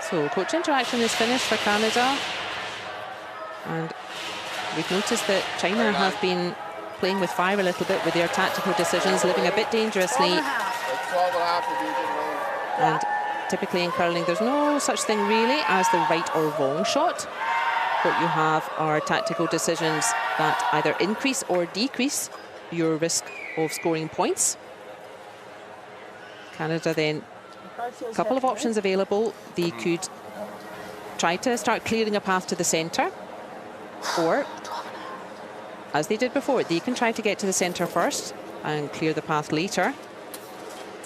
So coach interaction is finished for Canada. And we've noticed that China have been playing with fire a little bit with their tactical decisions, living a bit dangerously. 12 and a half. Like 12 and a half would be a good range. And typically in curling, there's no such thing really as the right or wrong shot. What you have are tactical decisions that either increase or decrease your risk of scoring points. Canada then, a couple of options available. They could try to start clearing a path to the centre, or, as they did before, they can try to get to the centre first and clear the path later.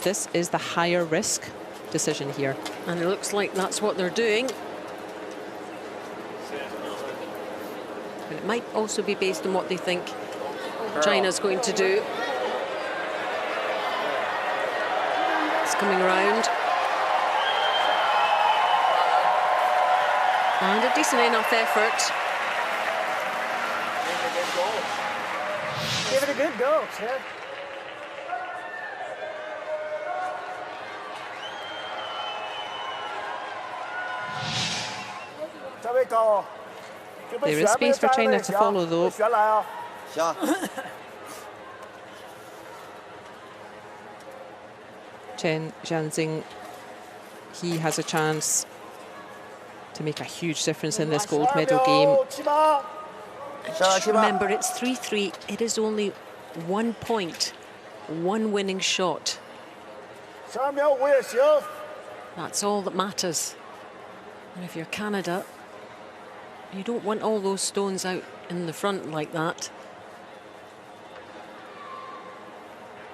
This is the higher risk decision here. And it looks like that's what they're doing. But it might also be based on what they think China's going to do. It's coming around. And a decent enough effort. Give it a good go, Ted. There is space for China to follow though. Chen Jianxing, he has a chance to make a huge difference in this gold medal game. Just remember, it's 3-3. It is only 1 point, one winning shot. That's all that matters. And if you're Canada, you don't want all those stones out in the front like that.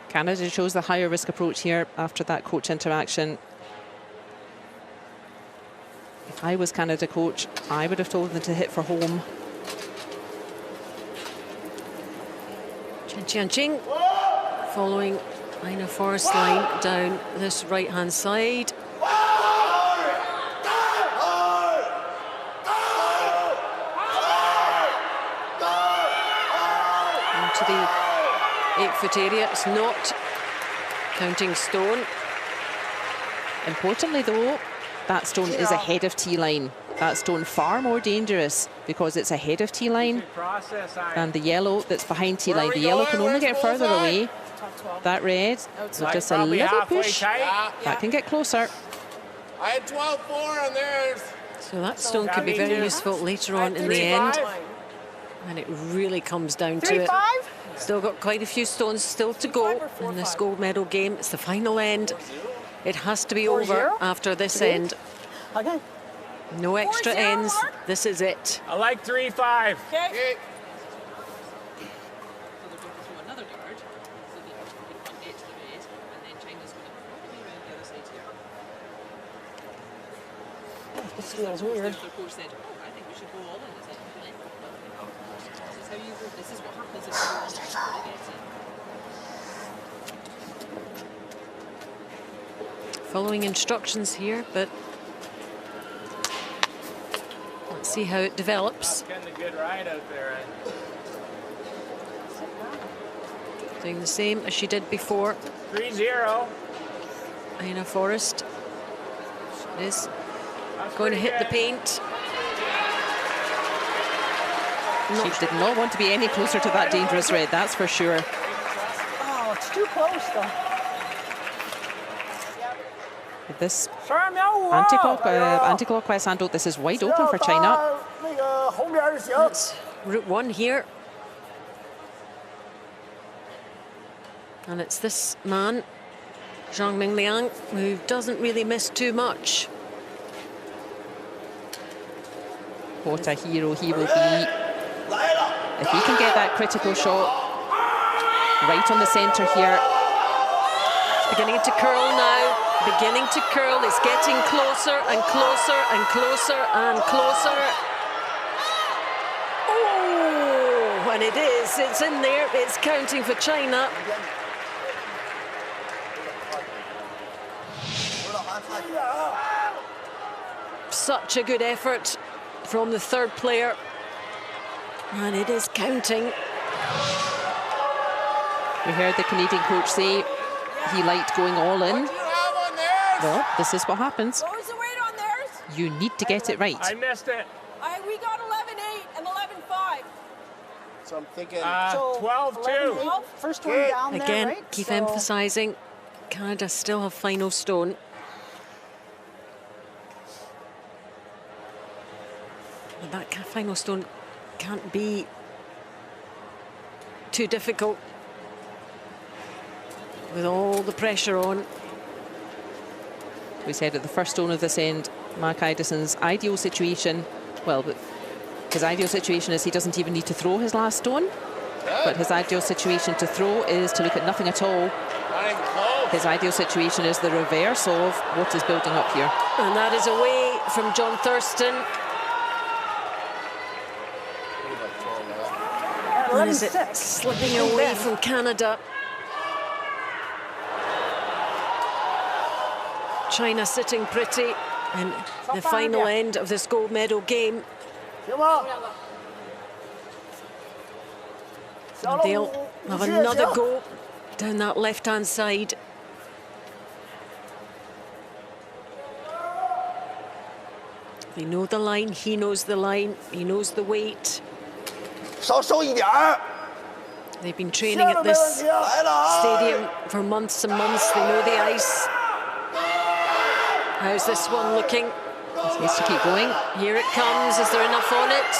Canada chose the higher risk approach here after that coach interaction. If I was Canada coach, I would have told them to hit for home. Chen Jianqing following Ina Forrest line down this right-hand side. Into the 8-foot area. It's not counting stone. Importantly though, that stone is ahead of T-line. That stone far more dangerous because it's ahead of T-line than the yellow that's behind T-line. The yellow can only get further away. That red, so just a little push, that can get closer. I had 12-4 on theirs. So that stone could be very useful later on in the end. And it really comes down to it. Still got quite a few stones still to go in this gold medal game. It's the final end. It has to be over after this end. Okay. No extra ends. This is it. I like 3-5. Okay. This feels weird. Following instructions here, but let's see how it develops. Getting a good ride out there. Doing the same as she did before. 3-0. Ina Forrest is going to hit the paint. She did not want to be any closer to that dangerous red, that's for sure. Oh, it's too close though. This anti-clockwise handle, this is wide open for China. That's route one here. And it's this man, Zhang Mingliang, who doesn't really miss too much. What a hero he will be. If he can get that critical shot right on the centre here. It's beginning to curl now. Beginning to curl. It's getting closer and closer and closer and closer. Oh, and it is. It's in there. It's counting for China. Such a good effort from the third player. And it is counting. We heard the Canadian coach say he liked going all in. Well, this is what happens. What was the weight on theirs? You need to get it right. I missed it. We got 11.8 and 11.5. So I'm thinking 12-2. First one down there, Again, right? keep So- emphasising, Canada still have final stone. But that final stone can't be too difficult with all the pressure on. We said at the first stone of this end, Mark Idison's ideal situation, well, his ideal situation is he doesn't even need to throw his last stone, but his ideal situation to throw is to look at nothing at all. His ideal situation is the reverse of what is building up here. And that is away from John Thurston. And is it slipping away from Canada? China sitting pretty in the final end of this gold medal game. And they'll have another go down that left-hand side. They know the line, he knows the line, he knows the weight. They've been training at this stadium for months and months. They know the ice. How's this one looking? He needs to keep going. Here it comes. Is there enough on it?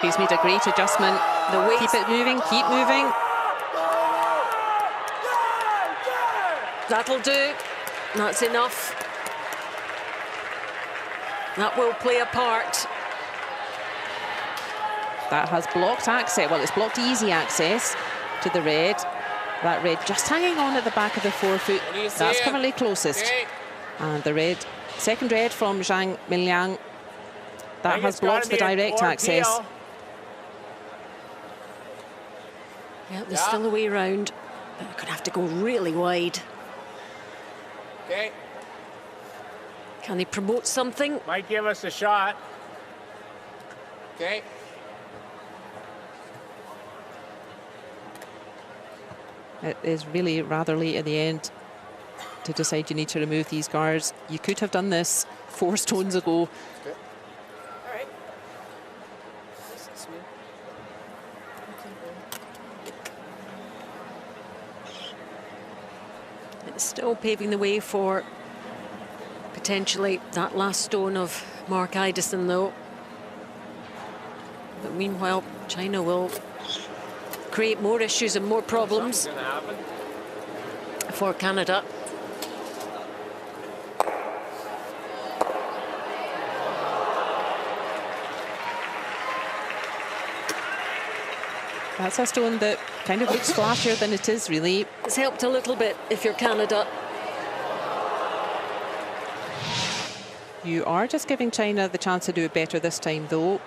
He's made a great adjustment. The weight. Keep it moving, keep moving. That'll do. That's enough. That will play a part. That has blocked access. Well, it's blocked easy access to the red. That red just hanging on at the back of the forefoot. That's currently closest. Okay. And the red, second red from Zhang Minliang. That has blocked the direct access. Yeah, there's still a way round. But they're going to have to go really wide. Okay. Can they promote something? Might give us a shot. Okay. It is really rather late in the end to decide you need to remove these guards. You could have done this 4 stones ago. All right. Nice and smooth. It's still paving the way for potentially that last stone of Mark Idison, though. But meanwhile, China will create more issues and more problems for Canada. That's a stone that kind of looks flashier than it is, really. It's helped a little bit if you're Canada. You are just giving China the chance to do it better this time, though.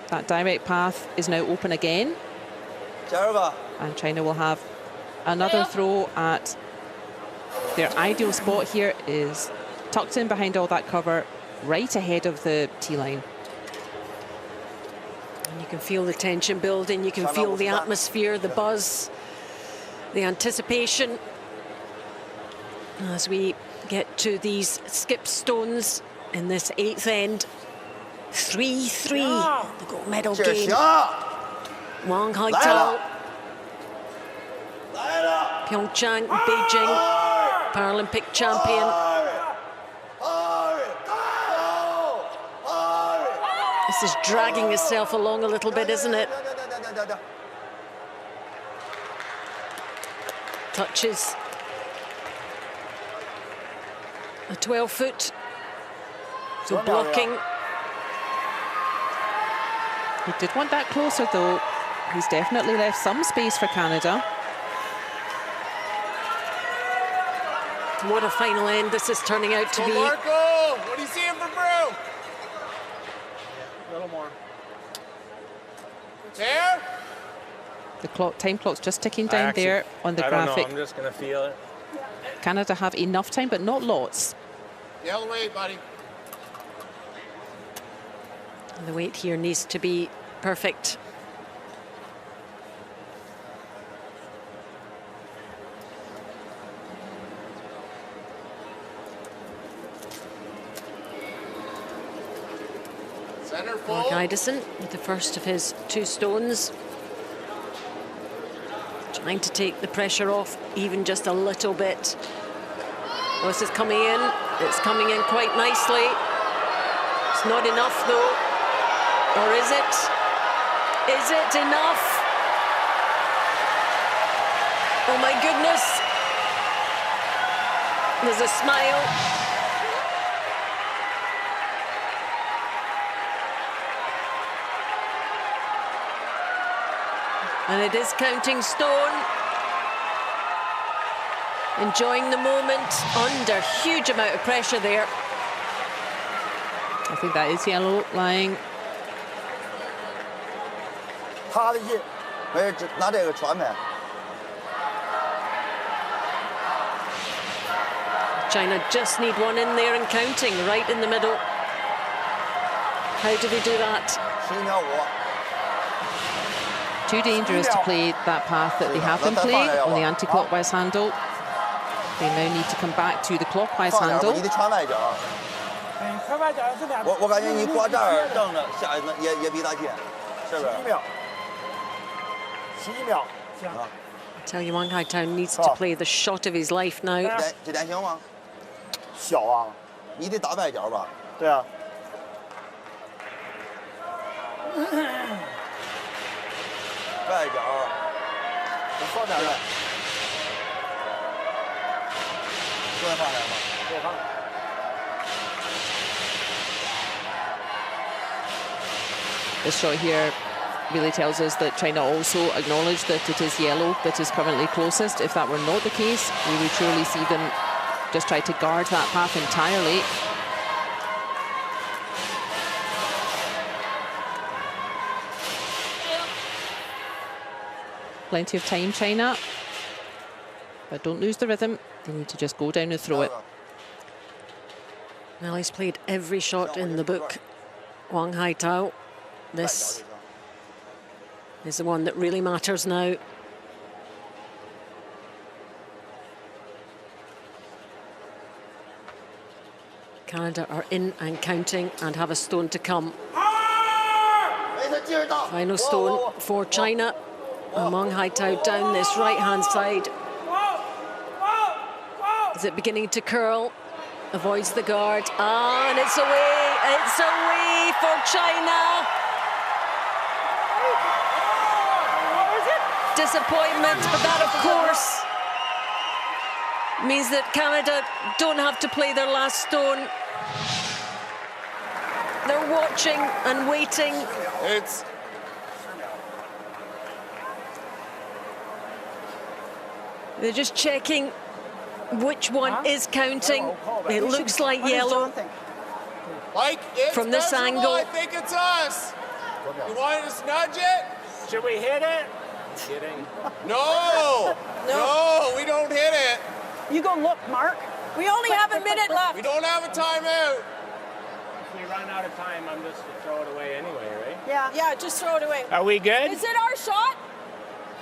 That direct path is now open again. And China will have another throw at their ideal spot here is tucked in behind all that cover, right ahead of the tee line. And you can feel the tension building, you can feel the atmosphere, the buzz, the anticipation as we get to these skip stones in this 8th end. 3-3, the gold medal game. Wang Haitao, Pyeongchang, Beijing, Paralympic champion. This is dragging itself along a little bit, isn't it? Touches a 12-foot. So blocking He did want that closer, though. He's definitely left some space for Canada. What a final end this is turning out to be. Marco, what are you seeing for Brew? A little more. There? The time clock's just ticking down there on the graphic. I don't know, I'm just going to feel it. Canada have enough time, but not lots. The other way, buddy. And the weight here needs to be perfect. Center full. Mark Idison with the first of his 2 stones. Trying to take the pressure off even just a little bit. Well, this is coming in. It's coming in quite nicely. It's not enough though. Or is it? Is it enough? Oh my goodness. There's a smile. And it is counting stone. Enjoying the moment under huge amount of pressure there. I think that is yellow lying. 他的印，没事，拿这个传呗。 China just need one in there and counting, right in the middle. How do they do that? 11秒5。 Too dangerous to play that path that they have been playing on the anti-clockwise handle. They now need to come back to the clockwise 放点吧， handle. 你得传外脚。快外脚这点。我感觉你挂这儿正着下也比他近，是不是？11秒。11秒。行。 I tell you, Wang Haitao needs to play the shot of his life now. 这点行吗？小啊，你得打外脚吧？对啊。外脚，我放点儿。多放点吧。多放。 This shot here really tells us that China also acknowledged that it is yellow that is currently closest. If that were not the case, we would surely see them just try to guard that path entirely. Plenty of time, China. But don't lose the rhythm. They need to just go down and throw it. Well, he's played every shot in the book, Wang Haitao. This is the one that really matters now. Canada are in and counting and have a stone to come. Final stone for China. And Wang Haitao down this right-hand side. Is it beginning to curl? Avoids the guard. Ah, and it's away. It's away for China. Disappointment, but that, of course, means that Canada don't have to play their last stone. They're watching and waiting. They're just checking which one is counting. It looks like yellow. Mike, it's from this measurable. angle. I think it's us. You want us to nudge it? Should we hit it? Kidding. No. No, we don't hit it. You go look, Mark. We only have a minute left. We don't have a timeout. If we run out of time, I'm just to throw it away anyway, right? Yeah. Yeah, just throw it away. Are we good? Is it our shot?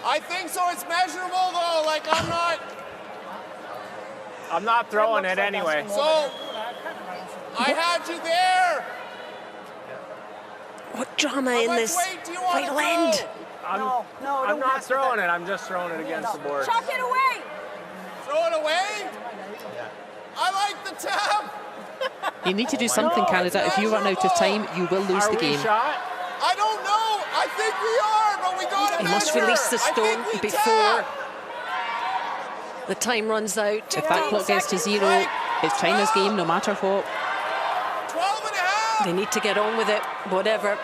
I think so. It's measurable though. Like I'm not throwing it anyway. So I had you there. What drama in this final end? I'm not throwing it. I'm just throwing it against the board. Chuck it away. Throw it away? Yeah. I like the tap. You need to do something, Canada. If you run out of time, you will lose the game. I don't know. I think we are, but we got to He must release the stone before the time runs out. If that clock gets to 0, it's China's game, no matter what. 12 and a half. They need to get on with it, whatever.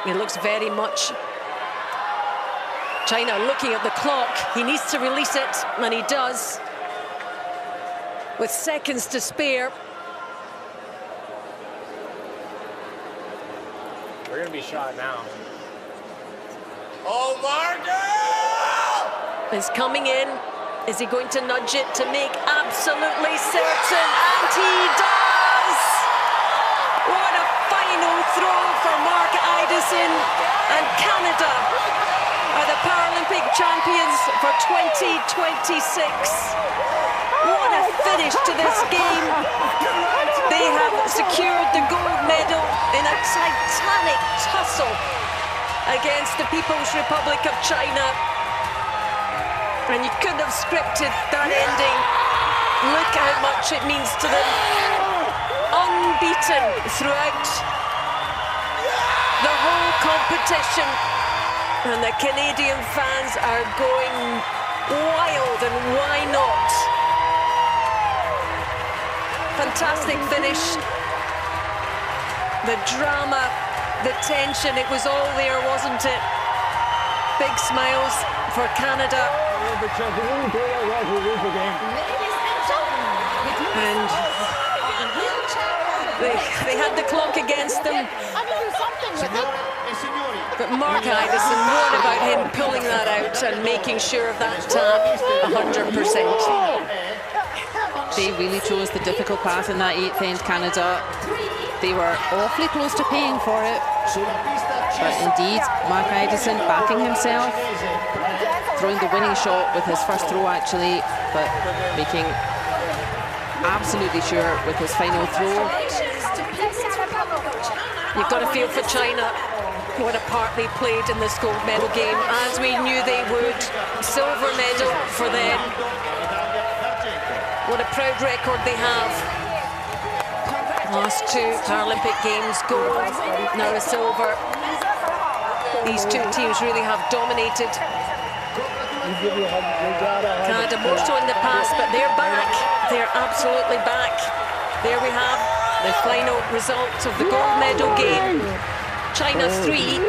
It looks very much China looking at the clock. He needs to release it, and he does, with seconds to spare. We're going to be shot now. Oh, Marco! Is coming in. Is he going to nudge it to make absolutely certain? And he does! What a final throw for Mark Idison. And Canada are the Paralympic champions for 2026. What a finish to this game. They have secured the gold medal in a titanic tussle against the People's Republic of China. And you couldn't have scripted that ending. Look how much it means to them. Unbeaten throughout the whole competition. And the Canadian fans are going wild, and why not? Fantastic finish. The drama, the tension, it was all there, wasn't it? Big smiles for Canada. And they had the clock against them. But Mark Idison, what about him pulling that out and making sure of that tap 100%? They really chose the difficult path in that 8th end, Canada. They were awfully close to paying for it. But indeed, Mark Idison backing himself, throwing the winning shot with his first throw actually, but making absolutely sure with his final throw. You've got to feel for China, what a part they played in this gold medal game, as we knew they would. Silver medal for them. What a proud record they have. Last 2 Paralympic Games, gold, now a silver. These 2 teams really have dominated. Canada more so in the past, but they're back. They're absolutely back. There we have the final result of the gold medal game. China 3,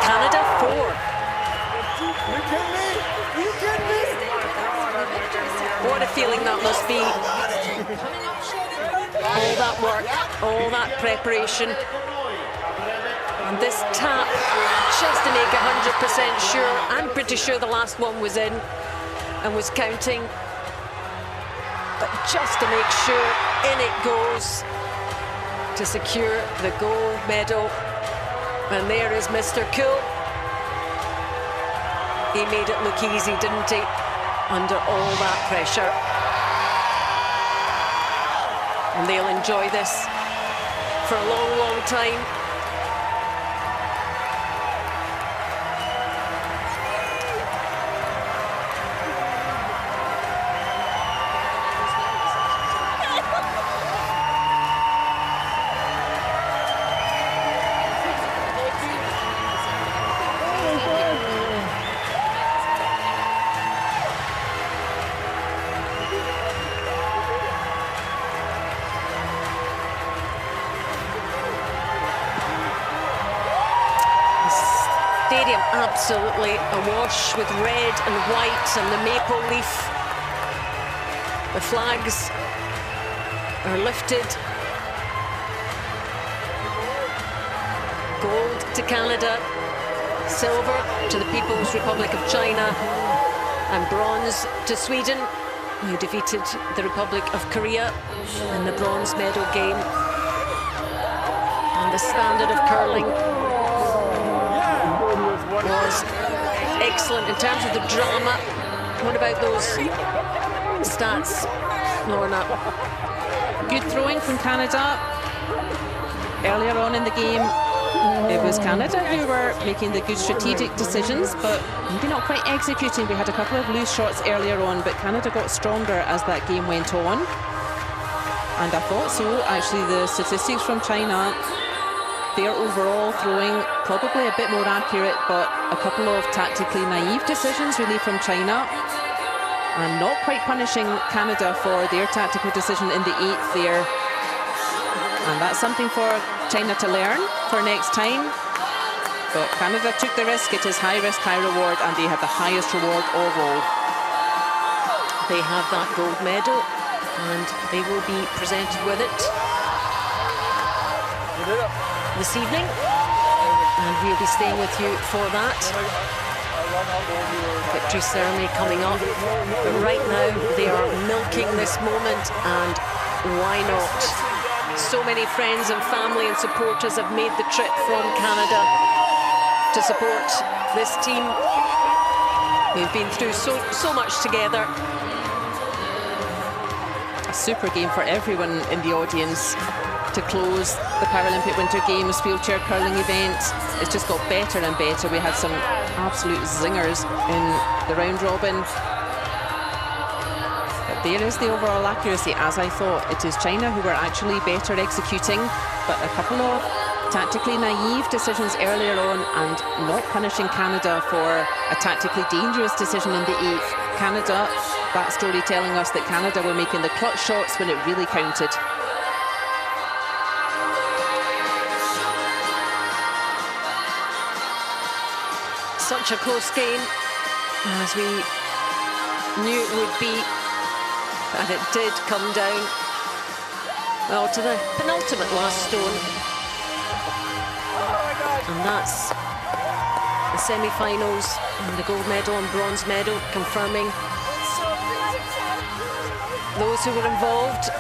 Canada 4. What a feeling that must be. All that work, all that preparation. And this tap, just to make 100% sure. I'm pretty sure the last one was in and was counting. But just to make sure, in it goes to secure the gold medal. And there is Mr. Cool. He made it look easy, didn't he? Under all that pressure. And they'll enjoy this for a long, long time. Stadium absolutely awash with red and white and the maple leaf. The flags are lifted. Gold to Canada, silver to the People's Republic of China, and bronze to Sweden, who defeated the Republic of Korea in the bronze medal game. And the standard of curling was excellent in terms of the drama. What about those stats, Lorna? Good throwing from Canada. Earlier on in the game, it was Canada who were making the good strategic decisions, but maybe not quite executing. We had a couple of loose shots earlier on, but Canada got stronger as that game went on. And I thought so. Actually, the statistics from China, their overall throwing probably a bit more accurate, but a couple of tactically naive decisions really from China, and not quite punishing Canada for their tactical decision in the 8th there. And that's something for China to learn for next time. But Canada took the risk. It is high risk, high reward, and they have the highest reward of all. They have that gold medal, and they will be presented with it this evening. And we'll be staying with you for that. Victory ceremony coming up. But right now, they are milking this moment, and why not? So many friends and family and supporters have made the trip from Canada to support this team. We've been through so much together. A super game for everyone in the audience to close the Paralympic Winter Games wheelchair curling event. It's just got better and better. We had some absolute zingers in the round robin. But there is the overall accuracy, as I thought. It is China who were actually better executing, but a couple of tactically naive decisions earlier on and not punishing Canada for a tactically dangerous decision in the 8th. Canada, that story telling us that Canada were making the clutch shots when it really counted. Such a close game, as we knew it would be, and it did come down, well, to the penultimate last stone. And that's the semi-finals, and the gold medal and bronze medal confirming those who were involved.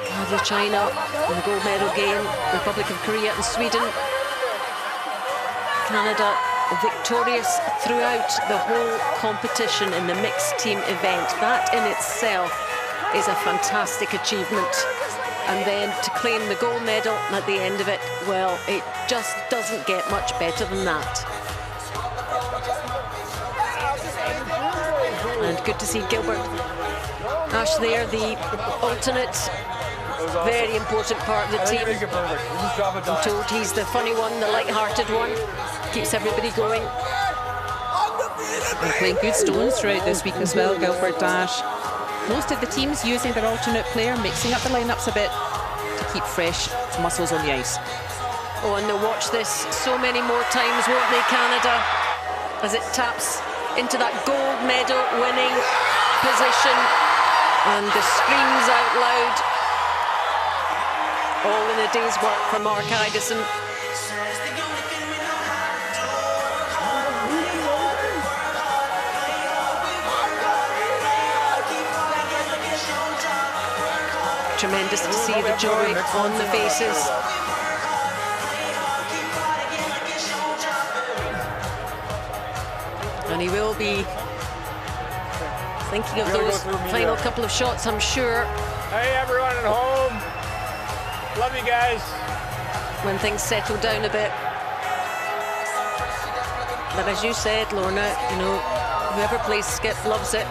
Canada, China in the gold medal game, Republic of Korea and Sweden. Canada victorious throughout the whole competition in the mixed team event. That in itself is a fantastic achievement. And then to claim the gold medal at the end of it, well, it just doesn't get much better than that. And good to see Gilbert Ash there, the alternate, very important part of the team. I'm told he's the funny one, the light-hearted one, keeps everybody going. And playing good stones throughout this week as well, Gilbert Dash. Most of the teams using their alternate player, mixing up the lineups a bit to keep fresh muscles on the ice. Oh, and they'll watch this so many more times, won't they, Canada? As it taps into that gold medal winning position. And the screams out loud. All in a day's work for Mark Idison. Tremendous to see the joy on the faces. And he will be thinking of those final couple of shots, I'm sure. Hey, everyone at home. Love you guys. When things settle down a bit. But as you said, Lorna, you know, whoever plays skip loves it.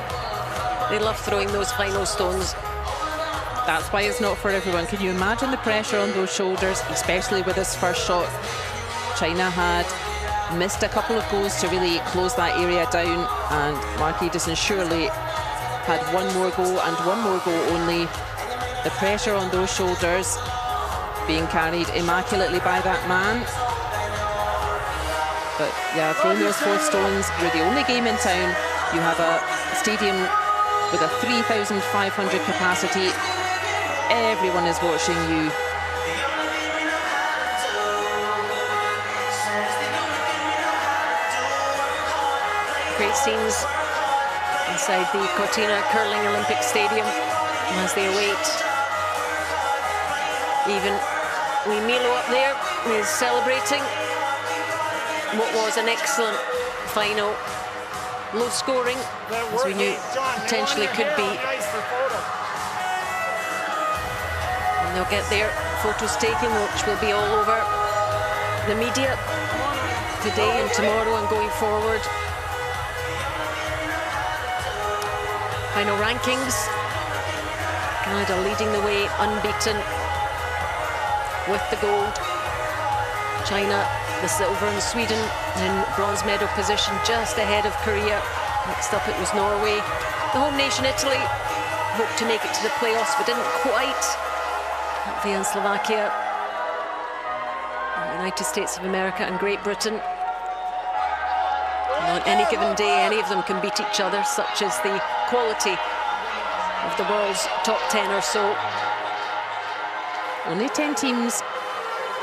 They love throwing those final stones. That's why it's not for everyone. Can you imagine the pressure on those shoulders, especially with this first shot? China had missed a couple of goals to really close that area down, and Mark Edison surely had one more goal and one more goal only. The pressure on those shoulders being carried immaculately by that man. But yeah, throwing those 4 stones, you're the only game in town. You have a stadium with a 3,500 capacity. Everyone is watching you. Great scenes inside the Cortina Curling Olympic Stadium as they await. Even wee Milo up there is celebrating what was an excellent final. Low scoring, as we knew potentially could be. And they'll get their photos taken, which will be all over the media today and tomorrow and going forward. Final rankings. Canada leading the way, unbeaten, with the gold. China, the silver, and Sweden in bronze medal position, just ahead of Korea. Next up it was Norway. The home nation, Italy, hoped to make it to the playoffs, but didn't quite. Latvia and Slovakia, the United States of America and Great Britain on any given day, any of them can beat each other, such as the quality of the world's top 10 or so. Only 10 teams,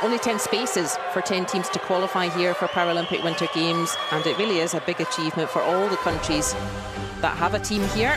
only 10 spaces for 10 teams to qualify here for Paralympic Winter Games, and it really is a big achievement for all the countries that have a team here.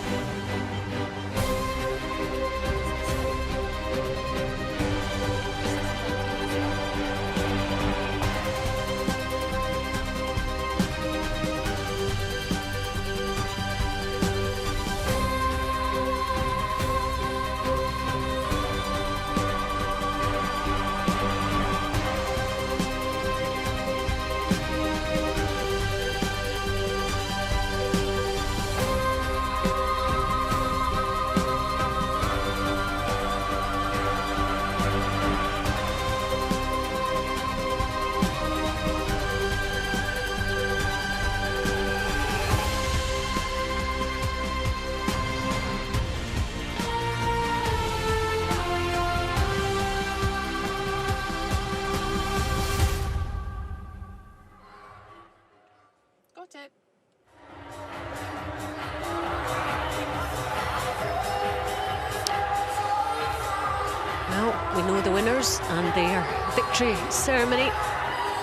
Well, we know the winners, and their victory ceremony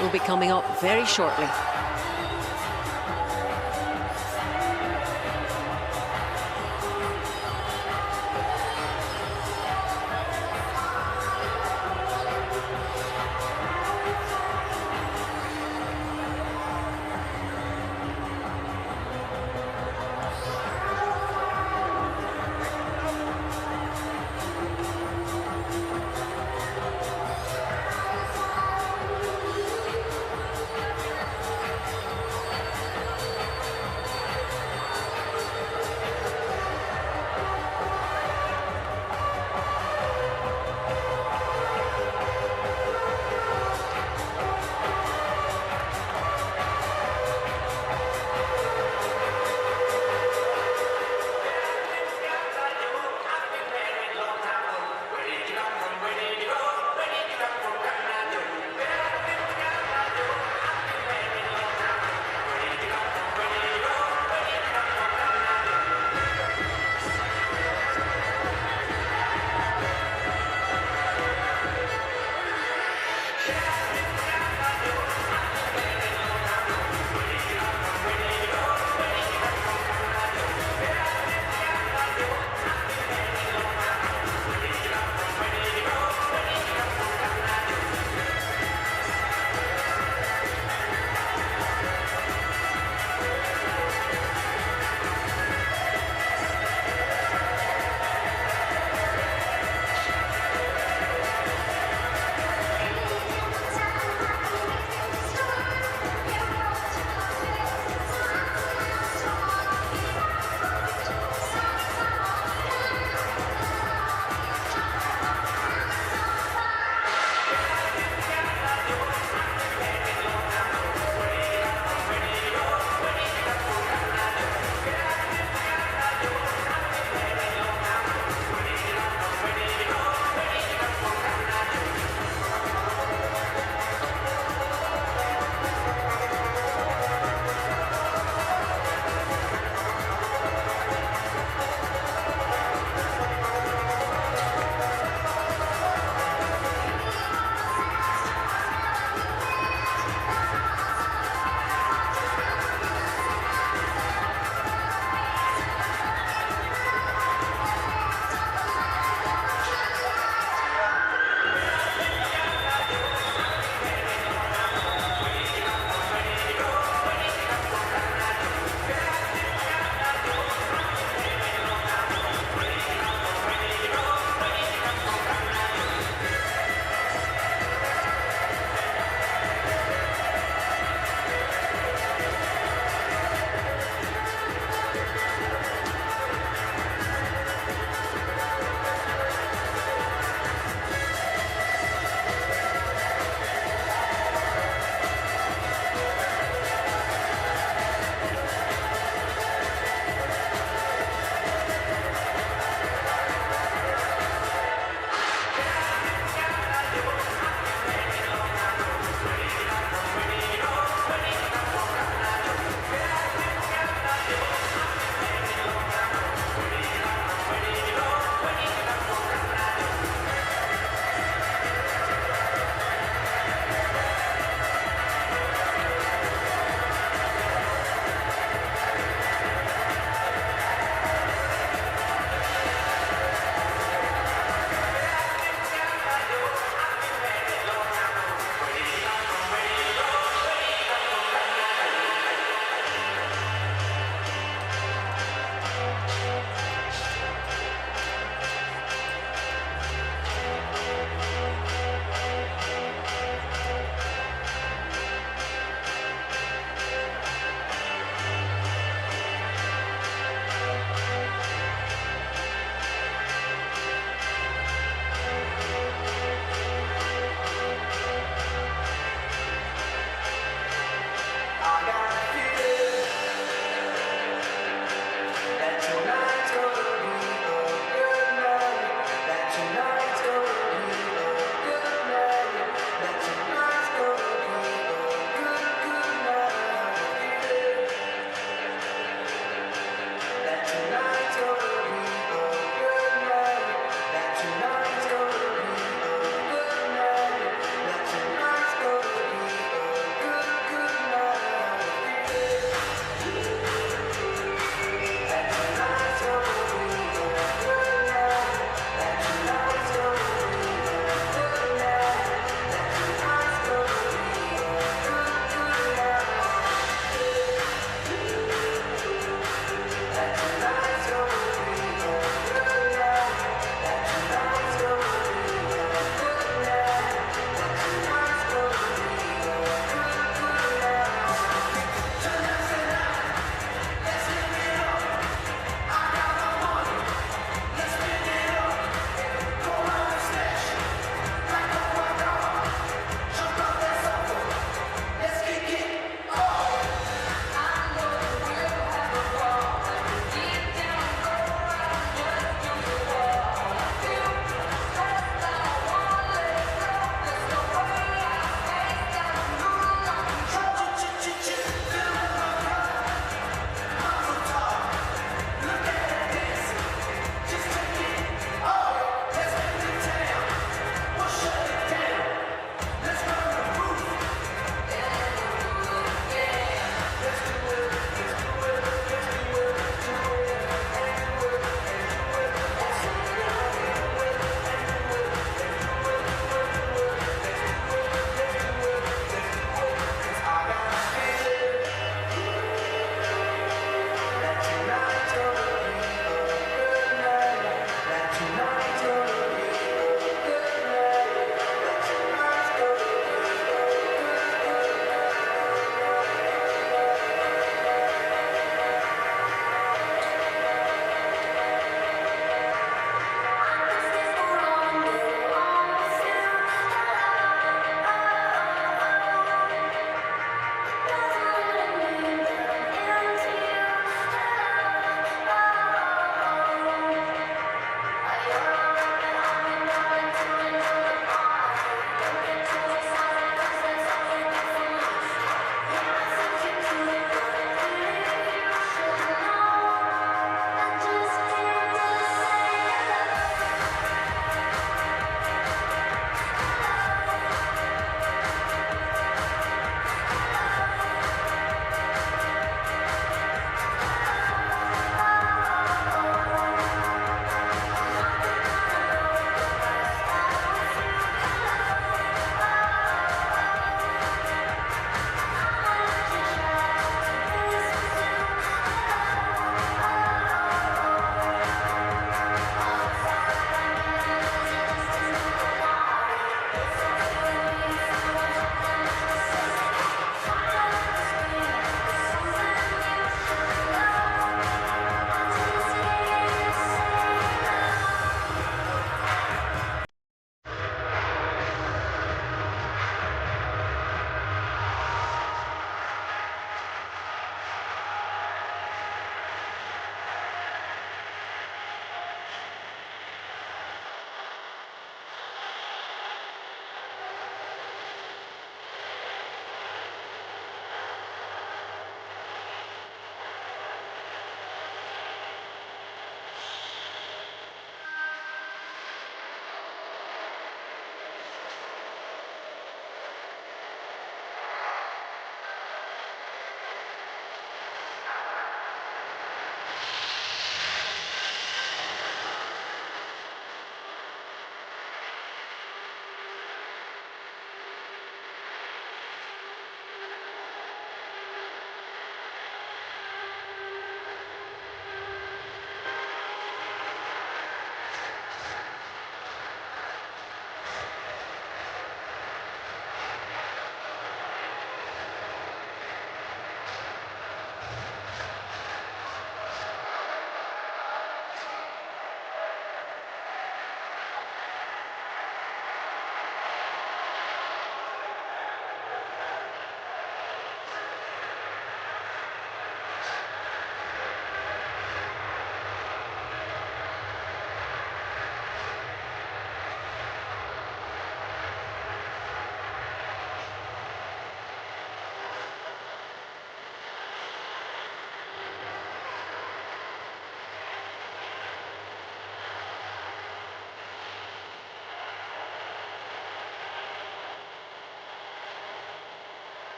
will be coming up very shortly.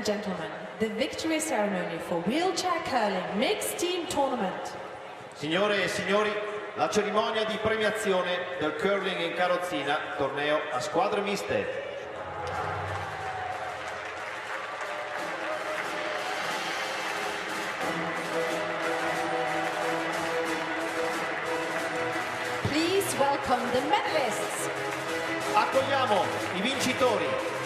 gentlemen, the victory ceremony for wheelchair curling mixed team tournament. Signore e signori, la cerimonia di premiazione del curling in carrozzina, torneo a squadre miste. Please welcome the medalists. Accogliamo i vincitori.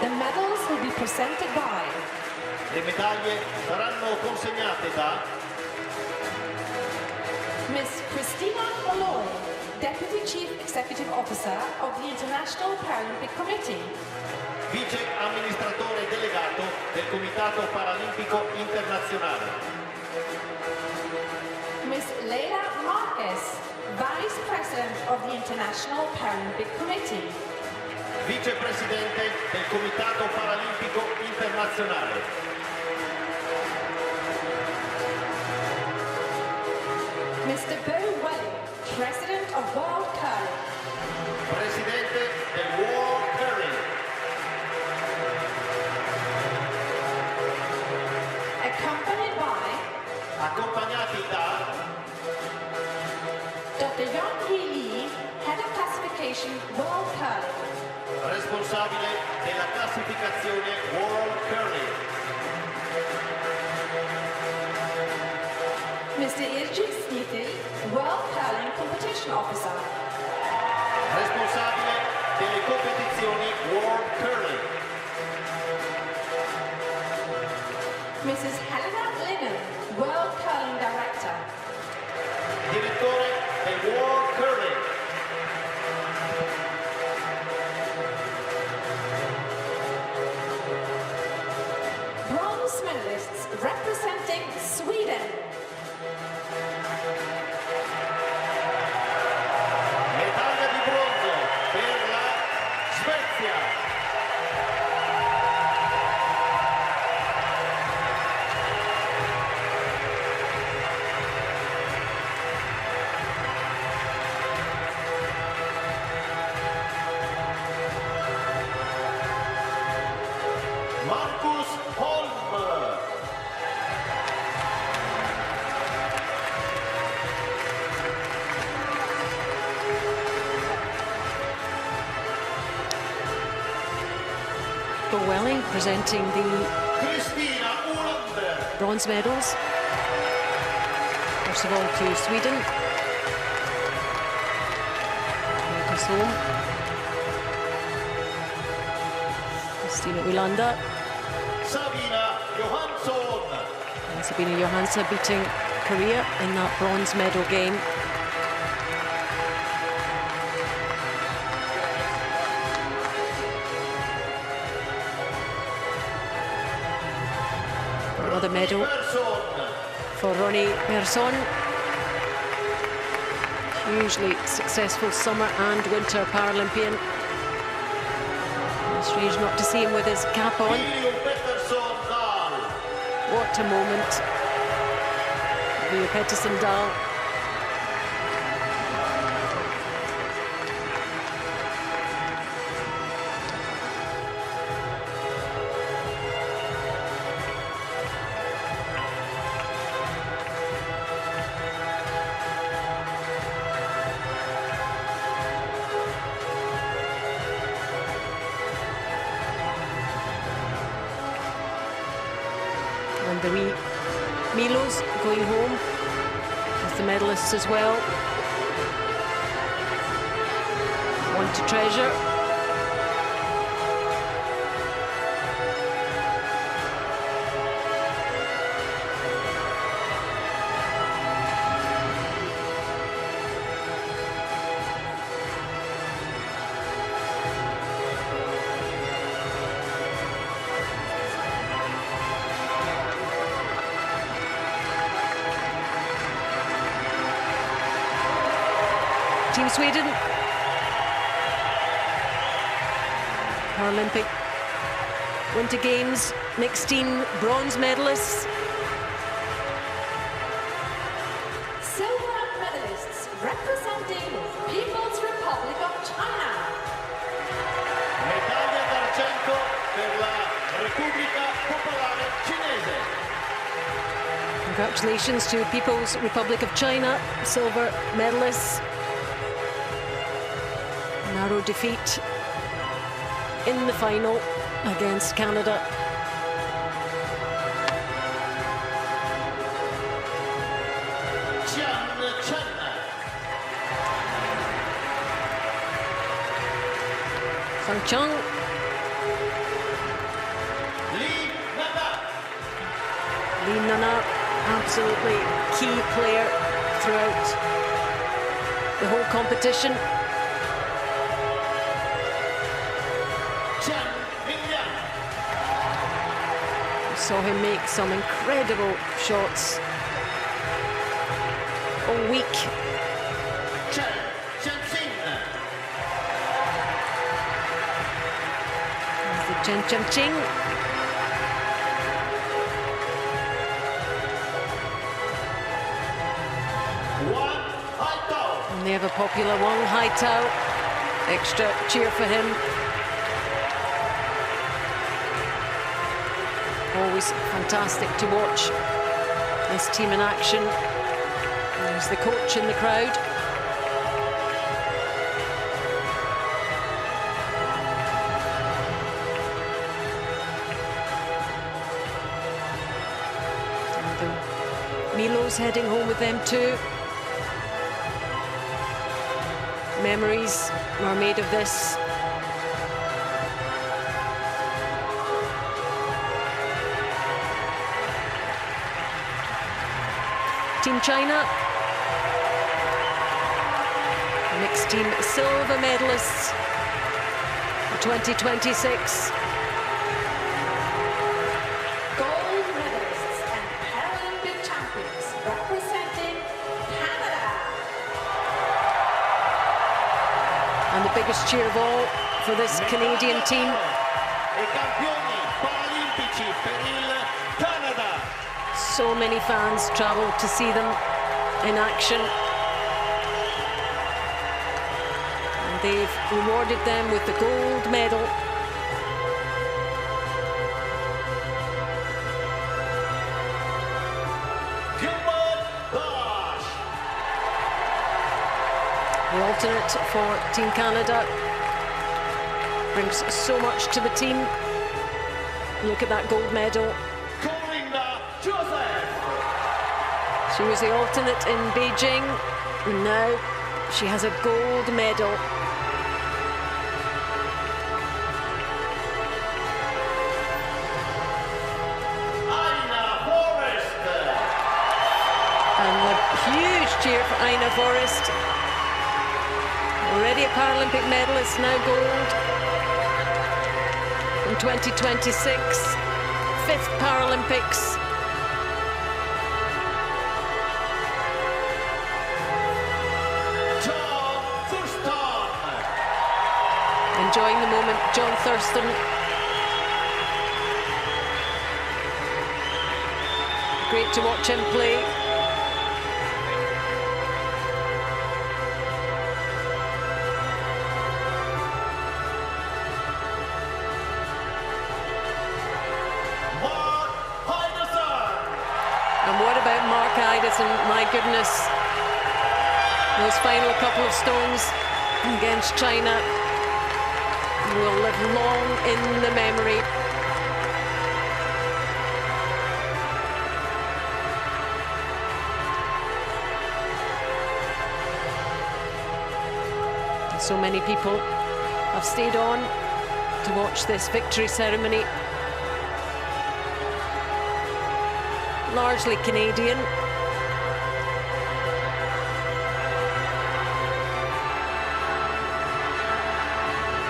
The medals will be presented by Le medaglie saranno consegnate da Miss Christina Malloy, Deputy Chief Executive Officer of the International Paralympic Committee. vice amministratore delegato del Comitato Paralimpico Internazionale. Miss Leila Marquez, Vice President of the International Paralympic Committee. Vicepresidente del Comitato Paralimpico Internazionale. Mr. Bo Welling, President of World Curling. Presidente del World Curling. Accompagnati da Dr. Yong-Hee Lee, Head of Classification World Curling. responsabile della classificazione World Curling. Mr. Irjit Sneaky, World Curling Competition Officer. Responsabile delle competizioni World Curling. Mrs. Helena Linnen, World Curling Director. Direttore del World Curling. Bronze medalists representing Sweden. Medaglia di bronzo per la Svezia. Marcus Holm. Bo Welling presenting the Kristina Olander. bronze medals. First of all to Sweden. Marcus Holm. Kristina Olander. Sabina Johansson. And Sabina Johansson beating Korea in that bronze medal game. Another medal for Ronnie Persson. Hugely successful summer and winter Paralympian. Strange not to see him with his cap on. What a moment. Leo Pettersson Dahl. And the wee Milos going home with the medalists as well. One to treasure. Team Sweden. Paralympic Winter Games mixed team bronze medalists. Silver medalists representing the People's Republic of China. Medaglia d'argento per la Repubblica Popolare Cinese. Congratulations to People's Republic of China, silver medalists. Narrow defeat in the final against Canada. CHN. Sang Chung. Lee Nana, absolutely key player throughout the whole competition. Saw him make some incredible shots all week. There's the Chen Chen Ching. And they have a popular Wang Haitao. Extra cheer for him. Always fantastic to watch this team in action. There's the coach in the crowd. And Milo's heading home with them too. Memories are made of this. Team China, mixed team silver medalists for 2026. Gold medalists and Paralympic champions representing Canada. And the biggest cheer of all for this Canadian team. E campioni paralimpici per il Canada. So many fans travel to see them in action. And they've rewarded them with the gold medal. The alternate for Team Canada brings so much to the team. Look at that gold medal. She was the alternate in Beijing, and now she has a gold medal. And a huge cheer for Ina Forrest. Already a Paralympic medalist, now gold. In 2026, 5th Paralympics. Enjoying the moment, John Thurston. Great to watch him play. And what about Mark Idison? My goodness. Those final couple of stones against China will live long in the memory. So many people have stayed on to watch this victory ceremony. Largely Canadian.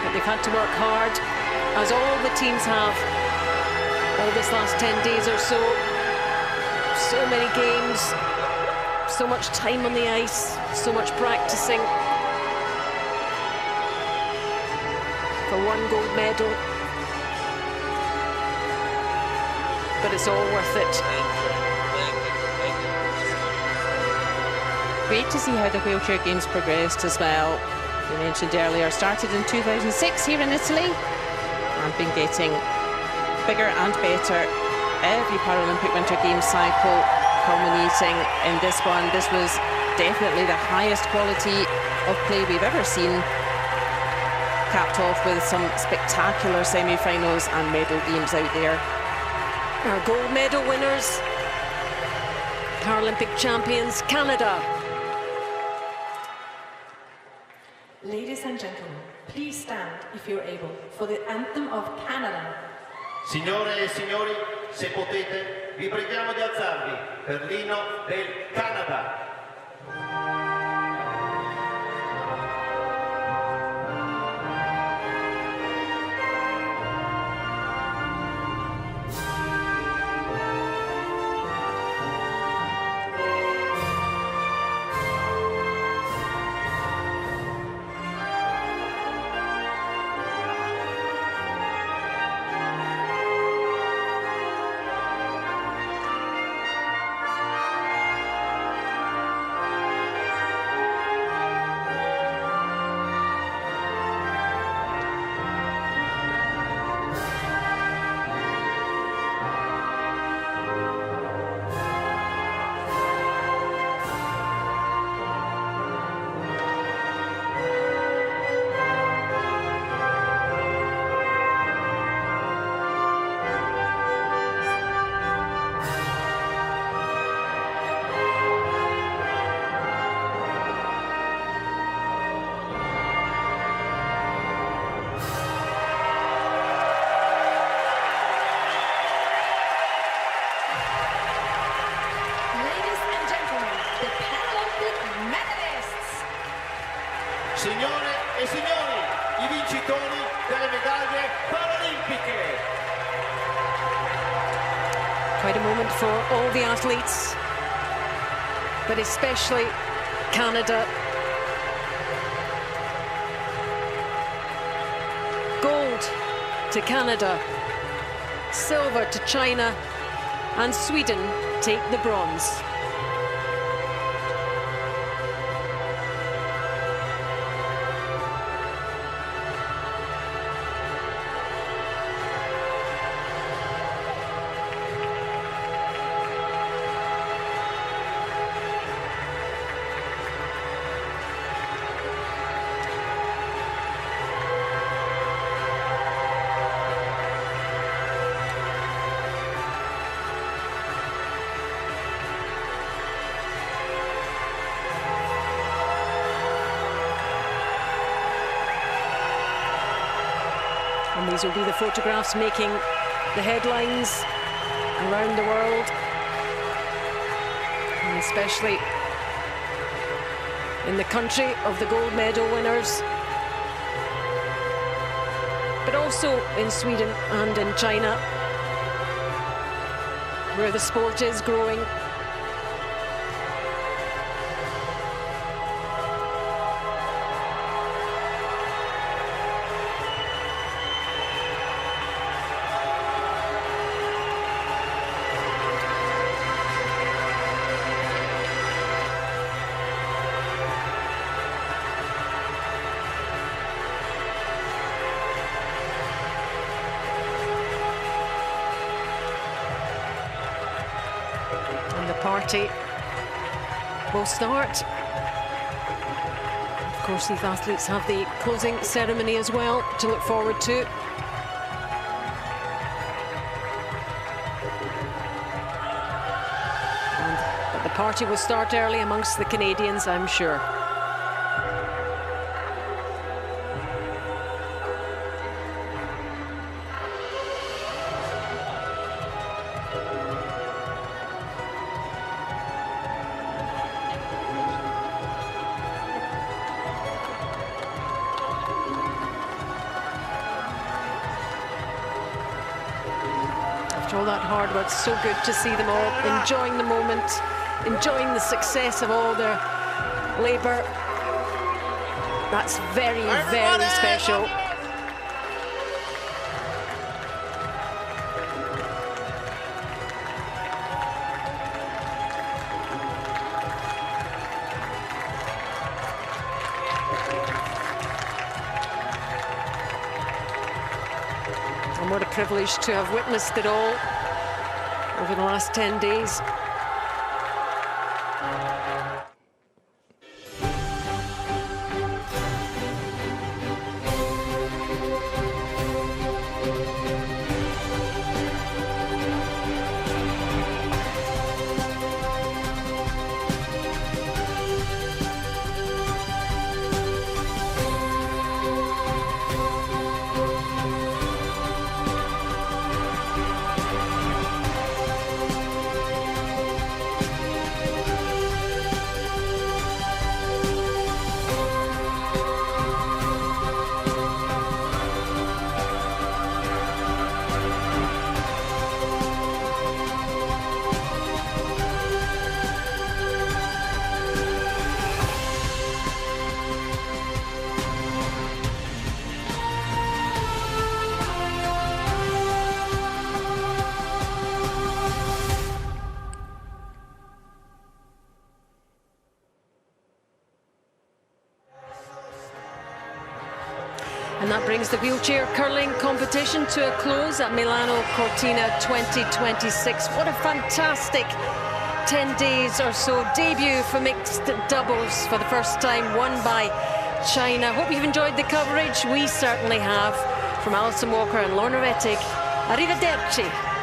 But they've had to work hard, as all the teams have, all this last 10 days or so. So many games, so much time on the ice, so much practicing for one gold medal. But it's all worth it. Great to see how the wheelchair games progressed as well. We mentioned earlier, started in 2006 here in Italy and been getting bigger and better every Paralympic Winter Games cycle, culminating in this one. This was definitely the highest quality of play we've ever seen, capped off with some spectacular semi-finals and medal games out there. Our gold medal winners, Paralympic champions, Canada. Ladies and gentlemen, please stand if you're able for the anthem of Canada. Signore e signori, se potete, vi preghiamo di alzarvi per l'inno del Canada. Signore e signori, i vincitori delle medaglie paralimpiche. Quite a moment for all the athletes, but especially Canada. Gold to Canada, silver to China, and Sweden take the bronze. And these will be the photographs making the headlines around the world, and especially in the country of the gold medal winners, but also in Sweden and in China, where the sport is growing. Party will start. Of course, these athletes have the closing ceremony as well to look forward to. But the party will start early amongst the Canadians, I'm sure. After all that hard work, it's so good to see them all enjoying the moment, enjoying the success of all their labour. That's very, very special. And what a privilege to have witnessed it all over the last 10 days. And that brings the wheelchair curling competition to a close at Milano Cortina 2026. What a fantastic 10 days or so. Debut for mixed doubles for the first time, won by China. Hope you've enjoyed the coverage. We certainly have. From Alison Walker and Lorna Rettig, arrivederci.